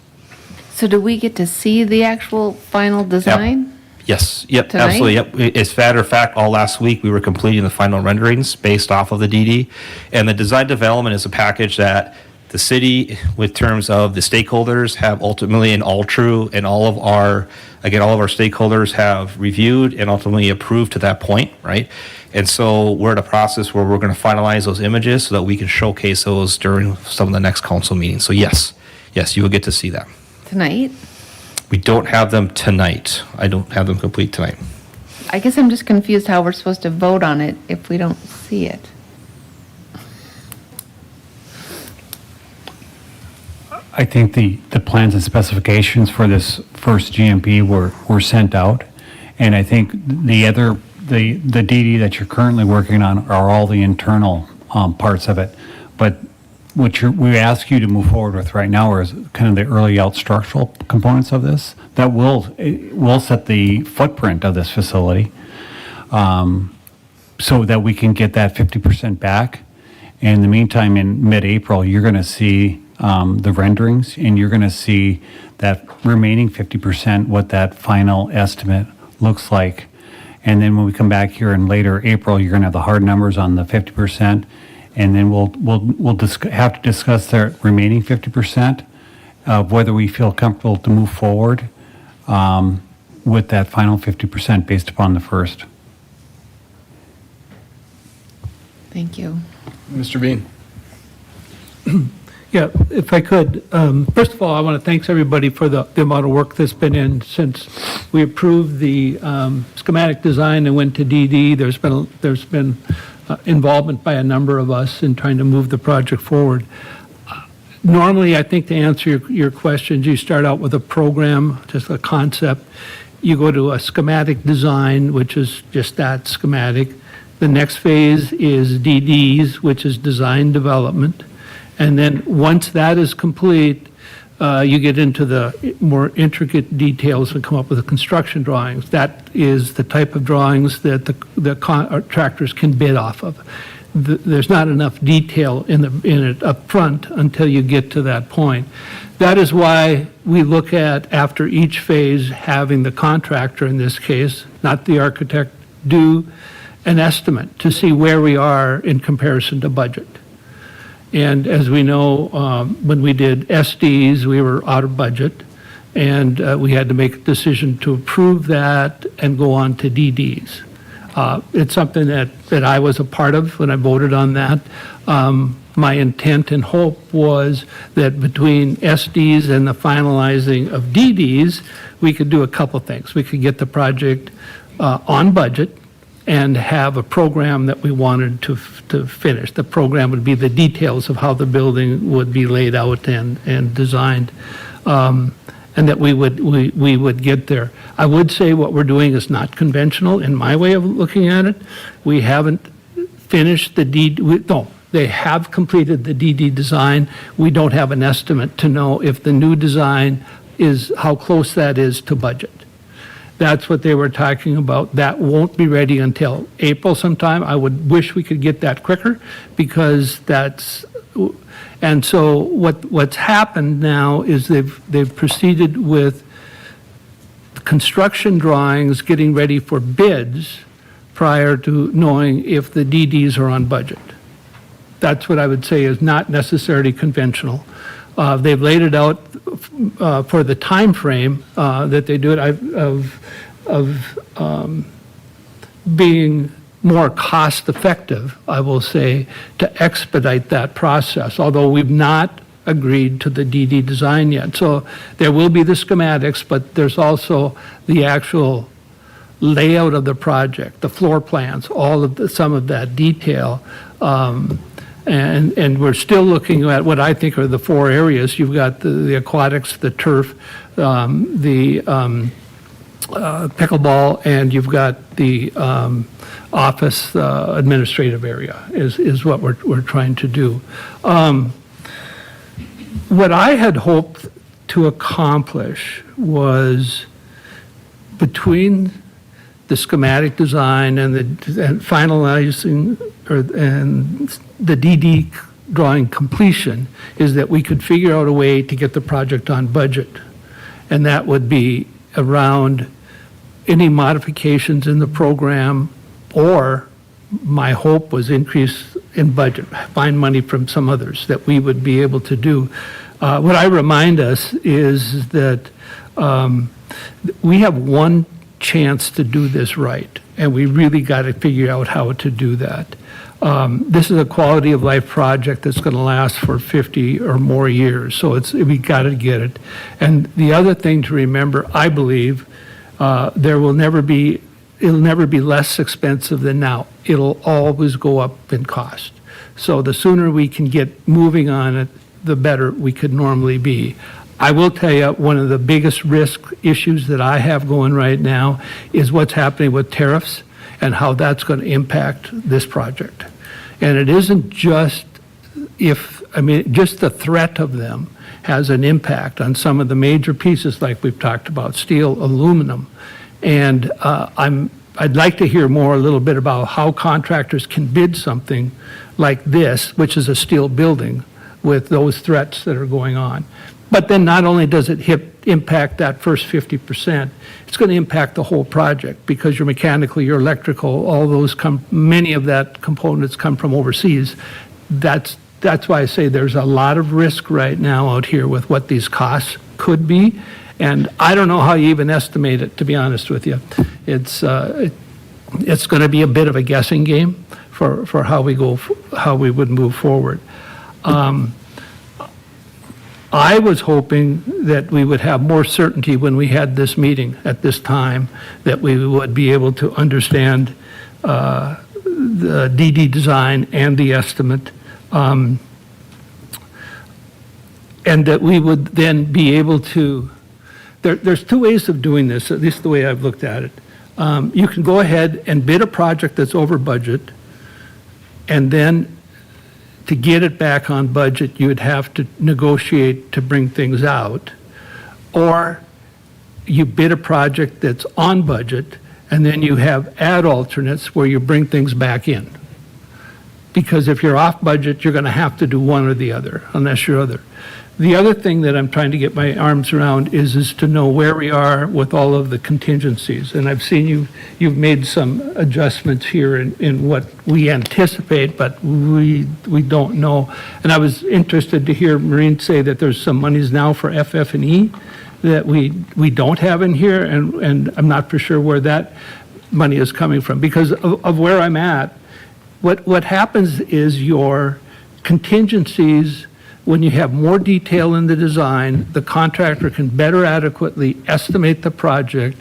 So do we get to see the actual final design? Yes, yep, Tonight? absolutely, yep. As a matter of fact, all last week, we were completing the final renderings based off of the DD. And the design development is a package that the city, with terms of the stakeholders, have ultimately, and all true, and all of our stakeholders have reviewed and ultimately approved to that point, right? And so we're at a process where we're going to finalize those images so that we can showcase those during some of the next council meetings. So yes, Yes, you will get to see that. Tonight? We don't have them tonight. I don't have them complete tonight. I guess I'm just confused how we're supposed to vote on it if we don't see it. I think the plans and specifications for this first GMP were sent out. And I think the DD that you're currently working on are all the internal parts of it. But what we ask you to move forward with right now is kind of the early out structural components of this that will set the footprint of this facility, so that we can get that 50% back. And in the meantime, in mid-April, you're going to see the renderings, and you're going to see that remaining 50%, what that final estimate looks like. And then when we come back here in later April, you're going to have the hard numbers on the 50%, and then we'll have to discuss the remaining 50% of whether we feel comfortable to move forward with that final 50% based upon the first. Thank you. Mr. Bean? Yeah, if I could, first of all, I want to thank everybody for the amount of work that's been in since we approved the schematic design and went to DD. There's been involvement by a number of us in trying to move the project forward. Normally, I think to answer your questions, you start out with a program, just a concept. You go to a schematic design, which is just that, schematic. The next phase is DDs, which is design development. And then once that is complete, you get into the more intricate details and come up with the construction drawings. That is the type of drawings that the contractors can bid off of. There's not enough detail in it up front until you get to that point. That is why we look at, after each phase, having the contractor, in this case, not the architect, do an estimate to see where we are in comparison to budget. And as we know, when we did SDs, we were out of budget, and we had to make a decision to approve that and go on to DDs. It's something that I was a part of when I voted on that. My intent and hope was that between SDs and the finalizing of DDs, we could do a couple things. We could get the project on budget and have a program that we wanted to finish. The program would be the details of how the building would be laid out and designed, and that we would get there. I would say what we're doing is not conventional in my way of looking at it. We haven't finished the DD, they have completed the DD design. We don't have an estimate to know if the new design is, how close that is to budget. That's what they were talking about. That won't be ready until April sometime. I would wish we could get that quicker, because that's, and so what's happened now is they've proceeded with construction drawings, getting ready for bids prior to knowing if the DDs are on budget. That's what I would say is not necessarily conventional. They've laid it out for the time frame that they do it of being more cost effective, I will say, to expedite that process, although we've not agreed to the DD design yet. So there will be the schematics, but there's also the actual layout of the project, the floor plans, all of some of that detail. And we're still looking at what I think are the four areas. You've got the aquatics, the turf, the pickleball, and you've got the office administrative area is what we're trying to do. What I had hoped to accomplish was, between the schematic design and finalizing and the DD drawing completion, is that we could figure out a way to get the project on budget. And that would be around any modifications in the program, or my hope was increase in budget, find money from some others that we would be able to do. What I remind us is that we have one chance to do this right, and we really got to figure out how to do that. This is a quality of life project that's going to last for 50 or more years, so we got to get it. And the other thing to remember, I believe, it'll never be less expensive than now. It'll always go up in cost. So the sooner we can get moving on it, the better we could normally be. I will tell you, one of the biggest risk issues that I have going right now is what's happening with tariffs and how that's going to impact this project. And it isn't just just the threat of them has an impact on some of the major pieces like we've talked about, steel, aluminum. And I'd like to hear more a little bit about how contractors can bid something like this, which is a steel building, with those threats that are going on. But then not only does it impact that first 50%, it's going to impact the whole project because your mechanical, your electrical, all those many of that components come from overseas. That's why I say there's a lot of risk right now out here with what these costs could be. And I don't know how you even estimate it, to be honest with you. It's going to be a bit of a guessing game for how we would move forward. I was hoping that we would have more certainty when we had this meeting at this time, that we would be able to understand the DD design and the estimate, and that we would then be able to, there's two ways of doing this, at least the way I've looked at it. You can go ahead and bid a project that's over budget, and then to get it back on budget, you would have to negotiate to bring things out. Or you bid a project that's on budget, and then you have ad alternates where you bring things back in. Because if you're off budget, you're going to have to do one or the other, unless you're other. The other thing that I'm trying to get my arms around is to know where we are with all of the contingencies. And I've seen you've made some adjustments here in what we anticipate, but we don't know. And I was interested to hear Maureen say that there's some monies now for FF&E that we don't have in here, and I'm not for sure where that money is coming from. Because of where I'm at, what happens is your contingencies, when you have more detail in the design, the contractor can better adequately estimate the project,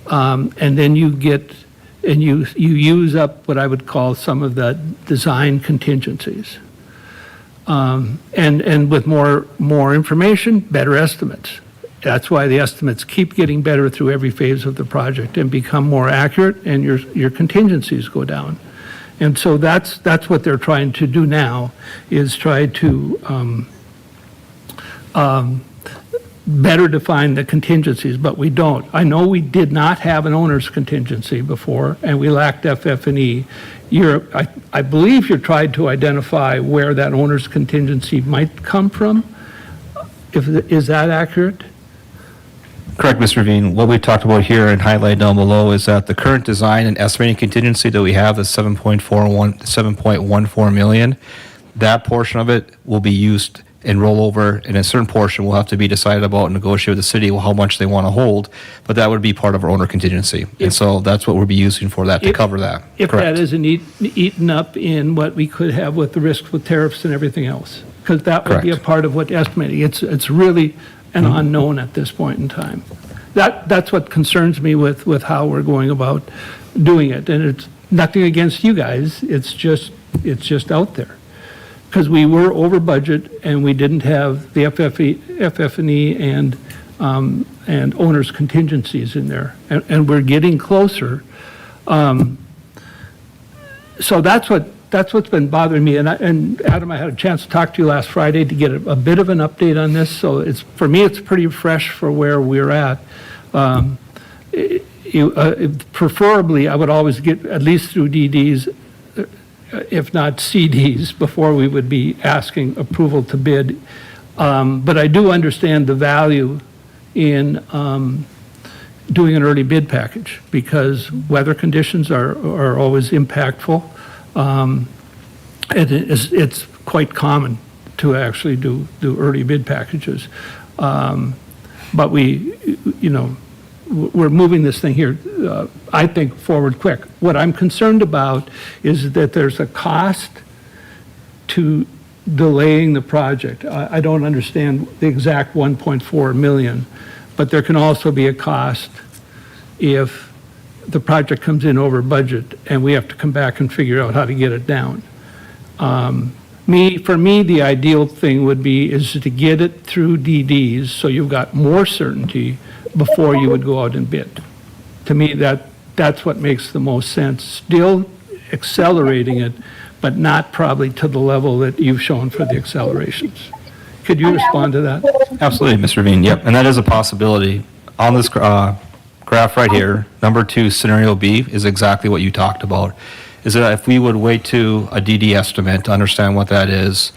and then you use up what I would call some of the design contingencies. And with more information, better estimates. That's why the estimates keep getting better through every phase of the project and become more accurate, and your contingencies go down. And so that's what they're trying to do now, is try to better define the contingencies, but we don't. I know we did not have an owner's contingency before, and we lacked FF&E. I believe you're trying to identify where that owner's contingency might come from. Is that accurate? Correct, Mr. Veen. What we talked about here and highlighted down below is that the current design and estimating contingency that we have is 7.14 million. That portion of it will be used and roll over, and a certain portion will have to be decided about and negotiate with the city how much they want to hold, but that would be part of our owner contingency. And so that's what we'll be using for that, to cover that. If Correct. that isn't eaten up in what we could have with the risks with tariffs and everything else, because that would be a part of what estimating. It's really an unknown at this point in time. That's what concerns me with how we're going about doing it. And it's nothing against you guys. It's just out there. Because we were over budget and we didn't have the FF&E and owner's contingencies in there. And we're getting closer. So that's what's been bothering me. And Adam, I had a chance to talk to you last Friday to get a bit of an update on this. So for me, it's pretty fresh for where we're at. Preferably, I would always get at least through DDs, if not CDs, before we would be asking approval to bid. But I do understand the value in doing an early bid package, because weather conditions are always impactful. It's quite common to actually do early bid packages. But we're moving this thing here, I think, forward quick. What I'm concerned about is that there's a cost to delaying the project. I don't understand the exact 1.4 million, but there can also be a cost if the project comes in over budget and we have to come back and figure out how to get it down. For me, the ideal thing would be is to get it through DDs so you've got more certainty before you would go out and bid. To me, that's what makes the most sense. Still accelerating it, but not probably to the level that you've shown for the accelerations. Could you respond to that? Absolutely, Mr. Veen. Yep, and that is a possibility. On this graph right here, number 2, scenario B, is exactly what you talked about. Is that if we would wait to a DD estimate to understand what that is,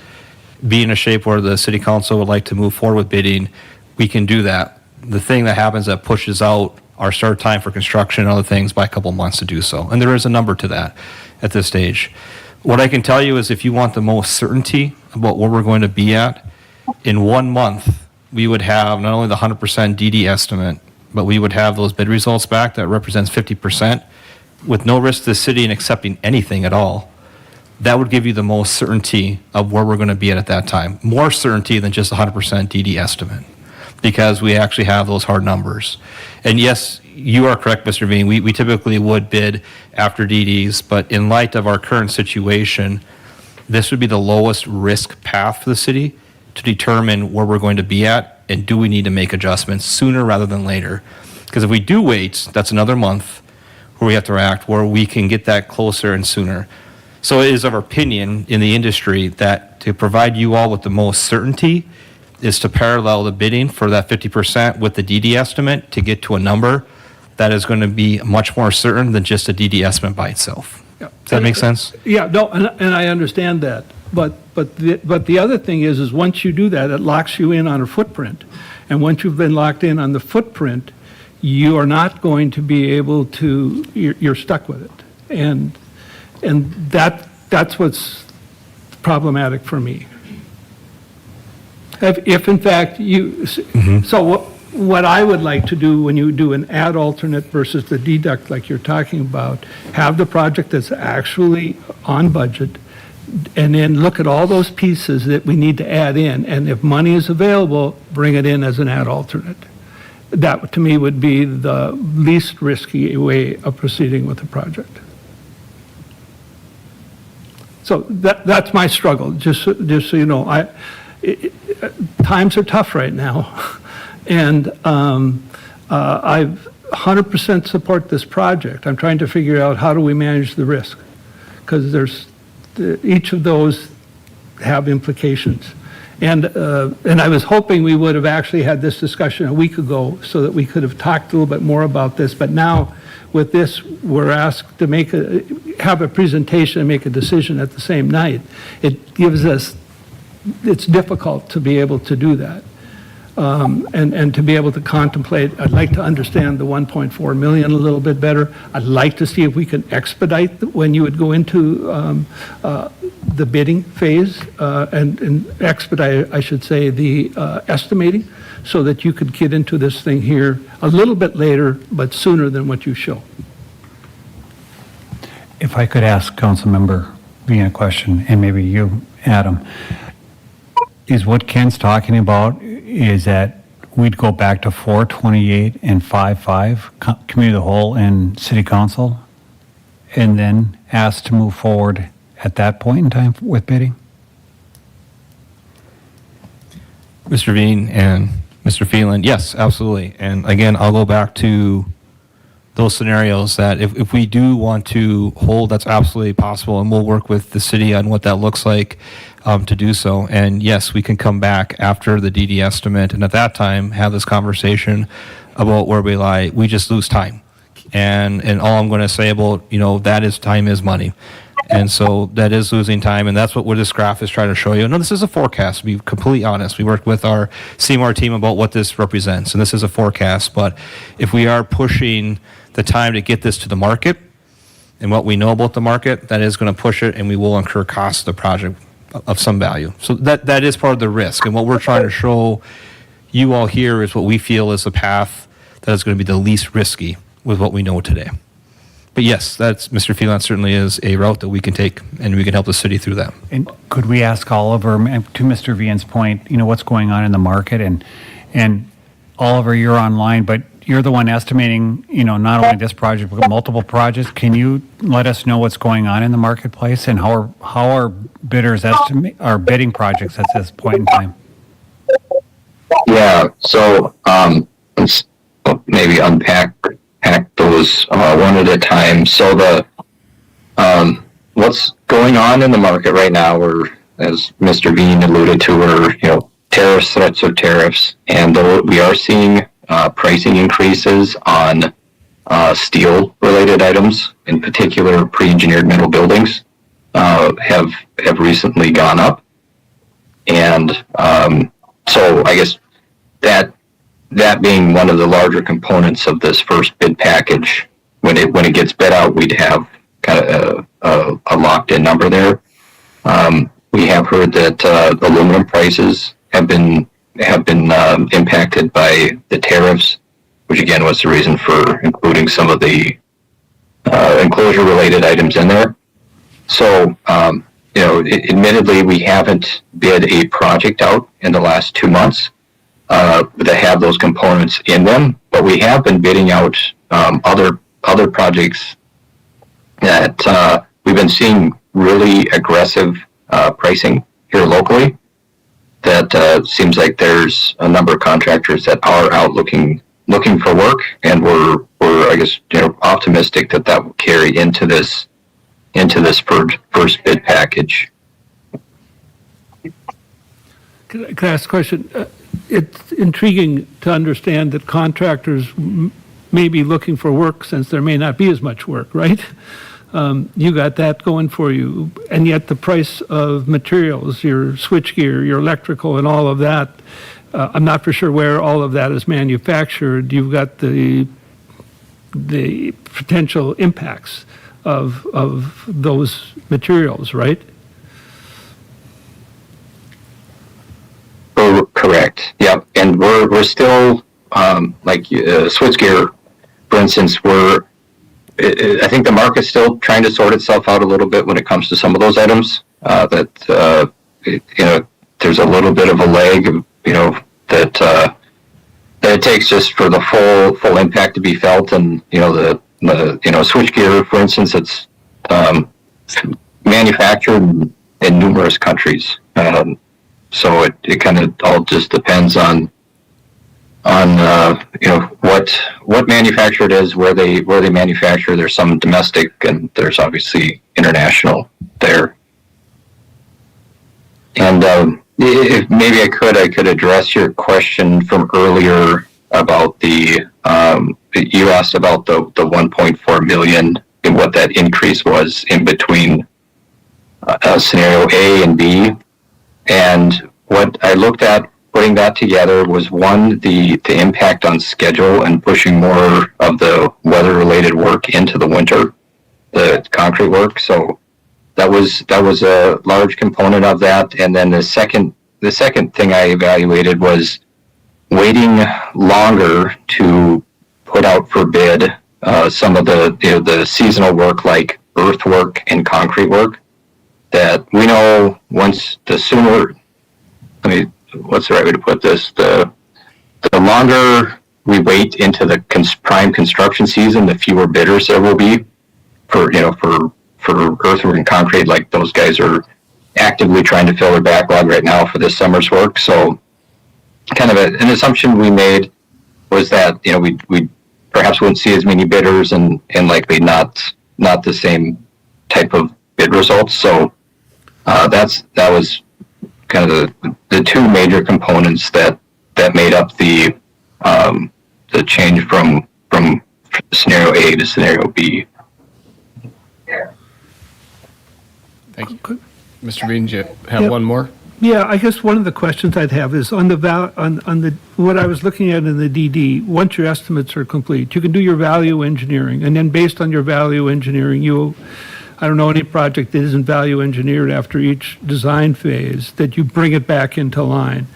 be in a shape where the city council would like to move forward with bidding, we can do that. The thing that happens that pushes out our start time for construction and other things by a couple months to do so. And there is a number to that at this stage. What I can tell you is if you want the most certainty about where we're going to be at, in 1 month, we would have not only the 100% DD estimate, but we would have those bid results back that represents 50% with no risk to the city in accepting anything at all. That would give you the most certainty of where we're going to be at that time. More certainty than just 100% DD estimate, because we actually have those hard numbers. And yes, you are correct, Mr. Veen. We typically would bid after DDs, but in light of our current situation, this would be the lowest risk path for the city to determine where we're going to be at and do we need to make adjustments sooner rather than later. Because if we do wait, that's another month where we have to act, where we can get that closer and sooner. So it is our opinion in the industry that to provide you all with the most certainty is to parallel the bidding for that 50% with the DD estimate to get to a number that is going to be much more certain than just a DD estimate by itself. Does that make sense? Yeah, no, and I understand that. But the other thing is once you do that, it locks you in on a footprint. And once you've been locked in on the footprint, you are not going to be able to, you're stuck with it. And that's what's problematic for me. If in fact so what I would like to do when you do an add alternate versus the deduct like you're talking about, have the project that's actually on budget, and then look at all those pieces that we need to add in, and if money is available, bring it in as an add alternate. That, to me, would be the least risky way of proceeding with the project. So that's my struggle, just so you know. Times are tough right now, and I 100% support this project. I'm trying to figure out how do we manage the risk, because each of those have implications. And I was hoping we would have actually had this discussion a week ago so that we could have talked a little bit more about this. But now with this, we're asked to have a presentation and make a decision at the same night. It gives us, it's difficult to be able to do that. And to be able to contemplate, I'd like to understand the 1.4 million a little bit better. I'd like to see if we can expedite when you would go into the bidding phase and expedite, I should say, the estimating, so that you could get into this thing here a little bit later, but sooner than what you show. If I could ask Councilmember Veen a question, and maybe you, Adam, is what Ken's talking about is that we'd go back to 428 and 5.5, committee of the whole and city council, and then ask to move forward at that point in time with bidding? Mr. Veen and Mr. Phelan, yes, absolutely. And again, I'll go back to those scenarios that if we do want to hold, that's absolutely possible, and we'll work with the city on what that looks like to do so. And yes, we can come back after the DD estimate, and at that time, have this conversation about where we lie. We just lose time. And all I'm going to say about, that is time is money. And so that is losing time, and that's what this graph is trying to show you. No, this is a forecast, to be completely honest. We worked with our CMAR team about what this represents, and this is a forecast. But if we are pushing the time to get this to the market and what we know about the market, that is going to push it, and we will incur costs of the project of some value. So that is part of the risk. And what we're trying to show you all here is what we feel is the path that is going to be the least risky with what we know today. But yes, Mr. Phelan certainly is a route that we can take, and we can help the city through that. And could we ask Oliver, to Mr. Vian's point, what's going on in the market? And Oliver, you're online, but you're the one estimating, not only this project, but multiple projects. Can you let us know what's going on in the marketplace and how are bidders are bidding projects at this point in time? Yeah, so let's maybe unpack those one at a time. So what's going on in the market right now, or as Mr. Bean alluded to, are tariffs, threats of tariffs, and we are seeing pricing increases on steel-related items, in particular pre-engineered metal buildings, have recently gone up, and so I guess that being one of the larger components of this first bid package, when it gets bid out, we'd have kind of a locked-in number there. We have heard that aluminum prices have been impacted by the tariffs, which again was the reason for including some of the enclosure-related items in there. So, admittedly, we haven't bid a project out in the last 2 months that have those components in them, but we have been bidding out other projects that we've been seeing really aggressive pricing here locally. That seems like there's a number of contractors that are out looking for work, and we're I guess optimistic that will carry into this first bid package. Can I ask a question? It's intriguing to understand that contractors may be looking for work since there may not be as much work, right? You got that going for you, and yet the price of materials, your switchgear, your electrical, and all of that, I'm not for sure where all of that is manufactured. You've got the potential impacts of those materials, right? Correct. Yep. And we're still like switchgear, for instance. I think the market's still trying to sort itself out a little bit when it comes to some of those items. There's a little bit of a lag, that it takes just for the full impact to be felt. And the switchgear, for instance, it's manufactured in numerous countries. So it kind of all just depends on what manufacturer it is, where they manufacture. There's some domestic, and there's obviously international there. And if maybe I could address your question from earlier about you asked about the 1.4 million and what that increase was in between scenario A and B. And what I looked at putting that together was, one, the impact on schedule and pushing more of the weather-related work into the winter, the concrete work. So that was a large component of that. And then the second thing I evaluated was waiting longer to put out for bid some of the seasonal work like earthwork and concrete work, that we know once the sooner, what's the right way to put this? The longer we wait into the prime construction season, the fewer bidders there will be for earthwork and concrete. Like, those guys are actively trying to fill their backlog right now for this summer's work. So kind of an assumption we made was that, we perhaps wouldn't see as many bidders and likely not the same type of bid results. So that was kind of the two major components that made up the change from scenario A to scenario B. Thank you. Mr. Bean, do you have one more? Yeah, I guess one of the questions I'd have is on what I was looking at in the DD. Once your estimates are complete, you can do your value engineering, and then based on your value engineering, I don't know any project that isn't value engineered after each design phase, that you bring it back into line.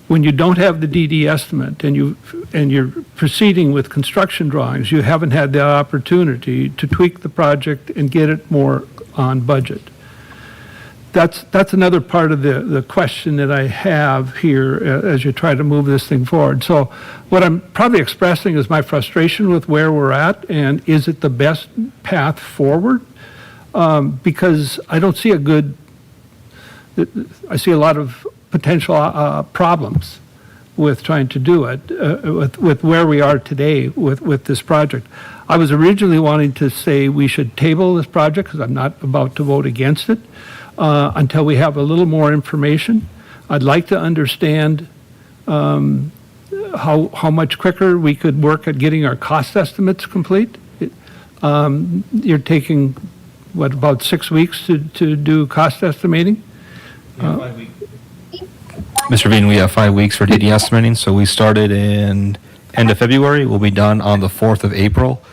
when you don't have the DD estimate and you're proceeding with construction drawings, you haven't had the opportunity to tweak the project and get it more on budget. That's another part of the question that I have here as you try to move this thing forward. So what I'm probably expressing is my frustration with where we're at, and is it the best path forward? Because I don't see I see a lot of potential problems with trying to do it, with where we are today with this project. I was originally wanting to say we should table this project, because I'm not about to vote against it, until we have a little more information. I'd like to understand how much quicker we could work at getting our cost estimates complete. You're taking, what, about 6 weeks to do cost estimating? Mr. Veen, we have 5 weeks for DD estimating, so we started in end of February. We'll be done on the 4th of April.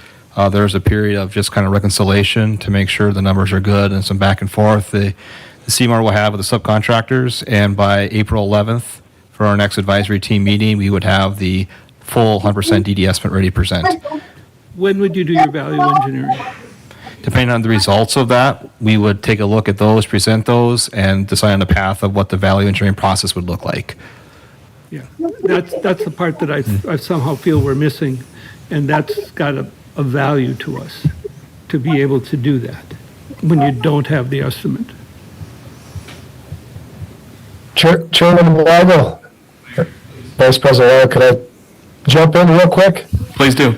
There's a period of just kind of reconciliation to make sure the numbers are good and some back and forth. The CMAR will have with the subcontractors, and by April 11th, for our next advisory team meeting, we would have the full 100% DD estimate ready to present. When would you do your value engineering? Depending on the results of that, we would take a look at those, present those, and decide on the path of what the value engineering process would look like. Yeah, that's the part that I somehow feel we're missing, and that's got a value to us, to be able to do that, when you don't have the estimate. Chairman Weigel, Vice President Weigel, could I jump in real quick? Please do.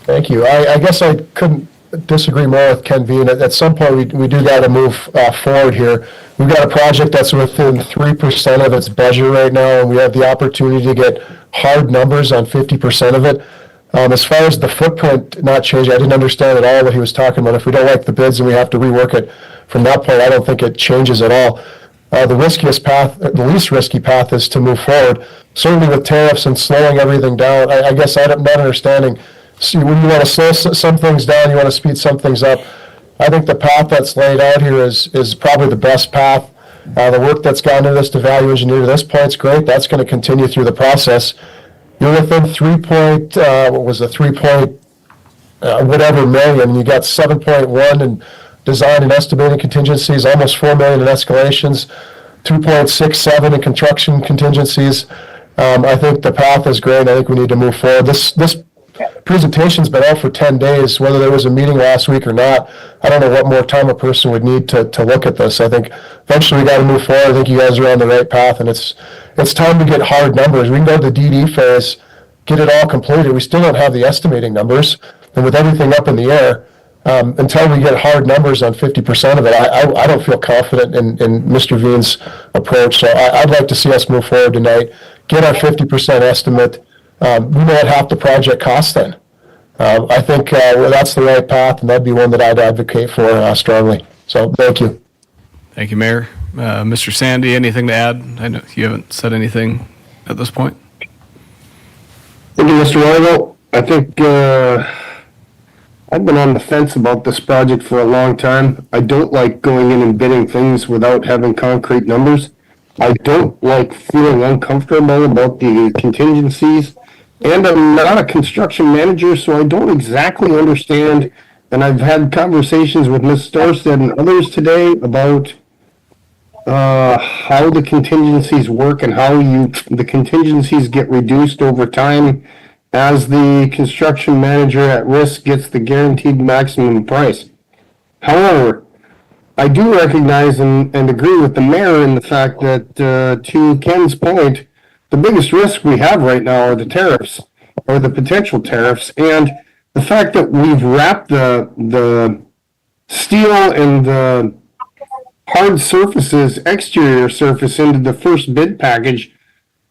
Thank you. I guess I couldn't disagree more with Ken Veen. At some point, we do got to move forward here. We've got a project that's within 3% of its budget right now, and we have the opportunity to get hard numbers on 50% of it. As far as the footprint not changing, I didn't understand at all what he was talking about. If we don't like the bids and we have to rework it from that point, I don't think it changes at all. The riskiest path, the least risky path, is to move forward. Certainly with tariffs and slowing everything down, I guess I'm not understanding. See, when you want to slow some things down, you want to speed some things up. I think the path that's laid out here is probably the best path. The work that's gone into this to value engineer to this point is great. That's going to continue through the process. You're within whatever million. You got 7.1 in design and estimating contingencies, almost 4 million in escalations, 2.67 in construction contingencies. I think the path is great. I think we need to move forward. This presentation's been out for 10 days, whether there was a meeting last week or not. I don't know what more time a person would need to look at this. I think eventually we got to move forward. I think you guys are on the right path, and it's time to get hard numbers. We can go to the DD phase, get it all completed. We still don't have the estimating numbers, and with everything up in the air, until we get hard numbers on 50% of it, I don't feel confident in Mr. Veen's approach. So I'd like to see us move forward tonight, get our 50% estimate. We know what half the project costs then. I think that's the right path, and that'd be one that I'd advocate for strongly. So thank you. Thank you, Mayor. Mr. Sandy, anything to add? I know you haven't said anything at this point. Thank you, Mr. Weigel. I think I've been on the fence about this project for a long time. I don't like going in and bidding things without having concrete numbers. I don't like feeling uncomfortable about the contingencies. And I'm not a construction manager, so I don't exactly understand. And I've had conversations with Ms. Storstad and others today about how the contingencies work and how the contingencies get reduced over time as the construction manager at risk gets the guaranteed maximum price. However, I do recognize and agree with the mayor in the fact that, to Ken's point, the biggest risk we have right now are the tariffs, or the potential tariffs, and the fact that we've wrapped the steel and the hard surfaces, exterior surface, into the first bid package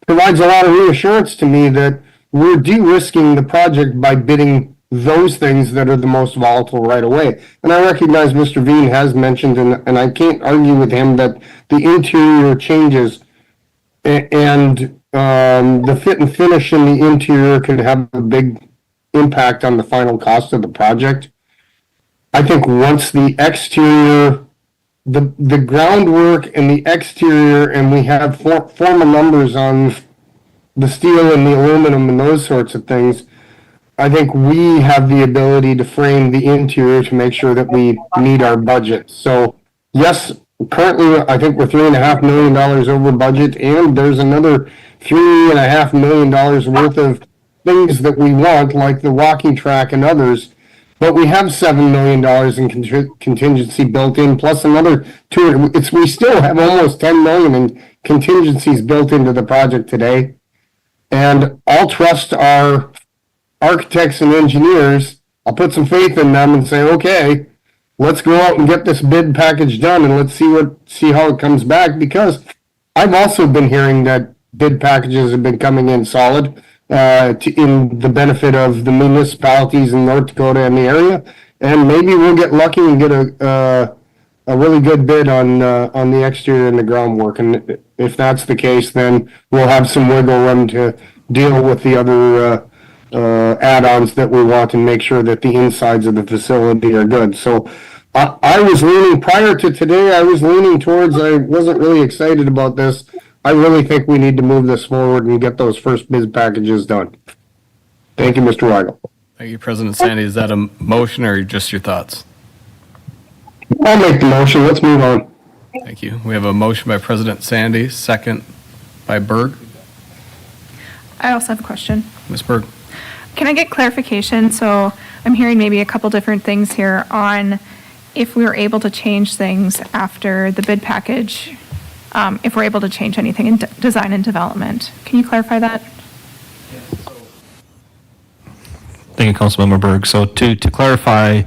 provides a lot of reassurance to me that we're de-risking the project by bidding those things that are the most volatile right away. And I recognize Mr. Veen has mentioned, and I can't argue with him, that the interior changes and the fit and finish in the interior could have a big impact on the final cost of the project. I think once the exterior the groundwork and the exterior, and we have formal numbers on the steel and the aluminum and those sorts of things, I think we have the ability to frame the interior to make sure that we meet our budget. So yes, currently, I think we're $3.5 million over budget, and there's another $3.5 million worth of things that we want, like the walking track and others. But we have $7 million in contingency built in, plus another two. We still have almost $10 million in contingencies built into the project today. And I'll trust our architects and engineers. I'll put some faith in them and say, okay, let's go out and get this bid package done, and let's see how it comes back, because I've also been hearing that bid packages have been coming in solid in the benefit of the municipalities in North Dakota and the area, and maybe we'll get lucky and get a really good bid on the exterior and the groundwork. And if that's the case, then we'll have some wiggle room to deal with the other add-ons that we want and make sure that the insides of the facility are good. So I was leaning, prior to today, I was leaning towards, I wasn't really excited about this. I really think we need to move this forward and get those first bid packages done. Thank you, Mr. Weigel. Thank you, President Sandy. Is that a motion or just your thoughts? I'll make the motion. Let's move on. Thank you. We have a motion by President Sandy, second by Berg. I also have a question. Ms. Berg. Can I get clarification? So I'm hearing maybe a couple different things here on if we were able to change things after the bid package, if we're able to change anything in design and development. Can you clarify that? Thank you, Councilmember Berg. So to clarify,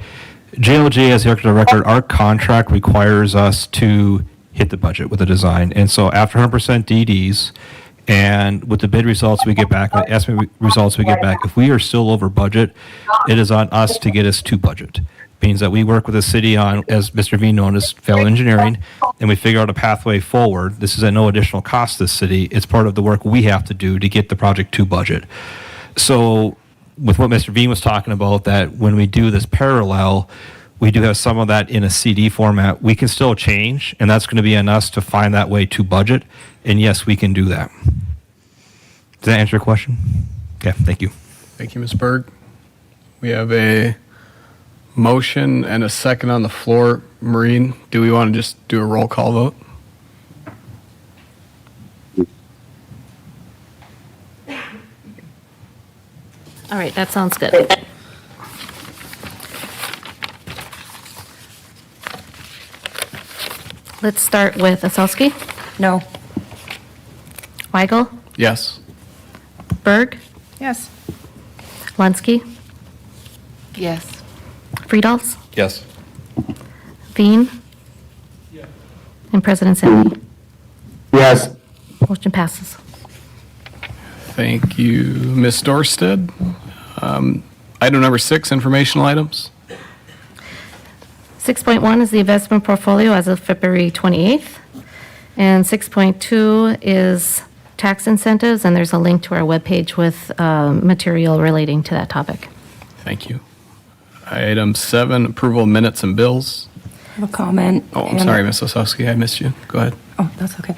JLG as the architect of record, our contract requires us to hit the budget with a design. And so after 100% DDs, and with the bid results we get back, the estimate results we get back, if we are still over budget, it is on us to get us to budget. Means that we work with the city on, as Mr. V known as Fellow Engineering, and we figure out a pathway forward. This is at no additional cost to the city. It's part of the work we have to do to get the project to budget. So with what Mr. V was talking about, that when we do this parallel, we do have some of that in a CD format. We can still change, and that's going to be on us to find that way to budget. And yes, we can do that. Does that answer your question? Okay, thank you. Thank you, Ms. Berg. We have a motion and a second on the floor. Maureen, do we want to just do a roll call vote? All right, that sounds good. Let's start with Osowski. No. Weigel, Yes. Berg, Yes. Lunsky, Yes. Friedals, Yes. Veen, and President Sandy. Yes. Motion passes. Thank you, Ms. Dorstead. Item number 6, informational items. 6.1 is the investment portfolio as of February 28th. And 6.2 is tax incentives, and there's a link to our webpage with material relating to that topic. Thank you. Item 7, approval of minutes and bills. I have a comment. Oh, I'm sorry, Ms. Osowski, I missed you. Go ahead. Oh, that's okay.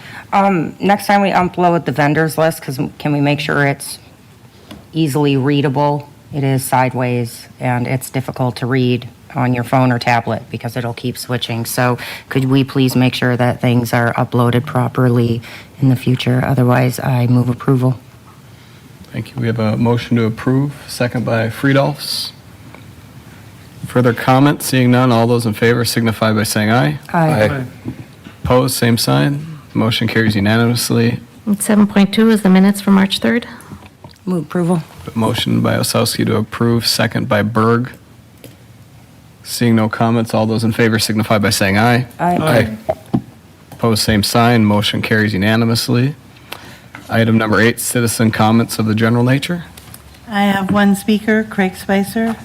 Next time we upload the vendors list, because can we make sure it's easily readable? It is sideways, and it's difficult to read on your phone or tablet because it'll keep switching. So could we please make sure that things are uploaded properly in the future? Otherwise, I move approval. Thank you. We have a motion to approve, second by Friedolfs. Further comment? Seeing none, all those in favor signify by saying aye. Aye. Opposed, same sign. Motion carries unanimously. And 7.2 is the minutes for March 3rd. Move approval. Motion by Osowski to approve, second by Berg. Seeing no comments, all those in favor signify by saying aye. Aye. Opposed, same sign. Motion carries unanimously. Item number 8, citizen comments of the general nature. I have one speaker, Craig Spicer.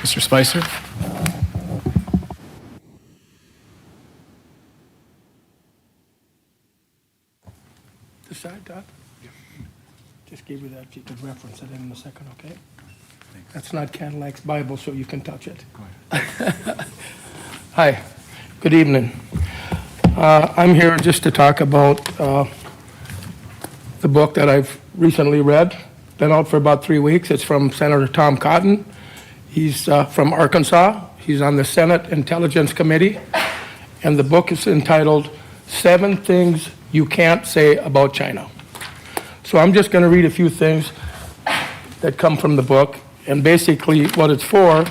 Mr. Spicer? This side, Todd? Just gave you that, you could reference it in a second, okay? That's not Cadillac's Bible, so you can touch it. Hi, Good evening. I'm here just to talk about the book that I've recently read. Been out for about 3 weeks. It's from Senator Tom Cotton. He's from Arkansas. He's on the Senate Intelligence Committee. And the book is entitled 7 Things You Can't Say About China. So I'm just going to read a few things that come from the book. And basically what it's for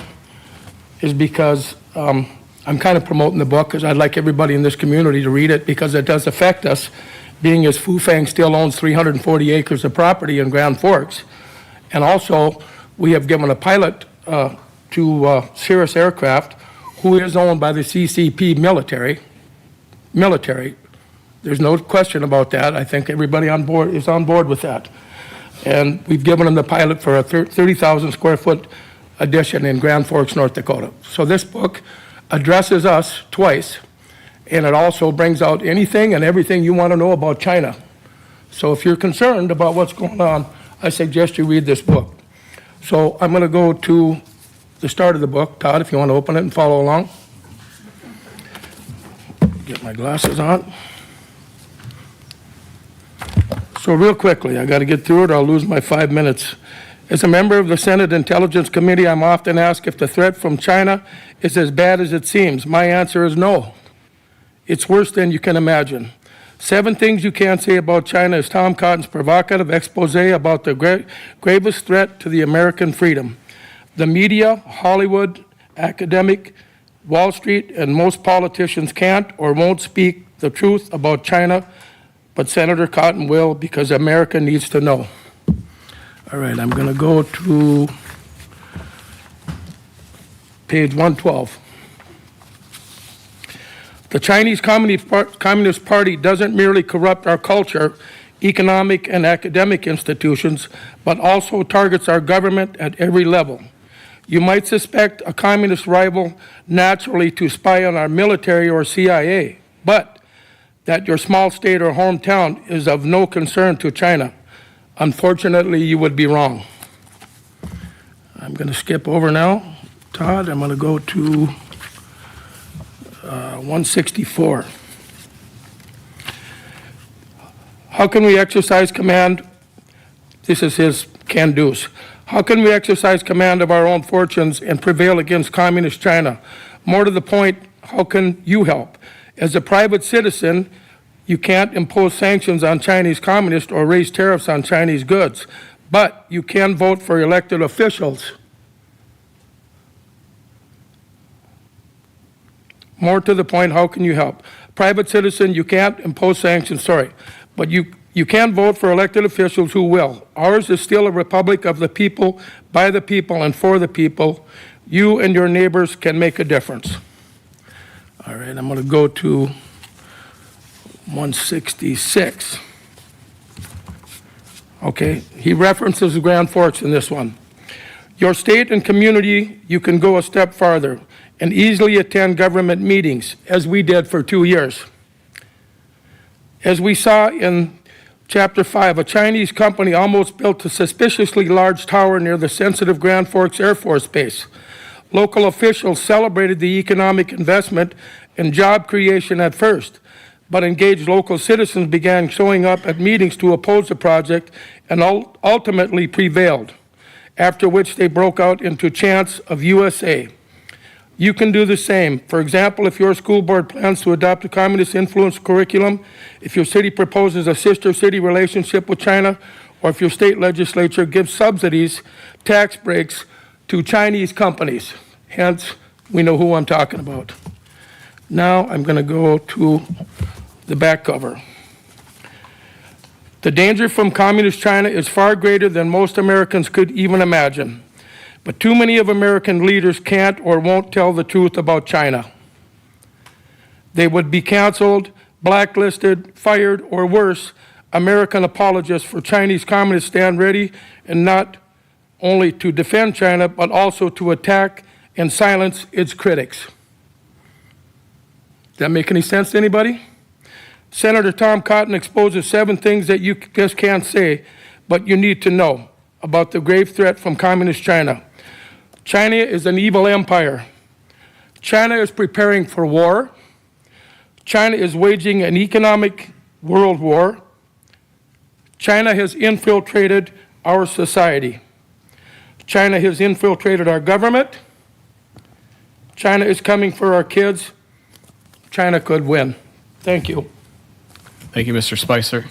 is because I'm kind of promoting the book because I'd like everybody in this community to read it because it does affect us, being as Fufang still owns 340 acres of property in Grand Forks. And also, we have given a pilot to Cirrus Aircraft, who is owned by the CCP military. There's no question about that. I think everybody on board is on board with that. And we've given them the pilot for a 30,000 square foot addition in Grand Forks, North Dakota. So this book addresses us twice, and it also brings out anything and everything you want to know about China. So if you're concerned about what's going on, I suggest you read this book. So I'm going to go to the start of the book. Todd, if you want to open it and follow along. Get my glasses on. So real quickly, I got to get through it or I'll lose my 5 minutes. As a member of the Senate Intelligence Committee, I'm often asked if the threat from China is as bad as it seems. My answer is no. It's worse than you can imagine. 7 things you can't say about China is Tom Cotton's provocative expose about the gravest threat to the American freedom. The media, Hollywood, academic, Wall Street, and most politicians can't or won't speak the truth about China, but Senator Cotton will because America needs to know. All right, I'm going to go to page 112. The Chinese Communist Party doesn't merely corrupt our culture, economic, and academic institutions, but also targets our government at every level. You might suspect a communist rival naturally to spy on our military or CIA, but that your small state or hometown is of no concern to China. Unfortunately, you would be wrong. I'm going to skip over now. Todd, I'm going to go to 164. How can we exercise command? This is his can-dos. How can we exercise command of our own fortunes and prevail against communist China? More to the point, how can you help? As a private citizen, you can't impose sanctions on Chinese communists or raise tariffs on Chinese goods, but you can vote for elected officials. More to the point, how can you help? Private citizen, you can't impose sanctions, but you can vote for elected officials who will. Ours is still a republic of the people, by the people, and for the people. You and your neighbors can make a difference. All right, I'm going to go to 166. Okay, he references Grand Forks in this one. Your state and community, you can go a step farther and easily attend government meetings, as we did for 2 years. As we saw in Chapter 5, a Chinese company almost built a suspiciously large tower near the sensitive Grand Forks Air Force Base. Local officials celebrated the economic investment and job creation at first, but engaged local citizens began showing up at meetings to oppose the project and ultimately prevailed, after which they broke out into chants of USA. You can do the same. For example, if your school board plans to adopt a communist-influenced curriculum, if your city proposes a sister city relationship with China, or if your state legislature gives subsidies, tax breaks to Chinese companies. Hence, we know who I'm talking about. Now I'm going to go to the back cover. The danger from communist China is far greater than most Americans could even imagine. But too many of American leaders can't or won't tell the truth about China. They would be canceled, blacklisted, fired, or worse. American apologists for Chinese communists stand ready and not only to defend China, but also to attack and silence its critics. Does that make any sense to anybody? Senator Tom Cotton exposes 7 things that you just can't say, but you need to know about the grave threat from communist China. China is an evil empire. China is preparing for war. China is waging an economic world war. China has infiltrated our society. China has infiltrated our government. China is coming for our kids. China could win. Thank you. Thank you, Mr. Spicer.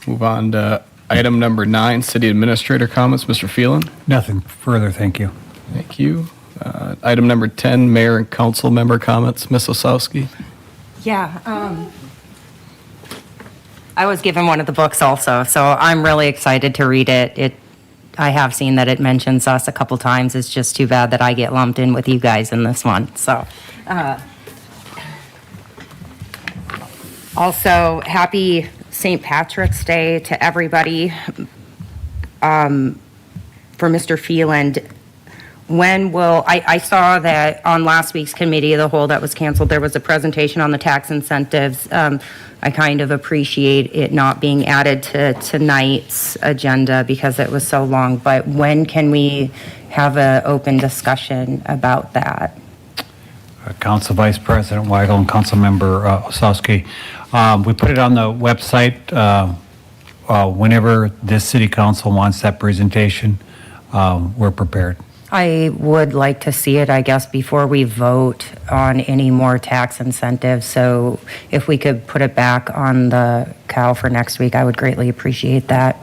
Move on to item number 9, city administrator comments. Mr. Phelan. Nothing further, thank you. Thank you. Item number 10, mayor and council member comments. Ms. Osowski. Yeah, I was given one of the books also, so I'm really excited to read it. I have seen that it mentions us a couple times. It's just too bad that I get lumped in with you guys in this one, so. Also, happy St. Patrick's Day to everybody. For Mr. Phelan, when will, I saw that on last week's committee of the whole that was canceled, there was a presentation on the tax incentives. I kind of appreciate it not being added to tonight's agenda because it was so long, but when can we have an open discussion about that? Council Vice President Weigel and Council Member Osowski. We put it on the website whenever this city council wants that presentation. We're prepared. I would like to see it, I guess, before we vote on any more tax incentives. So if we could put it back on the cow for next week, I would greatly appreciate that.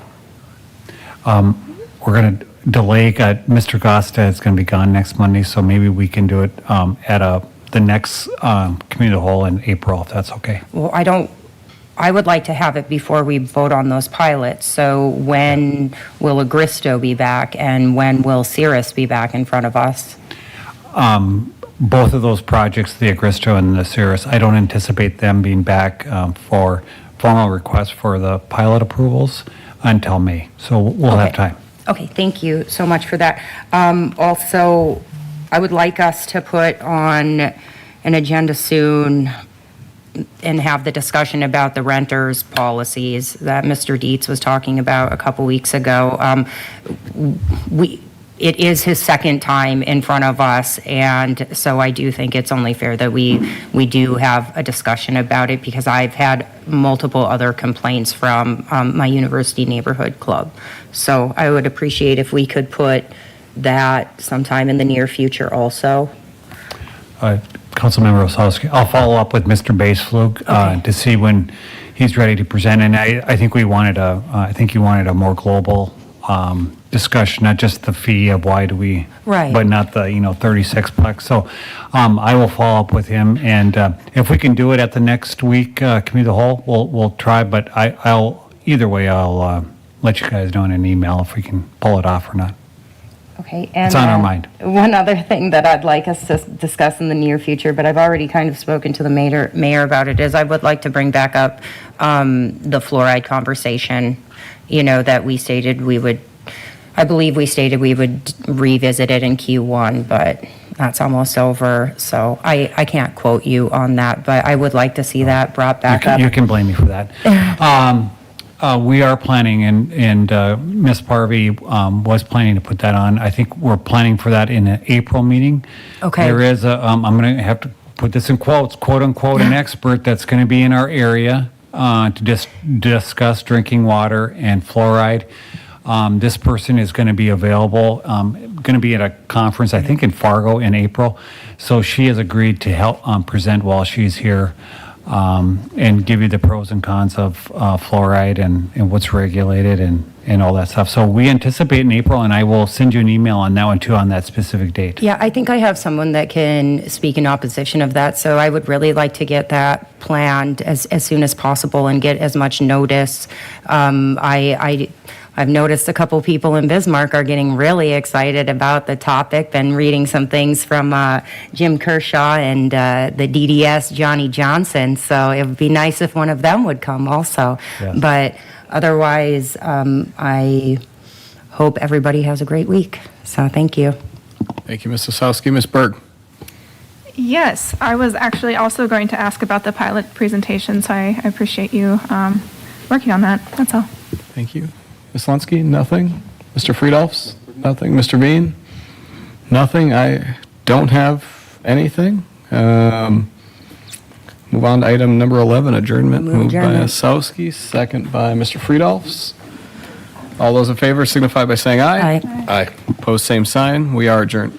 We're going to delay, Mr. Costa is going to be gone next Monday, so maybe we can do it at the next committee of the whole in April, if that's okay. Well, I would like to have it before we vote on those pilots. So when will Agristo be back and when will Cirrus be back in front of us? Both of those projects, the Agristo and the Cirrus, I don't anticipate them being back for formal requests for the pilot approvals until May. So we'll have time. Okay, thank you so much for that. Also, I would like us to put on an agenda soon and have the discussion about the renters policies that Mr. Dietz was talking about a couple weeks ago. It is his second time in front of us, and so I do think it's only fair that we do have a discussion about it because I've had multiple other complaints from my university neighborhood club. So I would appreciate if we could put that sometime in the near future also. Councilmember Osowski, I'll follow up with Mr. Baseflug to see when he's ready to present. And I think you wanted a more global discussion, not just the fee of why do we, Right. but not the 36-plex. So I will follow up with him, and if we can do it at the next week committee of the whole, we'll try. But I'll either way, I'll let you guys know in an email if we can pull it off or not. Okay, and It's on our mind. one other thing that I'd like us to discuss in the near future, but I've already kind of spoken to the mayor about it, is I would like to bring back up the fluoride conversation, that we stated we would, I believe we stated we would revisit it in Q1, but that's almost over, so I can't quote you on that, but I would like to see that brought back up. You can blame me for that. We are planning, and Ms. Parvey was planning to put that on. I think we're planning for that in an April meeting. Okay. There is I'm going to have to put this in quotes, quote unquote, an expert that's going to be in our area to discuss drinking water and fluoride. This person is going to be available, going to be at a conference, I think in Fargo in April. So she has agreed to help present while she's here. And give you the pros and cons of fluoride and what's regulated and all that stuff. So we anticipate in April, and I will send you an email on that one too, on that specific date. Yeah, I think I have someone that can speak in opposition of that, so I would really like to get that planned as soon as possible and get as much notice. I've noticed a couple people in Bismarck are getting really excited about the topic. Been reading some things from Jim Kershaw and the DDS Johnny Johnson, so it would be nice if one of them would come also. Yes. But otherwise, I hope everybody has a great week. So thank you. Thank you, Ms. Osowski. Ms. Berg. Yes, I was actually also going to ask about the pilot presentation, so I appreciate you working on that. That's all. Thank you. Ms. Lunsky, nothing? Mr. Friedolfs, nothing? Mr. Bean? Nothing? I don't have anything. Move on to item number 11, adjournment. Move Moved by adjournment. Osowski, second by Mr. Friedolfs. All those in favor signify by saying aye. Aye. Aye. Opposed, same sign. We are adjourned.